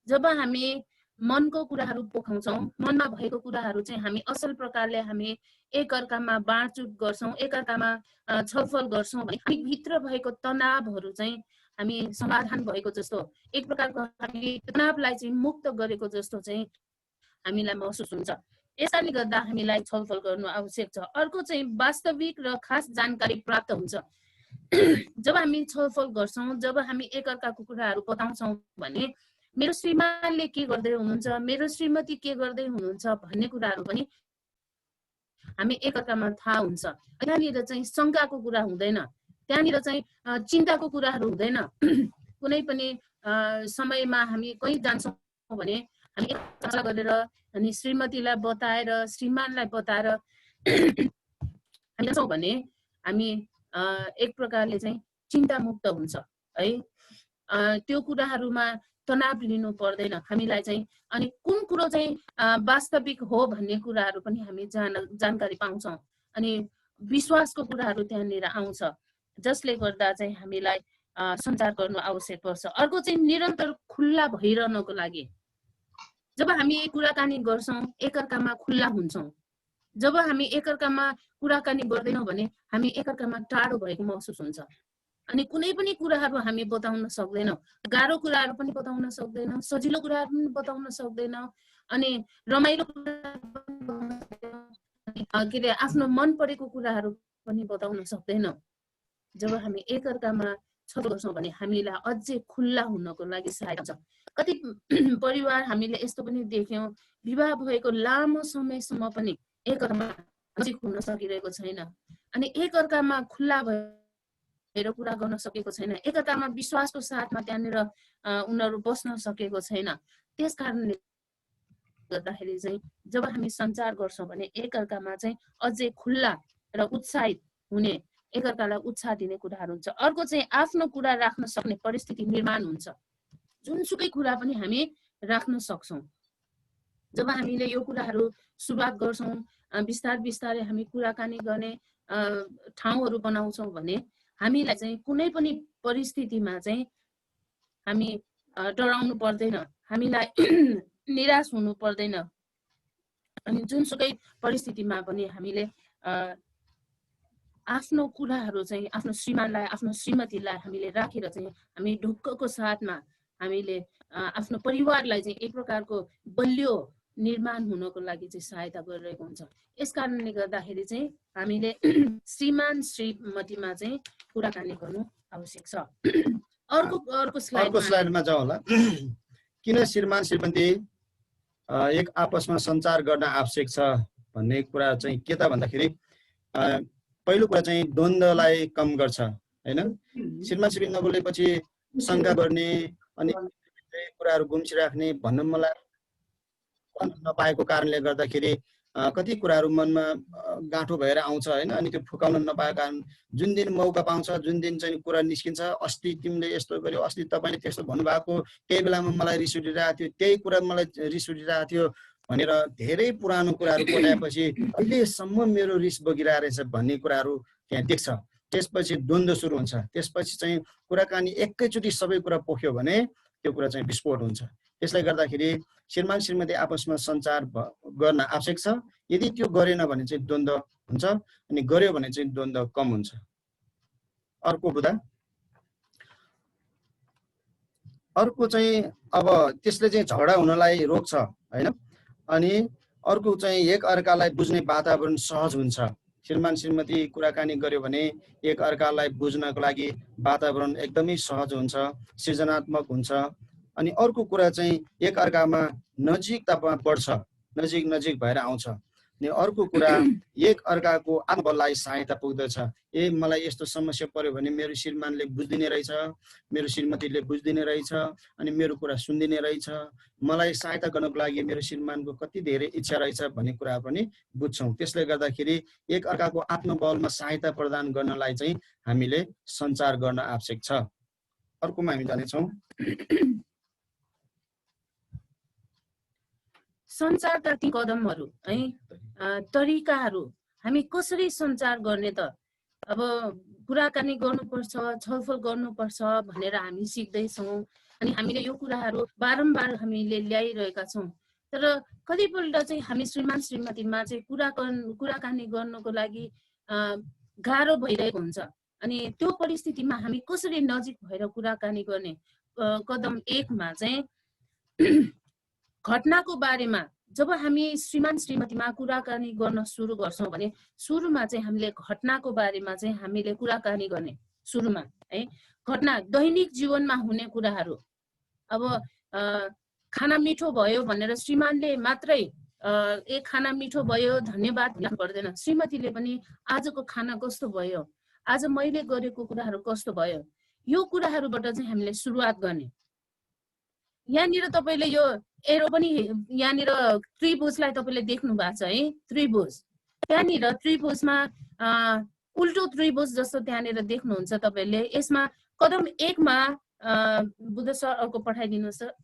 जब हामी मनको कुराहरू पोखाउँछौँ, मनमा भएको कुराहरू चाहिँ हामी असल प्रकारले हामी एकअर्कामा बाँडचुट गर्छौँ, एकअर्कामा छलफल गर्छौँ भने हामी भित्र भएको तनावहरू चाहिँ हामी समाधान भएको जस्तो, एक प्रकारको हामी तनावलाई चाहिँ मुक्त गरेको जस्तो चाहिँ हामीलाई महसुस हुन्छ। यसैले गर्दा हामीलाई छलफल गर्नु आवश्यक छ। अर्को चाहिँ वास्तविक र खास जानकारी प्राप्त हुन्छ। जब हामी छलफल गर्छौँ, जब हामी एकअर्काको कुराहरू बताउँछौँ भने मेरो श्रीमानले के गर्दै हुनुहुन्छ, मेरो श्रीमती के गर्दै हुनुहुन्छ भन्ने कुराहरू पनि हामी एकअर्कामा थाहा हुन्छ। त्यहाँनिर चाहिँ शङ्काको कुरा हुँदैन, त्यहाँनिर चाहिँ चिन्ताको कुराहरू हुँदैन। कुनै पनि समयमा हामी कहीँ जान्छौँ भने हामी चर्चा गरेर अनि श्रीमतीलाई बताएर श्रीमानलाई बताएर हामी जान्छौँ भने हामी एक प्रकारले चाहिँ चिन्तामुक्त हुन्छ है। त्यो कुराहरूमा तनाव लिनु पर्दैन हामीलाई चाहिँ। अनि कुन कुरो चाहिँ वास्तविक हो भन्ने कुराहरू पनि हामी जानकारी पाउँछौँ। अनि विश्वासको कुराहरू त्यहाँनिर आउँछ, जसले गर्दा चाहिँ हामीलाई सञ्चार गर्नु आवश्यक पर्छ। अर्को चाहिँ निरन्तर खुल्ला भइरहनको लागि। जब हामी कुराकानी गर्छौँ, एकअर्कामा खुल्ला हुन्छौँ। जब हामी एकअर्कामा कुराकानी गर्दैनौँ भने हामी एकअर्कामा टाढो भएको महसुस हुन्छ। अनि कुनै पनि कुराहरू हामी बताउन सक्दैनौँ, गाह्रो कुराहरू पनि बताउन सक्दैनौँ, सजिलो कुराहरू पनि बताउन सक्दैनौँ, अनि रमाइलो के अरे आफ्नो मन परेको कुराहरू पनि बताउन सक्दैनौँ। जब हामी एकअर्कामा छलफल गर्छौँ भने हामीलाई अझै खुल्ला हुनको लागि सहायता हुन्छ। कति परिवार हामीले यस्तो पनि देख्यौँ, विवाह भएको लामो समयसम्म पनि एकअर्कामा नजिक हुन सकिरहेको छैन, अनि एकअर्कामा खुल्ला भएर कुरा गर्न सकेको छैन, एकअर्कामा विश्वासको साथमा त्यहाँनिर उनीहरू बस्न सकेको छैन। त्यस कारणले गर्दाखेरि चाहिँ जब हामी सञ्चार गर्छौँ भने एकअर्कामा चाहिँ अझै खुल्ला र उत्साहित हुने, एकअर्कालाई उत्साह दिने कुराहरू हुन्छ। अर्को चाहिँ आफ्नो कुरा राख्न सक्ने परिस्थिति निर्माण हुन्छ। जुनसुकै कुरा पनि हामी राख्न सक्छौँ। जब हामीले यो कुराहरू सुरुवात गर्छौँ, बिस्तारै बिस्तारै हामी कुराकानी गर्ने ठाउँहरू बनाउँछौँ भने हामीलाई चाहिँ कुनै पनि परिस्थितिमा चाहिँ हामी डराउनु पर्दैन, हामीलाई निराश हुनु पर्दैन। अनि जुनसुकै परिस्थितिमा पनि हामीले आफ्नो कुराहरू चाहिँ आफ्नो श्रीमानलाई, आफ्नो श्रीमतीलाई हामीले राखेर चाहिँ हामी ढुक्कको साथमा हामीले आफ्नो परिवारलाई चाहिँ एक प्रकारको बलियो निर्माण हुनको लागि चाहिँ सहायता गरिरहेको हुन्छ। यस कारणले गर्दाखेरि चाहिँ हामीले श्रीमान श्रीमतीमा चाहिँ कुराकानी गर्नु आवश्यक छ। अर्को स्लाइडमा जाउँ होला। किन श्रीमान श्रीमती एक आपसमा सञ्चार गर्न आवश्यक छ भन्ने कुरा चाहिँ के त भन्दाखेरि पहिलो कुरा चाहिँ द्वन्द्वलाई कम गर्छ हैन। श्रीमान श्रीमती नबोलेपछि शङ्का गर्ने अनि कुराहरू गुम्सिराख्ने भन्न मलाई नपाएको कारणले गर्दाखेरि कति कुराहरू मनमा गाँठो भएर आउँछ होइन, अनि त्यो फुकाउन नपाएको कारण जुन दिन मौका पाउँछ, जुन दिन चाहिँ कुरा निस्किन्छ, अस्ति तिमीले यस्तो गर्यो, अस्ति तपाईँले त्यस्तो भन्नुभएको, त्यही बेलामा मलाई रिस उठिरहेको थियो, त्यही कुरा मलाई रिस उठिरहेको थियो भनेर धेरै पुरानो कुराहरू कोट्याएपछि अहिलेसम्म मेरो रिस बगिरहेको रहेछ भन्ने कुराहरू त्यहाँ देख्छ। त्यसपछि द्वन्द्व सुरु हुन्छ। त्यसपछि चाहिँ कुराकानी एकैचोटि सबै कुरा पोख्यो भने त्यो कुरा चाहिँ विस्फोट हुन्छ। त्यसले गर्दाखेरि श्रीमान श्रीमती आपसमा सञ्चार गर्न आवश्यक छ। यदि त्यो गरेन भने चाहिँ द्वन्द्व हुन्छ, अनि गर्यो भने चाहिँ द्वन्द्व कम हुन्छ। अर्को बुदा अर्को चाहिँ अब त्यसले चाहिँ झगडा हुनलाई रोक्छ होइन, अनि अर्को चाहिँ एक अर्कालाई बुझ्ने वातावरण सहज हुन्छ। श्रीमान श्रीमती कुराकानी गर्यो भने एक अर्कालाई बुझ्नको लागि वातावरण एकदमै सहज हुन्छ, सृजनात्मक हुन्छ। अनि अर्को कुरा चाहिँ एक अर्कामा नजिकता बढ्छ, नजिक भएर आउँछ। अनि अर्को कुरा एक अर्काको आत्मबललाई सहायता पुग्दछ। मलाई यस्तो समस्या पर्यो भने मेरो श्रीमानले बुझ्दिने रहेछ, मेरो श्रीमतीले बुझ्दिने रहेछ, अनि मेरो कुरा सुनिदिने रहेछ, मलाई सहायता गर्नको लागि मेरो श्रीमानको कति धेरै इच्छा रहेछ भन्ने कुरा पनि बुझ्छौँ। त्यसले गर्दाखेरि एक अर्काको आत्मबलमा सहायता प्रदान गर्नलाई चाहिँ हामीले सञ्चार गर्न आवश्यक छ। अर्कोमा हामी जानेछौँ सञ्चारका ती कदमहरू है, तरिकाहरू हामी कसरी सञ्चार गर्ने त? अब कुराकानी गर्नुपर्छ, छलफल गर्नुपर्छ भनेर हामी सिक्दैछौँ, अनि हामीले यो कुराहरू बारम्बार हामीले ल्याइरहेका छौँ। तर कतिपल्ट चाहिँ हामी श्रीमान श्रीमतीमा चाहिँ कुराकानी गर्नको लागि गाह्रो भइरहेको हुन्छ। अनि त्यो परिस्थितिमा हामी कसरी नजिक भएर कुराकानी गर्ने? कदम 1 मा चाहिँ घटनाको बारेमा जब हामी श्रीमान श्रीमतीमा कुराकानी गर्न सुरु गर्छौँ भने सुरुमा चाहिँ हामीले घटनाको बारेमा चाहिँ हामीले कुराकानी गर्ने। सुरुमा है घटना दैनिक जीवनमा हुने कुराहरू। अब खाना मिठो भयो भनेर श्रीमानले मात्रै खाना मिठो भयो धन्यवाद भन्नु पर्दैन, श्रीमतीले पनि आजको खाना कस्तो भयो, आज मैले गरेको कुराहरू कस्तो भयो, यो कुराहरूबाट चाहिँ हामीले सुरुवात गर्ने। यहाँनिर तपाईँले यो एरो पनि यहाँनिर त्रिभुजलाई तपाईँले देख्नु भएको छ है, त्रिभुज। त्यहाँनिर त्रिभुजमा उल्टो त्रिभुज जस्तो त्यहाँनिर देख्नुहुन्छ तपाईँले। यसमा कदम 1 मा बुद्ध सर अर्को पठाइदिनुहोस् त।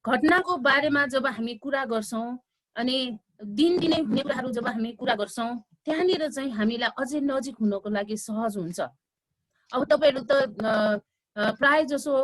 घटनाको बारेमा जब हामी कुरा गर्छौँ अनि दिनदिनै हुने कुराहरू जब हामी कुरा गर्छौँ त्यहाँनिर चाहिँ हामीलाई अझै नजिक हुनको लागि सहज हुन्छ। अब तपाईँहरू त प्राय जसो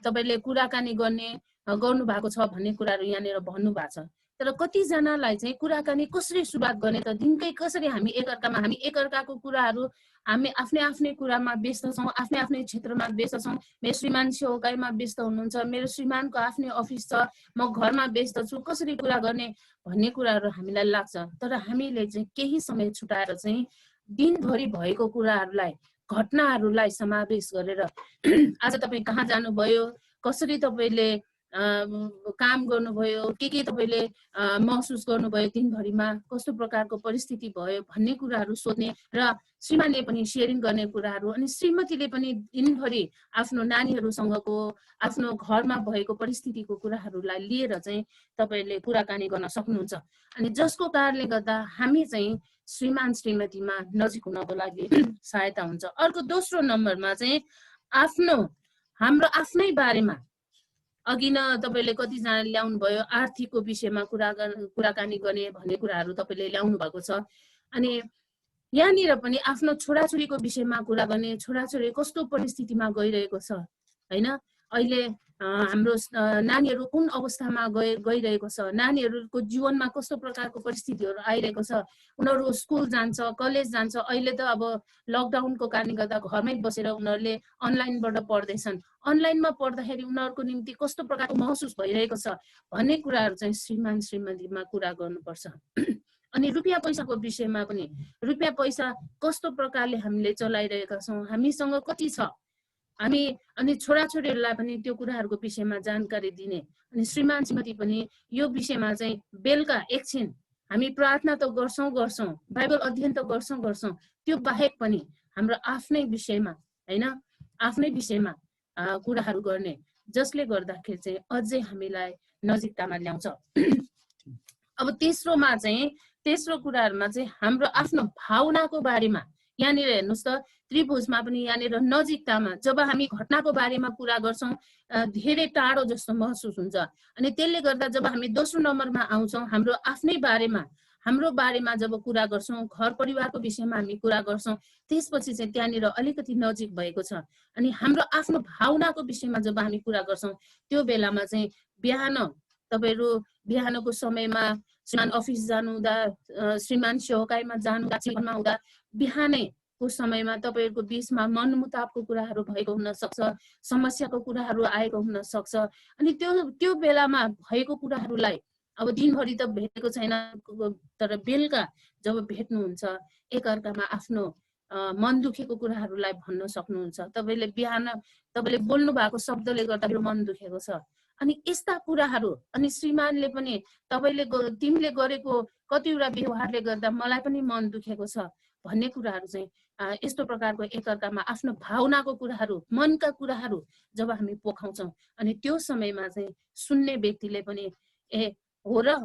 तपाईँले कुराकानी गर्नु भएको छ भन्ने कुराहरू यहाँनिर भन्नु भएको छ। तर कतिजनालाई चाहिँ कुराकानी कसरी सुरुवात गर्ने त? दिनकै कसरी हामी एकअर्काको कुराहरू हामी आफ्नै कुरामा व्यस्त छौँ, आफ्नै क्षेत्रमा व्यस्त छौँ। मेरो श्रीमान सेवाकाईमा व्यस्त हुनुहुन्छ, मेरो श्रीमानको आफ्नै अफिस छ, म घरमा व्यस्त छु, कसरी कुरा गर्ने भन्ने कुराहरू हामीलाई लाग्छ। तर हामीले चाहिँ केही समय छुटाएर चाहिँ दिनभरि भएको कुराहरूलाई, घटनाहरूलाई समावेश गरेर आज तपाईँ कहाँ जानुभयो, कसरी तपाईँले काम गर्नुभयो, के तपाईँले महसुस गर्नुभयो दिनभरिमा, कस्तो प्रकारको परिस्थिति भयो भन्ने कुराहरू सोध्ने र श्रीमानले पनि सेयरिङ गर्ने कुराहरू, अनि श्रीमतीले पनि दिनभरि आफ्नो नानीहरूसँगको आफ्नो घरमा भएको परिस्थितिको कुराहरूलाई लिएर चाहिँ तपाईँले कुराकानी गर्न सक्नुहुन्छ। अनि जसको कारणले गर्दा हामी चाहिँ श्रीमान श्रीमतीमा नजिक हुनको लागि सहायता हुन्छ। अर्को दोस्रो नम्बरमा चाहिँ हाम्रो आफ्नै बारेमा अघि न तपाईँले कतिजनाले ल्याउनु भयो आर्थिकको विषयमा कुराकानी गर्ने भन्ने कुराहरू तपाईँले ल्याउनु भएको छ। अनि यहाँनिर पनि आफ्नो छोराछोरीको विषयमा कुरा गर्ने, छोराछोरी कस्तो परिस्थितिमा गइरहेको छ होइन, अहिले हाम्रो नानीहरू कुन अवस्थामा गइरहेको छ, नानीहरूको जीवनमा कस्तो प्रकारको परिस्थितिहरू आइरहेको छ, उनीहरू स्कुल जान्छ, कलेज जान्छ, अहिले त अब लकडाउनको कारणले गर्दा घरमै बसेर उनीहरूले अनलाइनबाट पढ्दैछन्। अनलाइनमा पढ्दाखेरि उनीहरूको निम्ति कस्तो प्रकारको महसुस भइरहेको छ भन्ने कुराहरू चाहिँ श्रीमान श्रीमतीमा कुरा गर्नुपर्छ। अनि रुपियाँ पैसाको विषयमा पनि रुपियाँ पैसा कस्तो प्रकारले हामीले चलाइरहेका छौँ, हामीसँग कति छ, अनि छोराछोरीहरूलाई पनि त्यो कुराहरूको विषयमा जानकारी दिने। अनि श्रीमान श्रीमती पनि यो विषयमा चाहिँ बेलुका एकछिन हामी प्रार्थना त गर्छौँ, बाइबल अध्ययन त गर्छौँ, त्यो बाहेक पनि हाम्रो आफ्नै विषयमा होइन, आफ्नै विषयमा कुराहरू गर्ने, जसले गर्दाखेरि चाहिँ अझै हामीलाई नजिकतामा ल्याउँछ। अब तेस्रो कुराहरुमा चाहिँ हाम्रो आफ्नो भावनाको बारेमा यहाँनिर हेर्नुस् त त्रिभुजमा पनि यहाँनिर नजिकतामा जब हामी घटनाको बारेमा कुरा गर्छौं धेरै टाढो जस्तो महसुस हुन्छ अनि त्यसले गर्दा जब हामी दोस्रो नम्बरमा आउँछौं हाम्रो बारेमा जब कुरा गर्छौं घर परिवारको विषयमा हामी कुरा गर्छौं त्यसपछि चाहिँ त्यहाँनिर अलिकति नजिक भएको छ अनि हाम्रो आफ्नो भावनाको विषयमा जब हामी कुरा गर्छौं त्यो बेलामा चाहिँ बिहानको समयमा श्रीमान अफिस जानु हुँदा श्रीमान सेवाकाईमा जानु हुँदा बिहानैको समयमा तपाईहरुको बीचमा मनमुताबको कुराहरु भएको हुन सक्छ समस्याको कुराहरु आएको हुन सक्छ अनि त्यो बेलामा भएको कुराहरुलाई अब दिनभरि त भेटेको छैन तर बेलुका जब भेट्नुहुन्छ एकअर्कामा आफ्नो मन दुखेको कुराहरुलाई भन्न सक्नुहुन्छ तपाईले बोल्नु भएको शब्दले गर्दा मेरो मन दुखेको छ अनि यस्ता कुराहरु अनि श्रीमानले पनि तिमीले गरेको कतिवटा व्यवहारले गर्दा मलाई पनि मन दुखेको छ भन्ने कुराहरु चाहिँ यस्तो प्रकारको एकअर्कामा आफ्नो भावनाको कुराहरु मनका कुराहरु जब हामी पोखाउँछौं अनि त्यो समयमा चाहिँ सुन्ने व्यक्तिले पनि हो र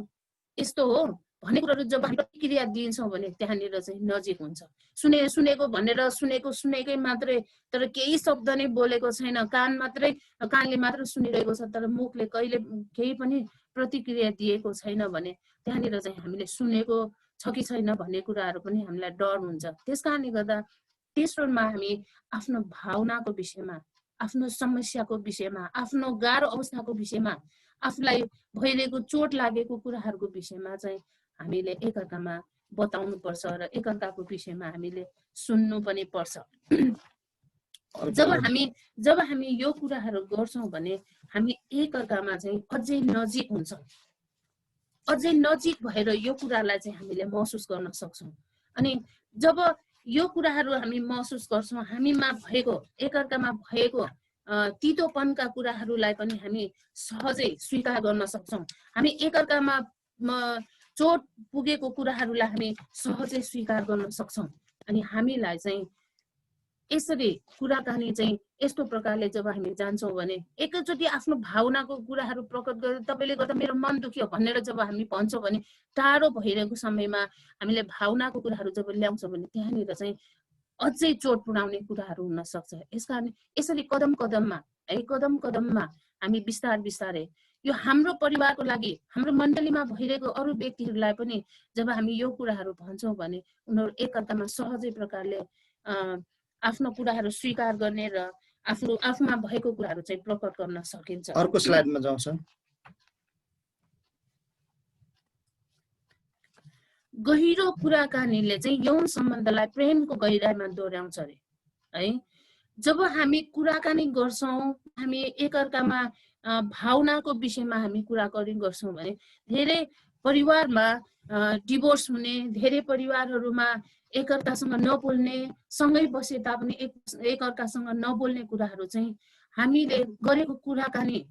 यस्तो हो भन्ने कुराहरु जब हामी प्रतिक्रिया दिन्छौं भने त्यहाँनिर चाहिँ नजिक हुन्छ सुनेको भनेर सुनेकै मात्रै तर केही शब्द नै बोलेको छैन कानले मात्र सुनिरहेको छ तर मुखले कहिले केही पनि प्रतिक्रिया दिएको छैन भने त्यहाँनिर चाहिँ हामीले सुनेको छ कि छैन भन्ने कुराहरु पनि हामीलाई डर हुन्छ त्यसकारणले गर्दा तेस्रोमा हामी आफ्नो भावनाको विषयमा आफ्नो समस्याको विषयमा आफ्नो गाह्रो अवस्थाको विषयमा आफूलाई भइरहेको चोट लागेको कुराहरुको विषयमा चाहिँ हामीले एकअर्कामा बताउनु पर्छ र एकअर्काको विषयमा हामीले सुन्नु पनि पर्छ जब हामी यो कुराहरु गर्छौं भने हामी एकअर्कामा चाहिँ अझै नजिक हुन्छौं अझै नजिक भएर यो कुरालाई चाहिँ हामीले महसुस गर्न सक्छौं अनि जब यो कुराहरु हामी महसुस गर्छौं हामीमा भएको एकअर्कामा भएको तीतोपनका कुराहरुलाई पनि हामी सहजै स्वीकार गर्न सक्छौं हामी एकअर्कामा चोट पुगेको कुराहरुलाई हामी सहजै स्वीकार गर्न सक्छौं अनि हामीलाई चाहिँ यसरी कुराकानी चाहिँ यस्तो प्रकारले जब हामी जान्छौं भने एकैचोटी आफ्नो भावनाको कुराहरु प्रकट गरेर तपाईले गर्दा मेरो मन दुख्यो भनेर जब हामी भन्छौं भने टाढो भइरहेको समयमा हामीले भावनाको कुराहरु जब ल्याउँछौं भने त्यहाँनिर चाहिँ अझै चोट पुर्याउने कुराहरु हुन सक्छ यसकारण यसरी कदम कदममा हामी बिस्तारै यो हाम्रो परिवारको लागि हाम्रो मण्डलीमा भइरहेको अरु व्यक्तिहरुलाई पनि जब हामी यो कुराहरु भन्छौं भने उनीहरु एकअर्कामा सहजै प्रकारले आफ्नो कुराहरु स्वीकार गर्ने र आफूमा भएको कुराहरु चाहिँ प्रकट गर्न सकिन्छ अर्को स्लाइडमा जाउँ सर गहिरो कुराकानीले चाहिँ यौन सम्बन्धलाई प्रेमको गहिराईमा दोहोर्याउँछ रे है जब हामी कुराकानी गर्छौं हामी एकअर्कामा भावनाको विषयमा हामी कुराकानी गर्छौं भने धेरै परिवारमा डिभोर्स हुने धेरै परिवारहरुमा एकअर्कासँग नबोल्ने सँगै बसे तापनि एकअर्कासँग नबोल्ने कुराहरु चाहिँ हामीले गरेको कुराकानी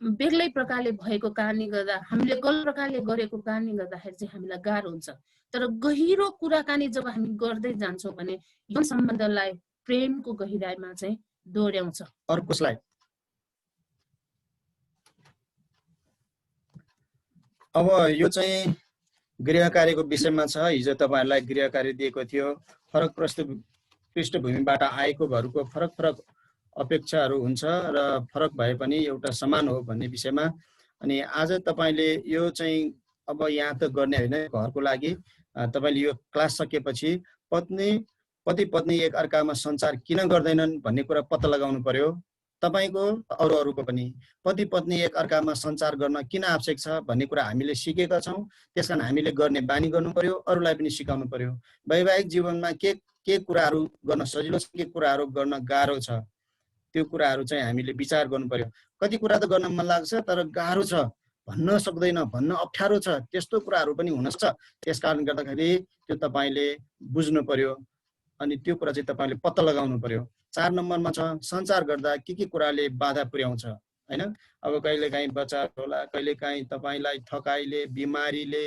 बेग्लै प्रकारले भएको कारणले गर्दा हामीले गलत प्रकारले गरेको कारणले गर्दाखेरि चाहिँ हामीलाई गाह्रो हुन्छ तर गहिरो कुराकानी जब हामी गर्दै जान्छौं भने यो सम्बन्धलाई प्रेमको गहिराईमा चाहिँ दोहोर्याउँछ अर्को स्लाइड अब यो चाहिँ गृह कार्यको विषयमा छ हिजो तपाईहरुलाई गृह कार्य दिएको थियो फरक पृष्ठभूमिबाट आएकोहरुको फरक अपेक्षाहरू हुन्छ र फरक भए पनि एउटा समान हो भन्ने विषयमा अनि आज तपाईले यो चाहिँ अब यहाँ त गर्ने हैन घरको लागि तपाईले यो क्लास सकेपछि पति पत्नी एक अर्कामा संचार किन गर्दैनन् भन्ने कुरा पत्ता लगाउनु पर्यो तपाईको अरूको पनि पति पत्नी एक अर्कामा संचार गर्न किन आवश्यक छ भन्ने कुरा हामीले सिकेका छौं त्यसकारण हामीले गर्ने बानी गर्नु पर्यो अरूलाई पनि सिकाउनु पर्यो वैवाहिक जीवनमा के कुराहरू गर्न सजिलो छ के कुराहरू गर्न गाह्रो छ त्यो कुराहरू चाहिँ हामीले विचार गर्नु पर्यो कति कुरा त गर्न मन लाग्छ तर गाह्रो छ भन्न सक्दैन भन्न अप्ठ्यारो छ त्यस्तो कुराहरू पनि हुन सक्छ त्यसकारण गर्दाखेरि त्यो तपाईले बुझ्नु पर्यो अनि त्यो कुरा चाहिँ तपाईले पत्ता लगाउनु पर्यो 4 नम्बरमा छ संचार गर्दा के कुराले बाधा पुर्याउँछ हैन अब कहिलेकाहीँ बच्चा होला कहिलेकाहीँ तपाईलाई थकाइले बिमारीले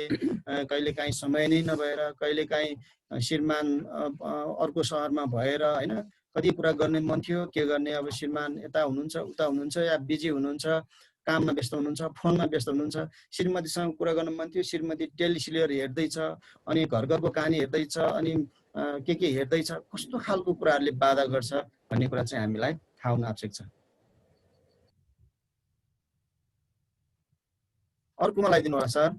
कहिलेकाहीँ समय नै नभएर कहिलेकाहीँ श्रीमान अर्को शहरमा भएर हैन कति कुरा गर्ने मन थियो के गर्ने अब श्रीमान यता हुनुहुन्छ उता हुनुहुन्छ या बिजी हुनुहुन्छ काममा व्यस्त हुनुहुन्छ, फोनमा व्यस्त हुनुहुन्छ, श्रीमतीसँग कुरा गर्न मन थियो, श्रीमती टेलिसिरियल हेर्दैछ, अनि घर घरको कहानी हेर्दैछ, अनि के हेर्दैछ, कस्तो खालको कुराहरूले बाधा गर्छ भन्ने कुरा चाहिँ हामीलाई थाहा हुन आवश्यक छ। अर्को मलाई दिनु होला सर।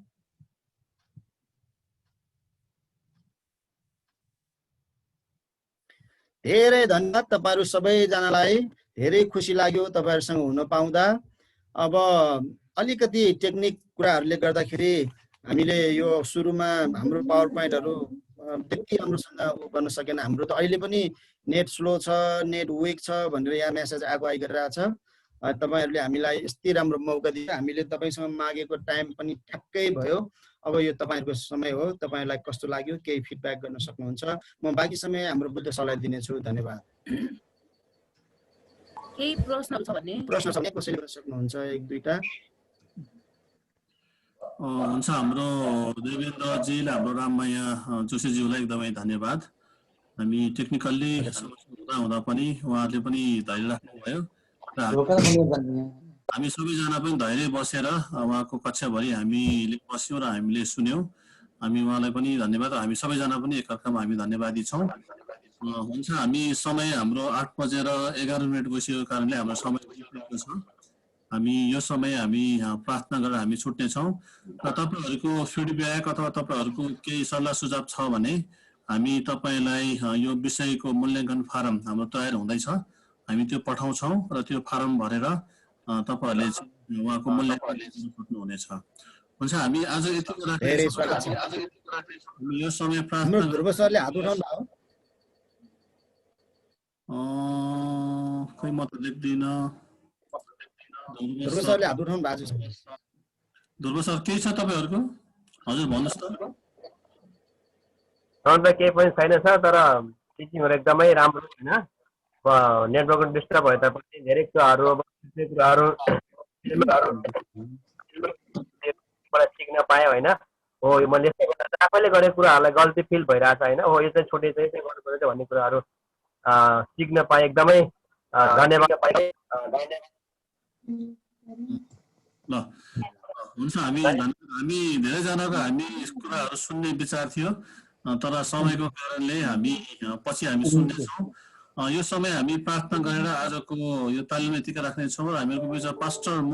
धेरै धन्यवाद तपाईहरु सबैजनालाई, धेरै खुसी लाग्यो तपाईहरुसँग हुन पाउँदा। अब अलिकति टेक्निक कुराहरूले गर्दाखेरि हामीले यो सुरुमा हाम्रो पावर पोइन्टहरु त्यति राम्रोसँग गर्न सकेन। हाम्रो त अहिले पनि नेट स्लो छ, नेट विक छ भनेर यहाँ मेसेज आइरहेको छ। तपाईहरुले हामीलाई यति राम्रो मौका दिए, हामीले तपाईसँग मागेको टाइम पनि ठ्याक्कै भयो। अब यो तपाईहरुको समय हो, तपाईहरुलाई कस्तो लाग्यो केही फिडब्याक गर्न सक्नुहुन्छ। म बाँकी समय हाम्रो बुद्ध सरलाई दिनेछु। धन्यवाद। केही प्रश्न छ भने प्रश्न छ भने कसैले गर्न सक्नुहुन्छ, एक दुईटा। हुन्छ, हाम्रो देवेन्द्रजीले हाम्रो राममाया जोशीज्यूलाई एकदमै धन्यवाद। हामी टेक्निकल्ली हुँदा पनि उहाँहरूले पनि धैर्य राख्नुभयो र हामी सबैजना पनि धैर्य बसेर उहाँको कक्षाभरि हामीले बस्यौँ र हामीले सुन्यौँ। हामी उहाँलाई पनि धन्यवाद, हामी सबैजना पनि एकअर्कामा हामी धन्यवादी छौँ। हुन्छ, हामी समय हाम्रो 8:11 गइसकेको कारणले हाम्रो समय सकिएको छ। हामी यो समय हामी प्रार्थना गरेर हामी छुट्नेछौँ र तपाईहरुको फिडब्याक अथवा तपाईहरुको केही सल्लाह सुझाव छ भने हामी तपाईलाई यो विषयको मूल्याङ्कन फारम हाम्रो तयार हुँदैछ, हामी त्यो पठाउँछौँ र त्यो फारम भरेर तपाईहरुले उहाँको मूल्याङ्कन गर्न सक्नुहुनेछ। हुन्छ, हामी आज यति कुरा यो समय प्रार्थना ध्रुव सरले हात उठाउनु भयो। खै म त देख्दिन। ध्रुव सरले हात उठाउनु भएको छ। ध्रुव सर के छ तपाईहरुको? हजुर भन्नुस् त। त केही पनि छैन सर, तर टिचिङहरु एकदमै राम्रो छैन। नेटवर्क डिस्टर्ब भए तापनि धेरै कुराहरु सिक्न पाएँ होइन। हो मैले आफैले गरेको कुराहरूलाई गल्ती फिल भइरहेछ होइन। हो यो चाहिँ छुट्टै चाहिँ गर्नुपर्छ भन्ने कुराहरू सिक्न पाएँ, एकदमै धन्यवाद। ल हुन्छ, हामी धेरैजनाको हामी कुराहरू सुन्ने विचार थियो, तर समयको कारणले हामी पछि हामी सुन्नेछौँ। यो समय हामी प्रार्थना गरेर आजको यो तालिम यतिकै राख्नेछौँ र हामीहरूको बिचमा पास्टर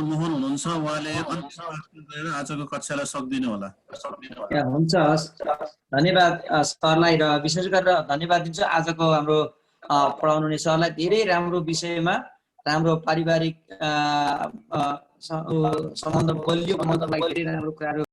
मोहन हुनुहुन्छ, उहाँले प्रार्थना गरेर आजको कक्षालाई सक्दिनु होला। हुन्छ, धन्यवाद सरलाई र विशेष गरेर धन्यवाद दिन्छु आजको हाम्रो पढाउनु हुने सरलाई। धेरै राम्रो विषयमा राम्रो पारिवारिक सम्बन्ध बलियो बनाउनको लागि धेरै राम्रो कुराहरू